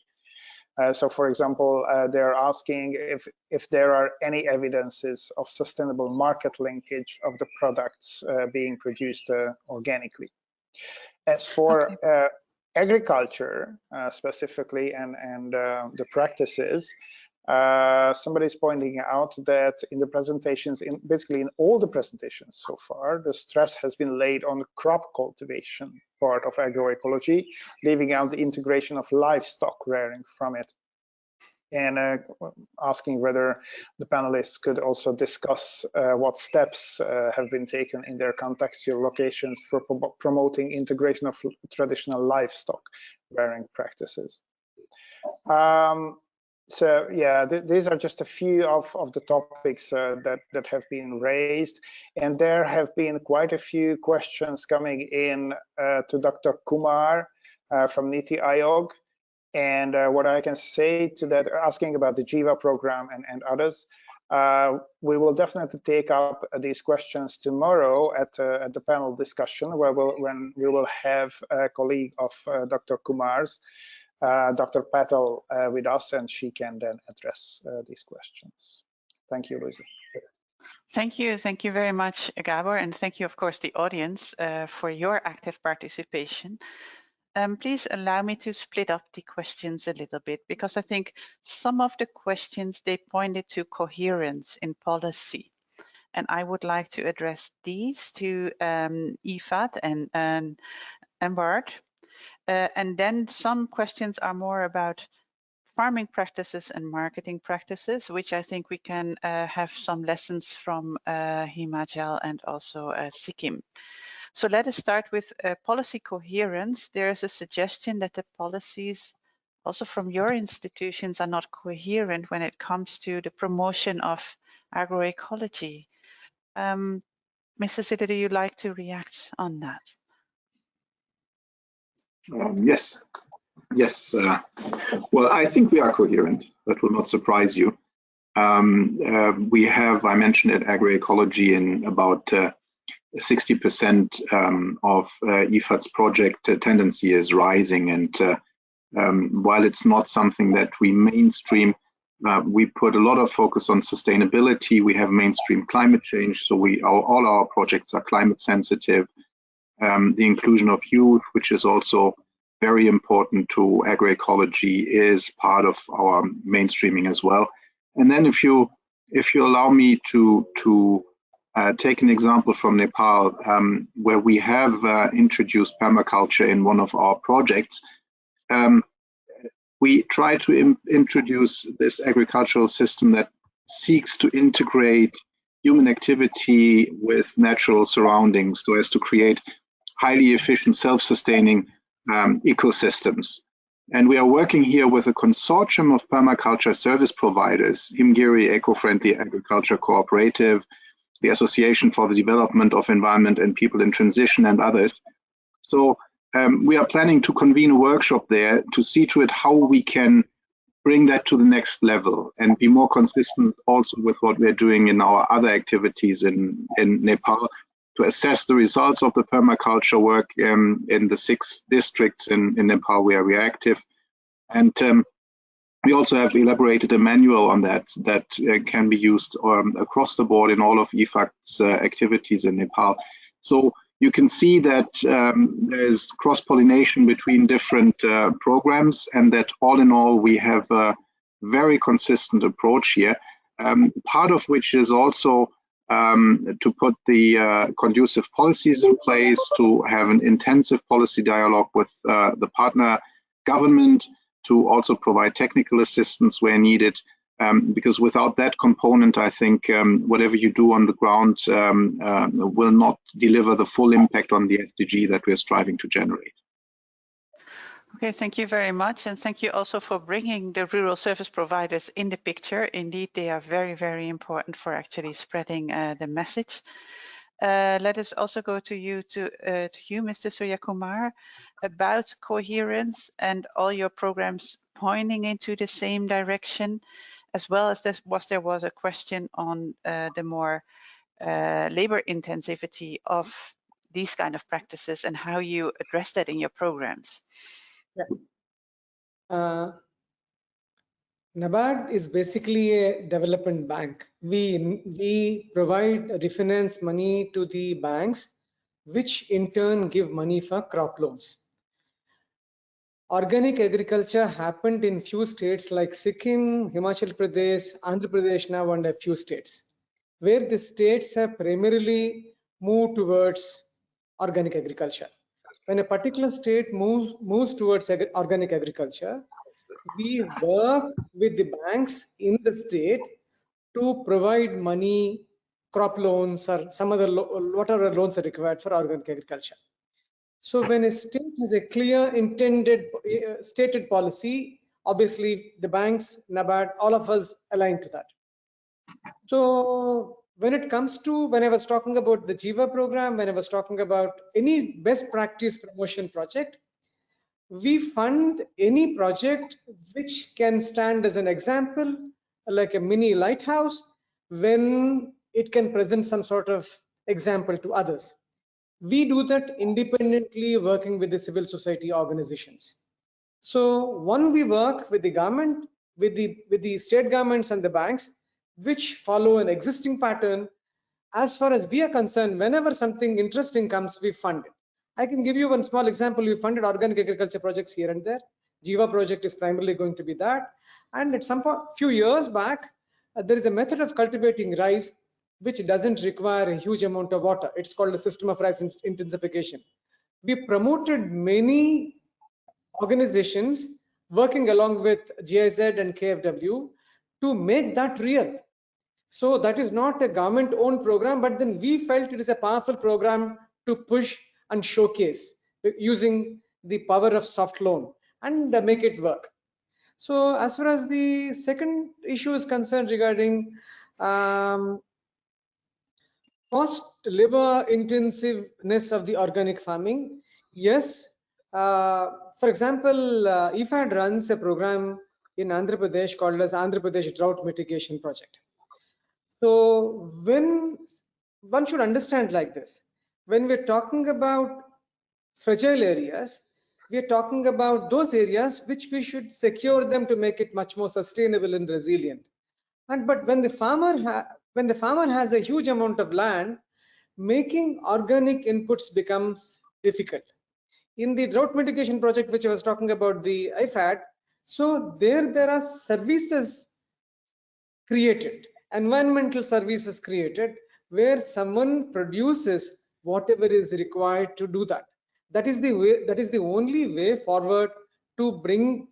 So, for example, they're asking if there are any evidences of sustainable market linkage of the products being produced organically. As for agriculture specifically and the practices, somebody's pointing out that in the presentations, basically in all the presentations so far, the stress has been laid on the crop cultivation part of agroecology, leaving out the integration of livestock rearing from it, and asking whether the panelists could also discuss what steps have been taken in their contextual locations for promoting integration of traditional livestock rearing practices. So yeah, these are just a few of the topics that have been raised, and there have been quite a few questions coming in to Dr. Kumar from Niti Aayog. And what I can say to that, asking about the JIVA program and others, we will definitely take up these questions tomorrow at the panel discussion, when we will have a colleague of Dr. Kumar's, Dr. Patel, with us, and she can then address these questions. Thank you, Luisa. Thank you very much, Gabor, and thank you, of course, the audience for your active participation. Please allow me to split up the questions a little bit, because I think some of the questions, they pointed to coherence in policy. And I would like to address these to IFAD and Bart. And then some questions are more about farming practices and marketing practices, which I think we can have some lessons from Himachal and also Sikkim. So let us start with policy coherence. There is a suggestion that the policies also from your institutions are not coherent when it comes to the promotion of agroecology. Mr. Sitter, do you like to react on that? Yes. Well, I think we are coherent. That will not surprise you. We have, I mentioned it, agroecology in about 60% of IFAD's project tendency is rising. And while it's not something that we mainstream, we put a lot of focus on sustainability. We have mainstream climate change, so all our projects are climate sensitive. The inclusion of youth, which is also very important to agroecology, is part of our mainstreaming as well. And then if you allow me to take an example from Nepal, where we have introduced permaculture in one of our projects. We try to introduce this agricultural system that seeks to integrate human activity with natural surroundings so as to create highly efficient, self-sustaining ecosystems. And we are working here with a consortium of permaculture service providers, Himgiri Eco-Friendly Agriculture Cooperative, the Association for the Development of Environment and People in Transition, and others. So we are planning to convene a workshop there to see to it how we can bring that to the next level and be more consistent also with what we're doing in our other activities in Nepal, to assess the results of the permaculture work in the 6 districts in Nepal where we are active. And we also have elaborated a manual on that can be used across the board in all of IFAD's activities in Nepal. So you can see that there's cross-pollination between different programs, and that all in all we have a very consistent approach here, part of which is also to put the conducive policies in place, to have an intensive policy dialogue with the partner government, to also provide technical assistance where needed, because without that component, I think whatever you do on the ground will not deliver the full impact on the SDG that we're striving to generate. Okay, thank you very much. And thank you also for bringing the rural service providers in the picture. Indeed, they are very, very important for actually spreading the message. Let us also go to you, Mr. Suryakumar, about Coherence and all your programs pointing into the same direction, as well as there was a question on the more labor intensivity of these kind of practices and how you address that in your programs. Yeah. NABARD is basically a development bank. We provide refinance money to the banks, which in turn give money for crop loans. Organic agriculture happened in few states like Sikkim, Himachal Pradesh, Andhra Pradesh now, and a few states, where the states have primarily moved towards organic agriculture. When a particular state moves towards organic agriculture, we work with the banks in the state to provide money, crop loans, or some other whatever loans are required for organic agriculture. So when a state has a clear intended stated policy, obviously the banks, NABARD, all of us align to that. So when it comes to, when I was talking about the Jiva program, when I was talking about any best practice promotion project, we fund any project which can stand as an example, like a mini lighthouse, when it can present some sort of example to others. We do that independently, working with the civil society organizations. So one, we work with the government, with the state governments and the banks, which follow an existing pattern. As far as we are concerned, whenever something interesting comes, we fund it. I can give you one small example. We funded organic agriculture projects here and there. Jiva project is primarily going to be that. And at some point, few years back, there is a method of cultivating rice which doesn't require a huge amount of water. It's called a system of rice intensification. We promoted many organizations working along with GIZ and KFW to make that real. So that is not a government owned program, but then we felt it is a powerful program to push and showcase using the power of soft loan and make it work. So as far as the second issue is concerned regarding cost labor intensiveness of the organic farming, yes. For example, IFAD runs a program in Andhra Pradesh called as Andhra Pradesh Drought Mitigation Project. So when one should understand like this, when we're talking about fragile areas, we are talking about those areas which we should secure them to make it much more sustainable and resilient. But when the farmer has a huge amount of land, making organic inputs becomes difficult. In the drought mitigation project, which I was talking about, the IFAD, so there are services created, environmental services created, where someone produces whatever is required to do that. That is the way, that is the only way forward to bring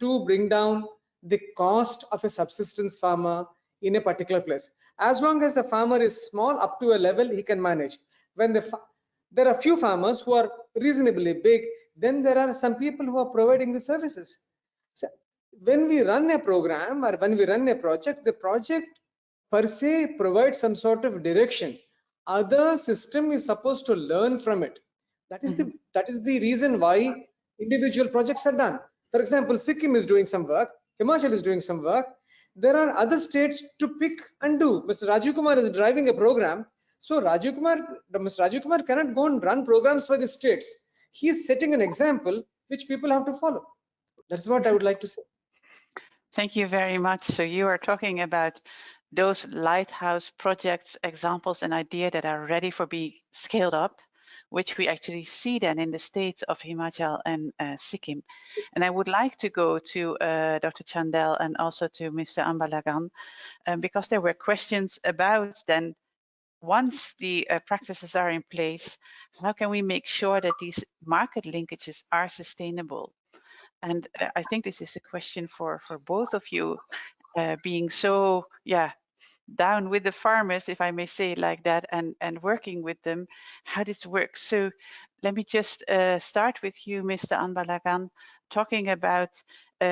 down the cost of a subsistence farmer in a particular place. As long as the farmer is small, up to a level he can manage. When there are few farmers who are reasonably big, then there are some people who are providing the services. So when we run a program or when we run a project, the project per se provides some sort of direction. Other system is supposed to learn from it. That is the reason why individual projects are done. For example, Sikkim is doing some work, Himachal is doing some work. There are other states to pick and do. Mr. Rajiv Kumar is driving a program. So Mr. Rajiv Kumar cannot go and run programs for the states. He is setting an example which people have to follow. That's what I would like to say. Thank you very much. So you are talking about those lighthouse projects, examples and ideas that are ready for being scaled up, which we actually see then in the states of Himachal and Sikkim. And I would like to go to Dr. Chandel and also to Mr. Ambalagan, because there were questions about then, once the practices are in place, how can we make sure that these market linkages are sustainable? And I think this is a question for both of you, being so, down with the farmers, if I may say it like that, and working with them, how this works. So let me just start with you, Mr. Anbalagan, talking about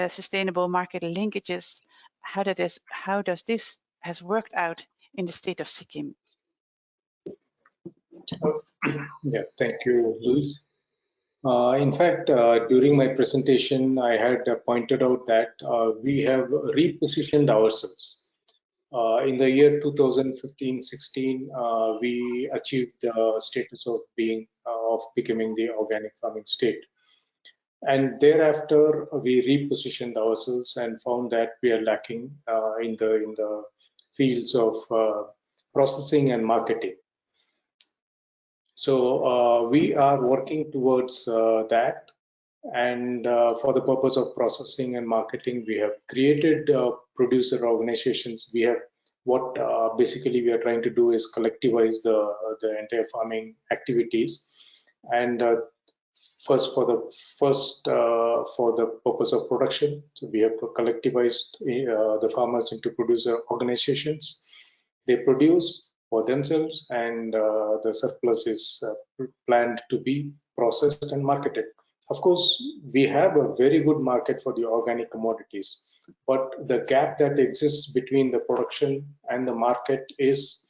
sustainable market linkages. How does this has worked out in the state of Sikkim? Yeah, thank you, Luis. In fact, during my presentation, I had pointed out that we have repositioned ourselves. In the year 2015-16, we achieved the status of becoming the organic farming state. And thereafter, we repositioned ourselves and found that we are lacking in the fields of processing and marketing. So we are working towards that. And for the purpose of processing and marketing, we have created producer organizations. We have basically we are trying to do is collectivize the entire farming activities. And for the purpose of production, so we have collectivized the farmers into producer organizations. They produce for themselves, and the surplus is planned to be processed and marketed. Of course, we have a very good market for the organic commodities, but the gap that exists between the production and the market is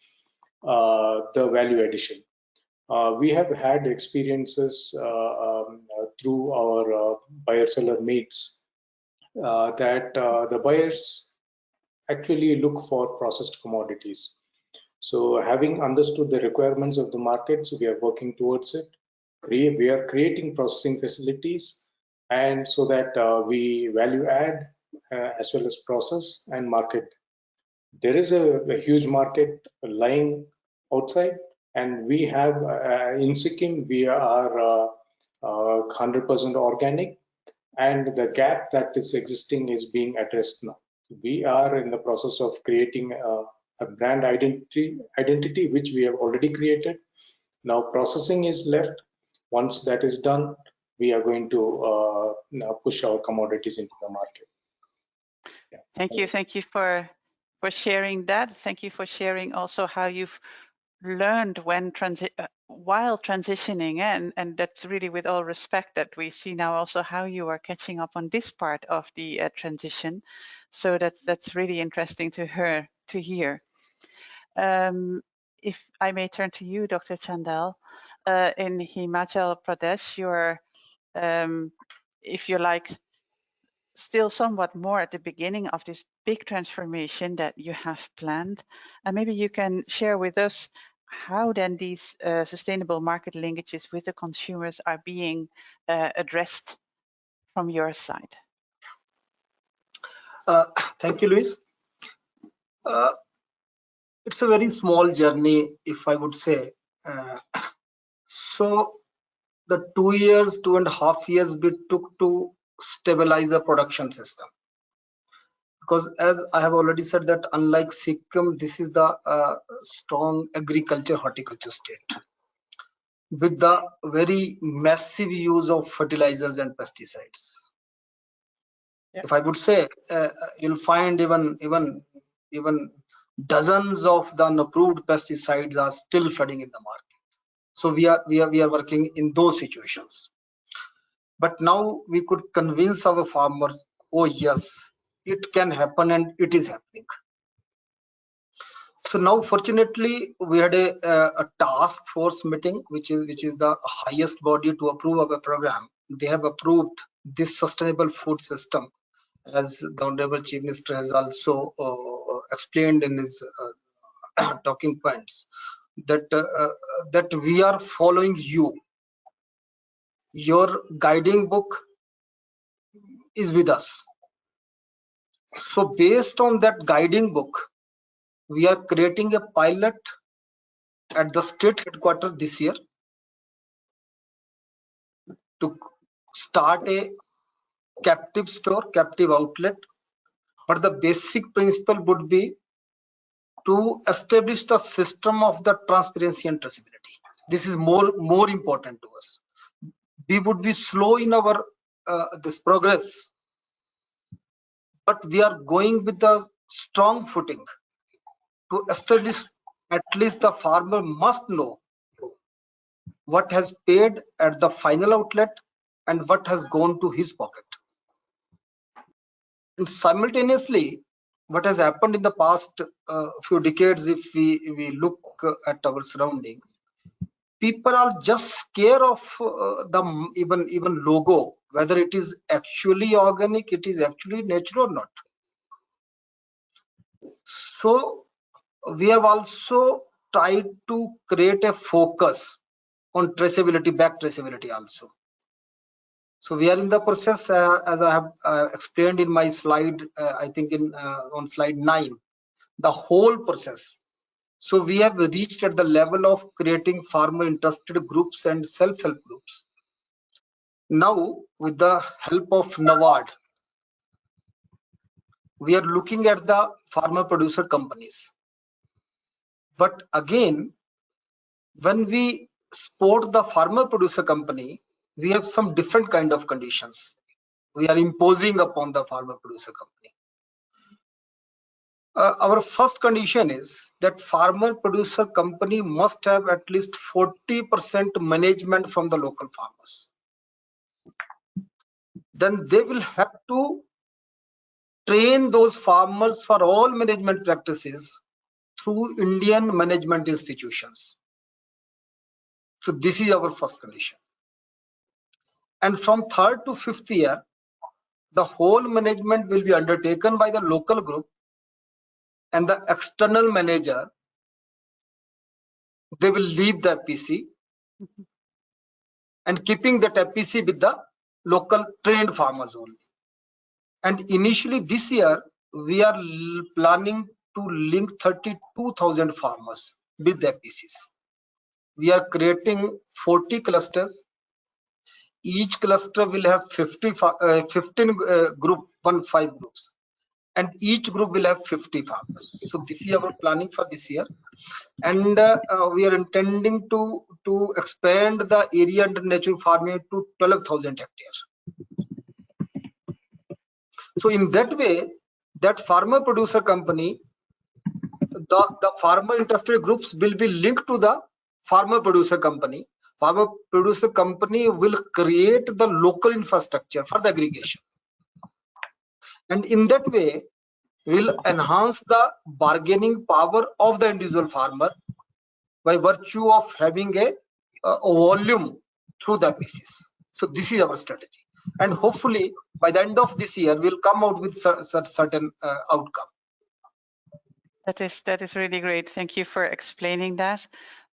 the value addition. We have had experiences through our buyer-seller meets that the buyers actually look for processed commodities. So having understood the requirements of the markets, we are working towards it. We are creating processing facilities, and so that we value add as well as process and market. There is a huge market lying outside, and we have in Sikkim we are 100% organic, and the gap that is existing is being addressed now. We are in the process of creating a brand identity which we have already created. Now processing is left. Once that is done, we are going to push our commodities into the market. Yeah. Thank you for sharing that. Thank you for sharing also how you've learned while transitioning, and that's really with all respect that we see now also how you are catching up on this part of the transition. So that's really interesting to hear. If I may turn to you, Dr. Chandel, in Himachal Pradesh, you're, if you like, still somewhat more at the beginning of this big transformation that you have planned. And maybe you can share with us how then these sustainable market linkages with the consumers are being addressed from your side? Thank you, Luis. It's a very small journey, if I would say. So the 2.5 years we took to stabilize the production system. Because as I have already said that unlike Sikkim, this is the strong agriculture horticulture state with the very massive use of fertilizers and pesticides. If I would say, you'll find even dozens of the unapproved pesticides are still flooding in the market. So we are working in those situations. But now we could convince our farmers, oh yes, it can happen and it is happening. So now fortunately we had a task force meeting, which is the highest body to approve of a program. They have approved this sustainable food system, as the Honorable Chief Minister has also explained in his talking points, that we are following you. Your guiding book is with us. So based on that guiding book, we are creating a pilot at the state headquarters this year to start a captive store, captive outlet. But the basic principle would be to establish the system of the transparency and traceability. This is more important to us. We would be slow in our this progress, but we are going with the strong footing to establish. At least the farmer must know what has paid at the final outlet and what has gone to his pocket. And simultaneously, what has happened in the past few decades, if we look at our surrounding, people are just scared of the even logo, whether it is actually organic, it is actually natural or not. So we have also tried to create a focus on traceability, back traceability also. So we are in the process, as I have explained in my slide, I think on slide 9, the whole process. So we have reached at the level of creating farmer interested groups and self-help groups. Now, with the help of NABARD, we are looking at the farmer producer companies. But again, when we support the farmer producer company, we have some different kind of conditions we are imposing upon the farmer producer company. Our first condition is that farmer producer company must have at least 40% management from the local farmers. Then they will have to train those farmers for all management practices through Indian management institutions. So this is our first condition. And from 3rd to 5th year, the whole management will be undertaken by the local group, and the external manager, they will leave the FPC and keeping that FPC with the local trained farmers only. And initially this year, we are planning to link 32,000 farmers with the FPCs. We are creating 40 clusters. Each cluster will have 15 group, 15 groups, and each group will have 50 farmers. So this is our planning for this year, and we are intending to expand the area under natural farming to 12,000 hectares. So in that way, that farmer producer company, the farmer interested groups will be linked to the farmer producer company. Farmer producer company will create the local infrastructure for the aggregation, and in that way will enhance the bargaining power of the individual farmer by virtue of having a volume through the PCs. So this is our strategy, and hopefully by the end of this year we'll come out with certain outcome. That is really great. Thank you for explaining that.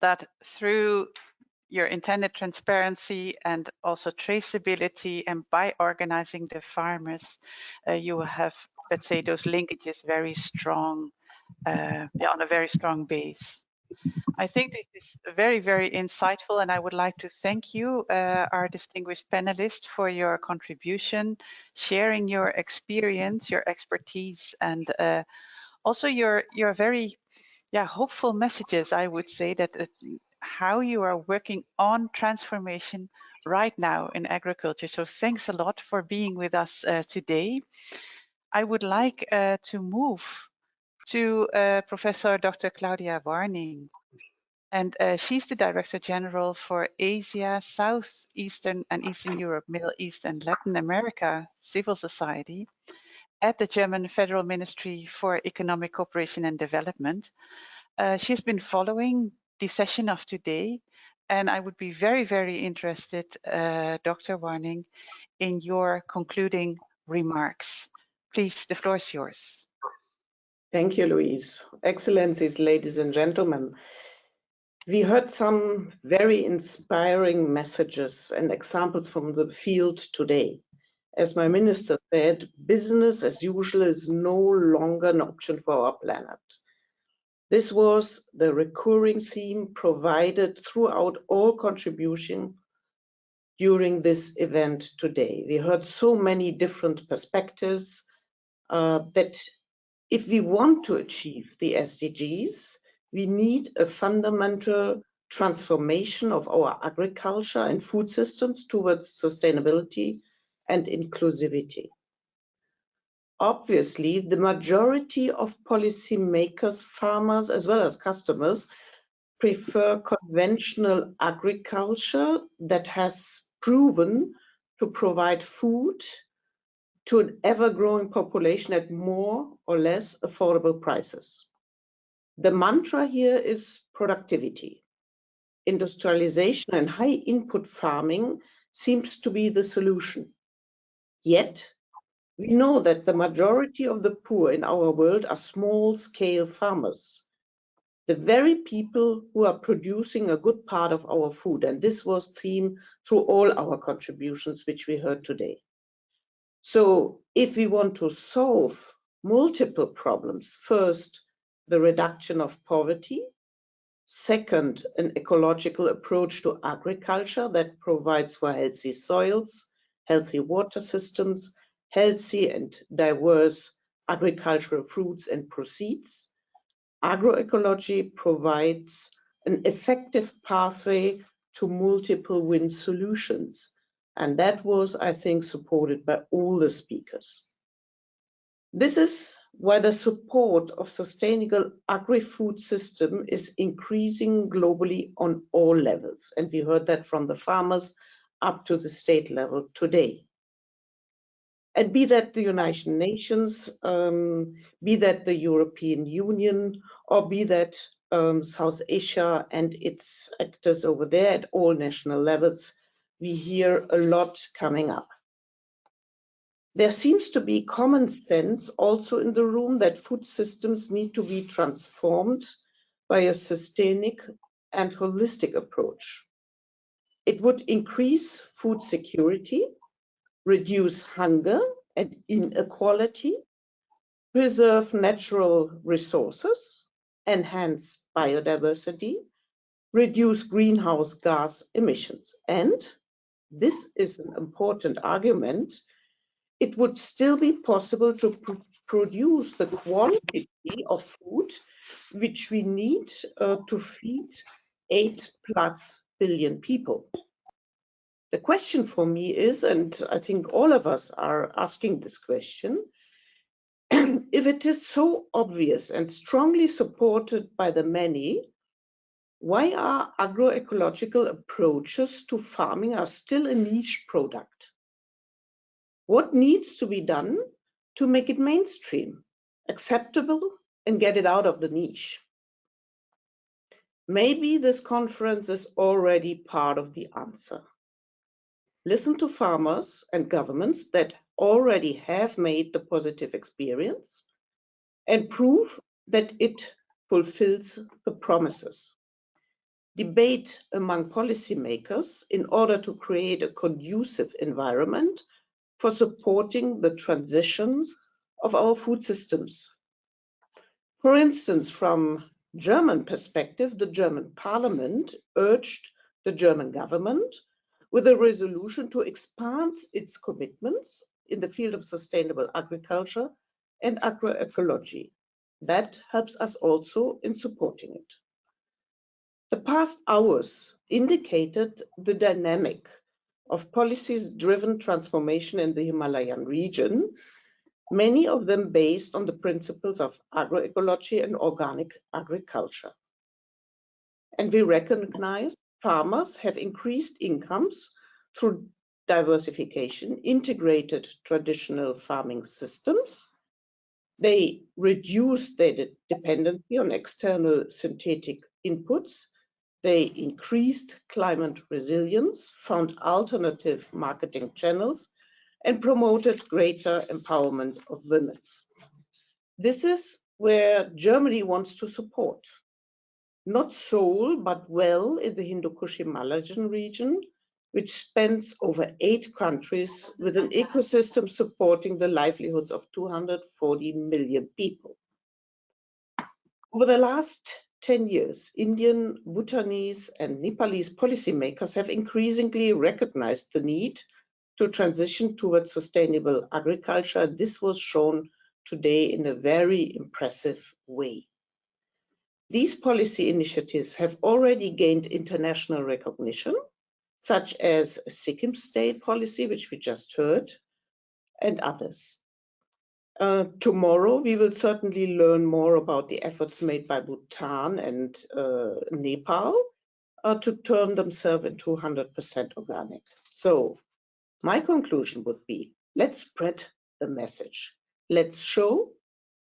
That through your intended transparency and also traceability, and by organizing the farmers, you will have, let's say, those linkages very strong, on a very strong base. I think this is very, very insightful, and I would like to thank you, our distinguished panelists, for your contribution, sharing your experience, your expertise, and also your very hopeful messages. I would say that how you are working on transformation right now in agriculture. So thanks a lot for being with us today. I would like to move to Professor Dr. Claudia Warning. And she's the Director General for Asia, Southeastern and Eastern Europe, Middle East and Latin America Civil Society at the German Federal Ministry for Economic Cooperation and Development. She's been following the session of today, and I would be very, very interested, Dr. Warning, in your concluding remarks. Please, the floor is yours. Thank you, Louise. Excellencies, ladies and gentlemen. We heard some very inspiring messages and examples from the field today. As my minister said, business as usual is no longer an option for our planet. This was the recurring theme provided throughout all contributions during this event today. We heard so many different perspectives that if we want to achieve the SDGs, we need a fundamental transformation of our agriculture and food systems towards sustainability and inclusivity. Obviously, the majority of policymakers, farmers, as well as customers prefer conventional agriculture that has proven to provide food to an ever-growing population at more or less affordable prices. The mantra here is productivity. Industrialization and high input farming seems to be the solution. Yet, we know that the majority of the poor in our world are small-scale farmers, the very people who are producing a good part of our food, and this was theme through all our contributions which we heard today. So if we want to solve multiple problems, first, the reduction of poverty, second, an ecological approach to agriculture that provides for healthy soils, healthy water systems, healthy and diverse agricultural fruits and proceeds. Agroecology provides an effective pathway to multiple win solutions. And that was, I think, supported by all the speakers. This is why the support of sustainable agri-food system is increasing globally on all levels. And we heard that from the farmers up to the state level today. And be that the United Nations, be that the European Union, or be that South Asia and its actors over there at all national levels, we hear a lot coming up. There seems to be common sense also in the room that food systems need to be transformed by a systemic and holistic approach. It would increase food security, reduce hunger and inequality, preserve natural resources, enhance biodiversity, reduce greenhouse gas emissions. And this is an important argument. It would still be possible to produce the quantity of food which we need to feed 8+ billion people. The question for me is, and I think all of us are asking this question, if it is so obvious and strongly supported by the many, why are agroecological approaches to farming are still a niche product? What needs to be done to make it mainstream, acceptable, and get it out of the niche? Maybe this conference is already part of the answer. Listen to farmers and governments that already have made the positive experience and prove that it fulfills the promises. Debate among policymakers in order to create a conducive environment for supporting the transition of our food systems. For instance, from German perspective, the German parliament urged the German government with a resolution to expand its commitments in the field of sustainable agriculture and agroecology. That helps us also in supporting it. The past hours indicated the dynamic of policies-driven transformation in the Himalayan region, many of them based on the principles of agroecology and organic agriculture. And we recognize farmers have increased incomes through diversification, integrated traditional farming systems. They reduced their dependency on external synthetic inputs. They increased climate resilience, found alternative marketing channels, and promoted greater empowerment of women. This is where Germany wants to support. Not sole, but well in the Hindu-Kush Himalayan region, which spans over 8 countries with an ecosystem supporting the livelihoods of 240 million people. Over the last 10 years, Indian, Bhutanese, and Nepalese policymakers have increasingly recognized the need to transition towards sustainable agriculture. This was shown today in a very impressive way. These policy initiatives have already gained international recognition, such as Sikkim state policy, which we just heard, and others. Tomorrow, we will certainly learn more about the efforts made by Bhutan and Nepal to turn themselves into 100% organic. So my conclusion would be, let's spread the message. Let's show,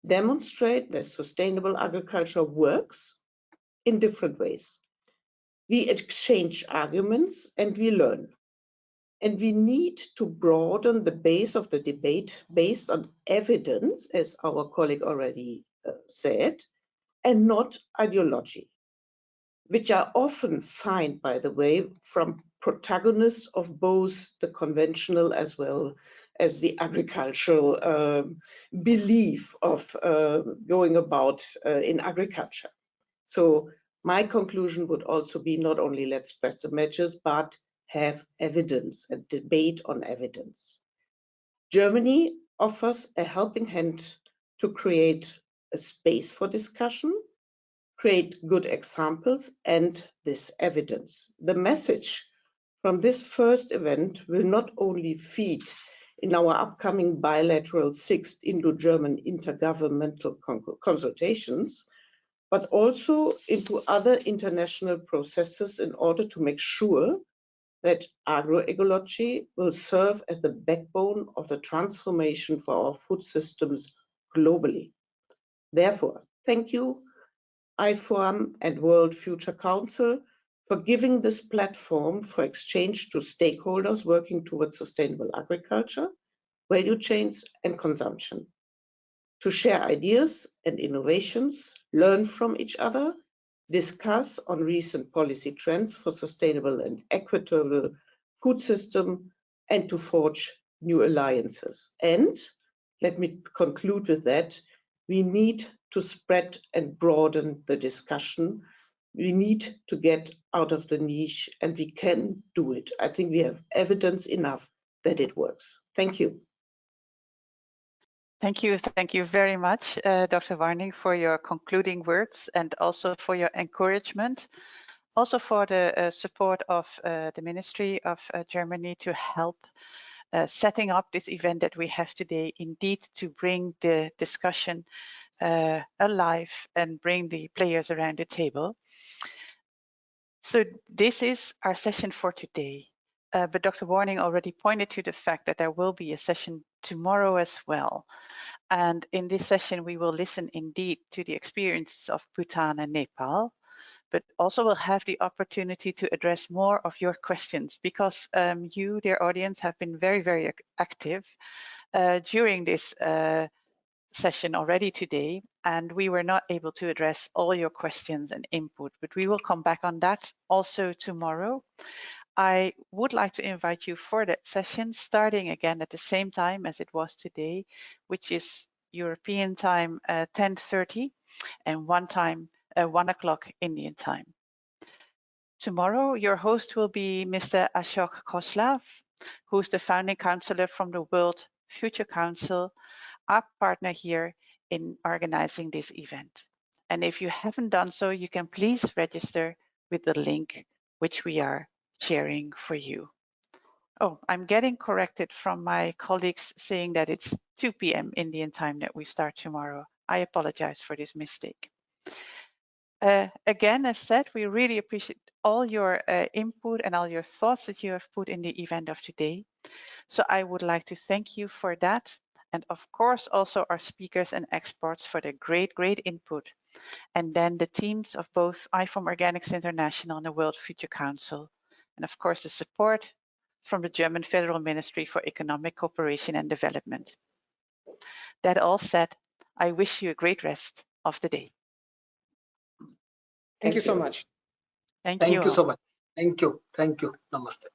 demonstrate that sustainable agriculture works in different ways. We exchange arguments and we learn. And we need to broaden the base of the debate based on evidence, as our colleague already said, and not ideology, which are often found, by the way, from protagonists of both the conventional as well as the agricultural belief of going about in agriculture. So my conclusion would also be not only let's spread the messages, but have evidence and debate on evidence. Germany offers a helping hand to create a space for discussion, create good examples and this evidence. The message from this first event will not only feed in our upcoming bilateral 6th Indo-German intergovernmental consultations, but also into other international processes in order to make sure that agroecology will serve as the backbone of the transformation for our food systems globally. Therefore, thank you, IFOAM and World Future Council, for giving this platform for exchange to stakeholders working towards sustainable agriculture, value chains, and consumption, to share ideas and innovations, learn from each other, discuss on recent policy trends for sustainable and equitable food system, and to forge new alliances. And let me conclude with that, we need to spread and broaden the discussion. We need to get out of the niche, and we can do it. I think we have evidence enough that it works. Thank you. Thank you very much, Dr. Warning, for your concluding words and also for your encouragement, also for the support of the Ministry of Germany to help setting up this event that we have today, indeed to bring the discussion alive and bring the players around the table. So this is our session for today. But Dr. Warning already pointed to the fact that there will be a session tomorrow as well. And in this session, we will listen indeed to the experiences of Bhutan and Nepal, but also we'll have the opportunity to address more of your questions because you, dear audience, have been very, very active during this session already today. and we were not able to address all your questions and input, but we will come back on that also tomorrow. I would like to invite you for that session, starting again at the same time as it was today, which is European time 10:30 and 1 o'clock Indian time. Tomorrow, your host will be Mr. Ashok Koslav, who's the founding counselor from the World Future Council, our partner here in organizing this event. And if you haven't done so, you can please register with the link which we are sharing for you. Oh, I'm getting corrected from my colleagues saying that it's 2 p.m. Indian time that we start tomorrow. I apologize for this mistake. Again, as said, we really appreciate all your input and all your thoughts that you have put in the event of today. So I would like to thank you for that. And of course, also our speakers and experts for their great input. And then the teams of both IFOAM Organics International and the World Future Council. And of course, the support from the German Federal Ministry for Economic Cooperation and Development. That all said, I wish you a great rest of the day. Thank you so much. Thank you so much. Thank you. Namaste.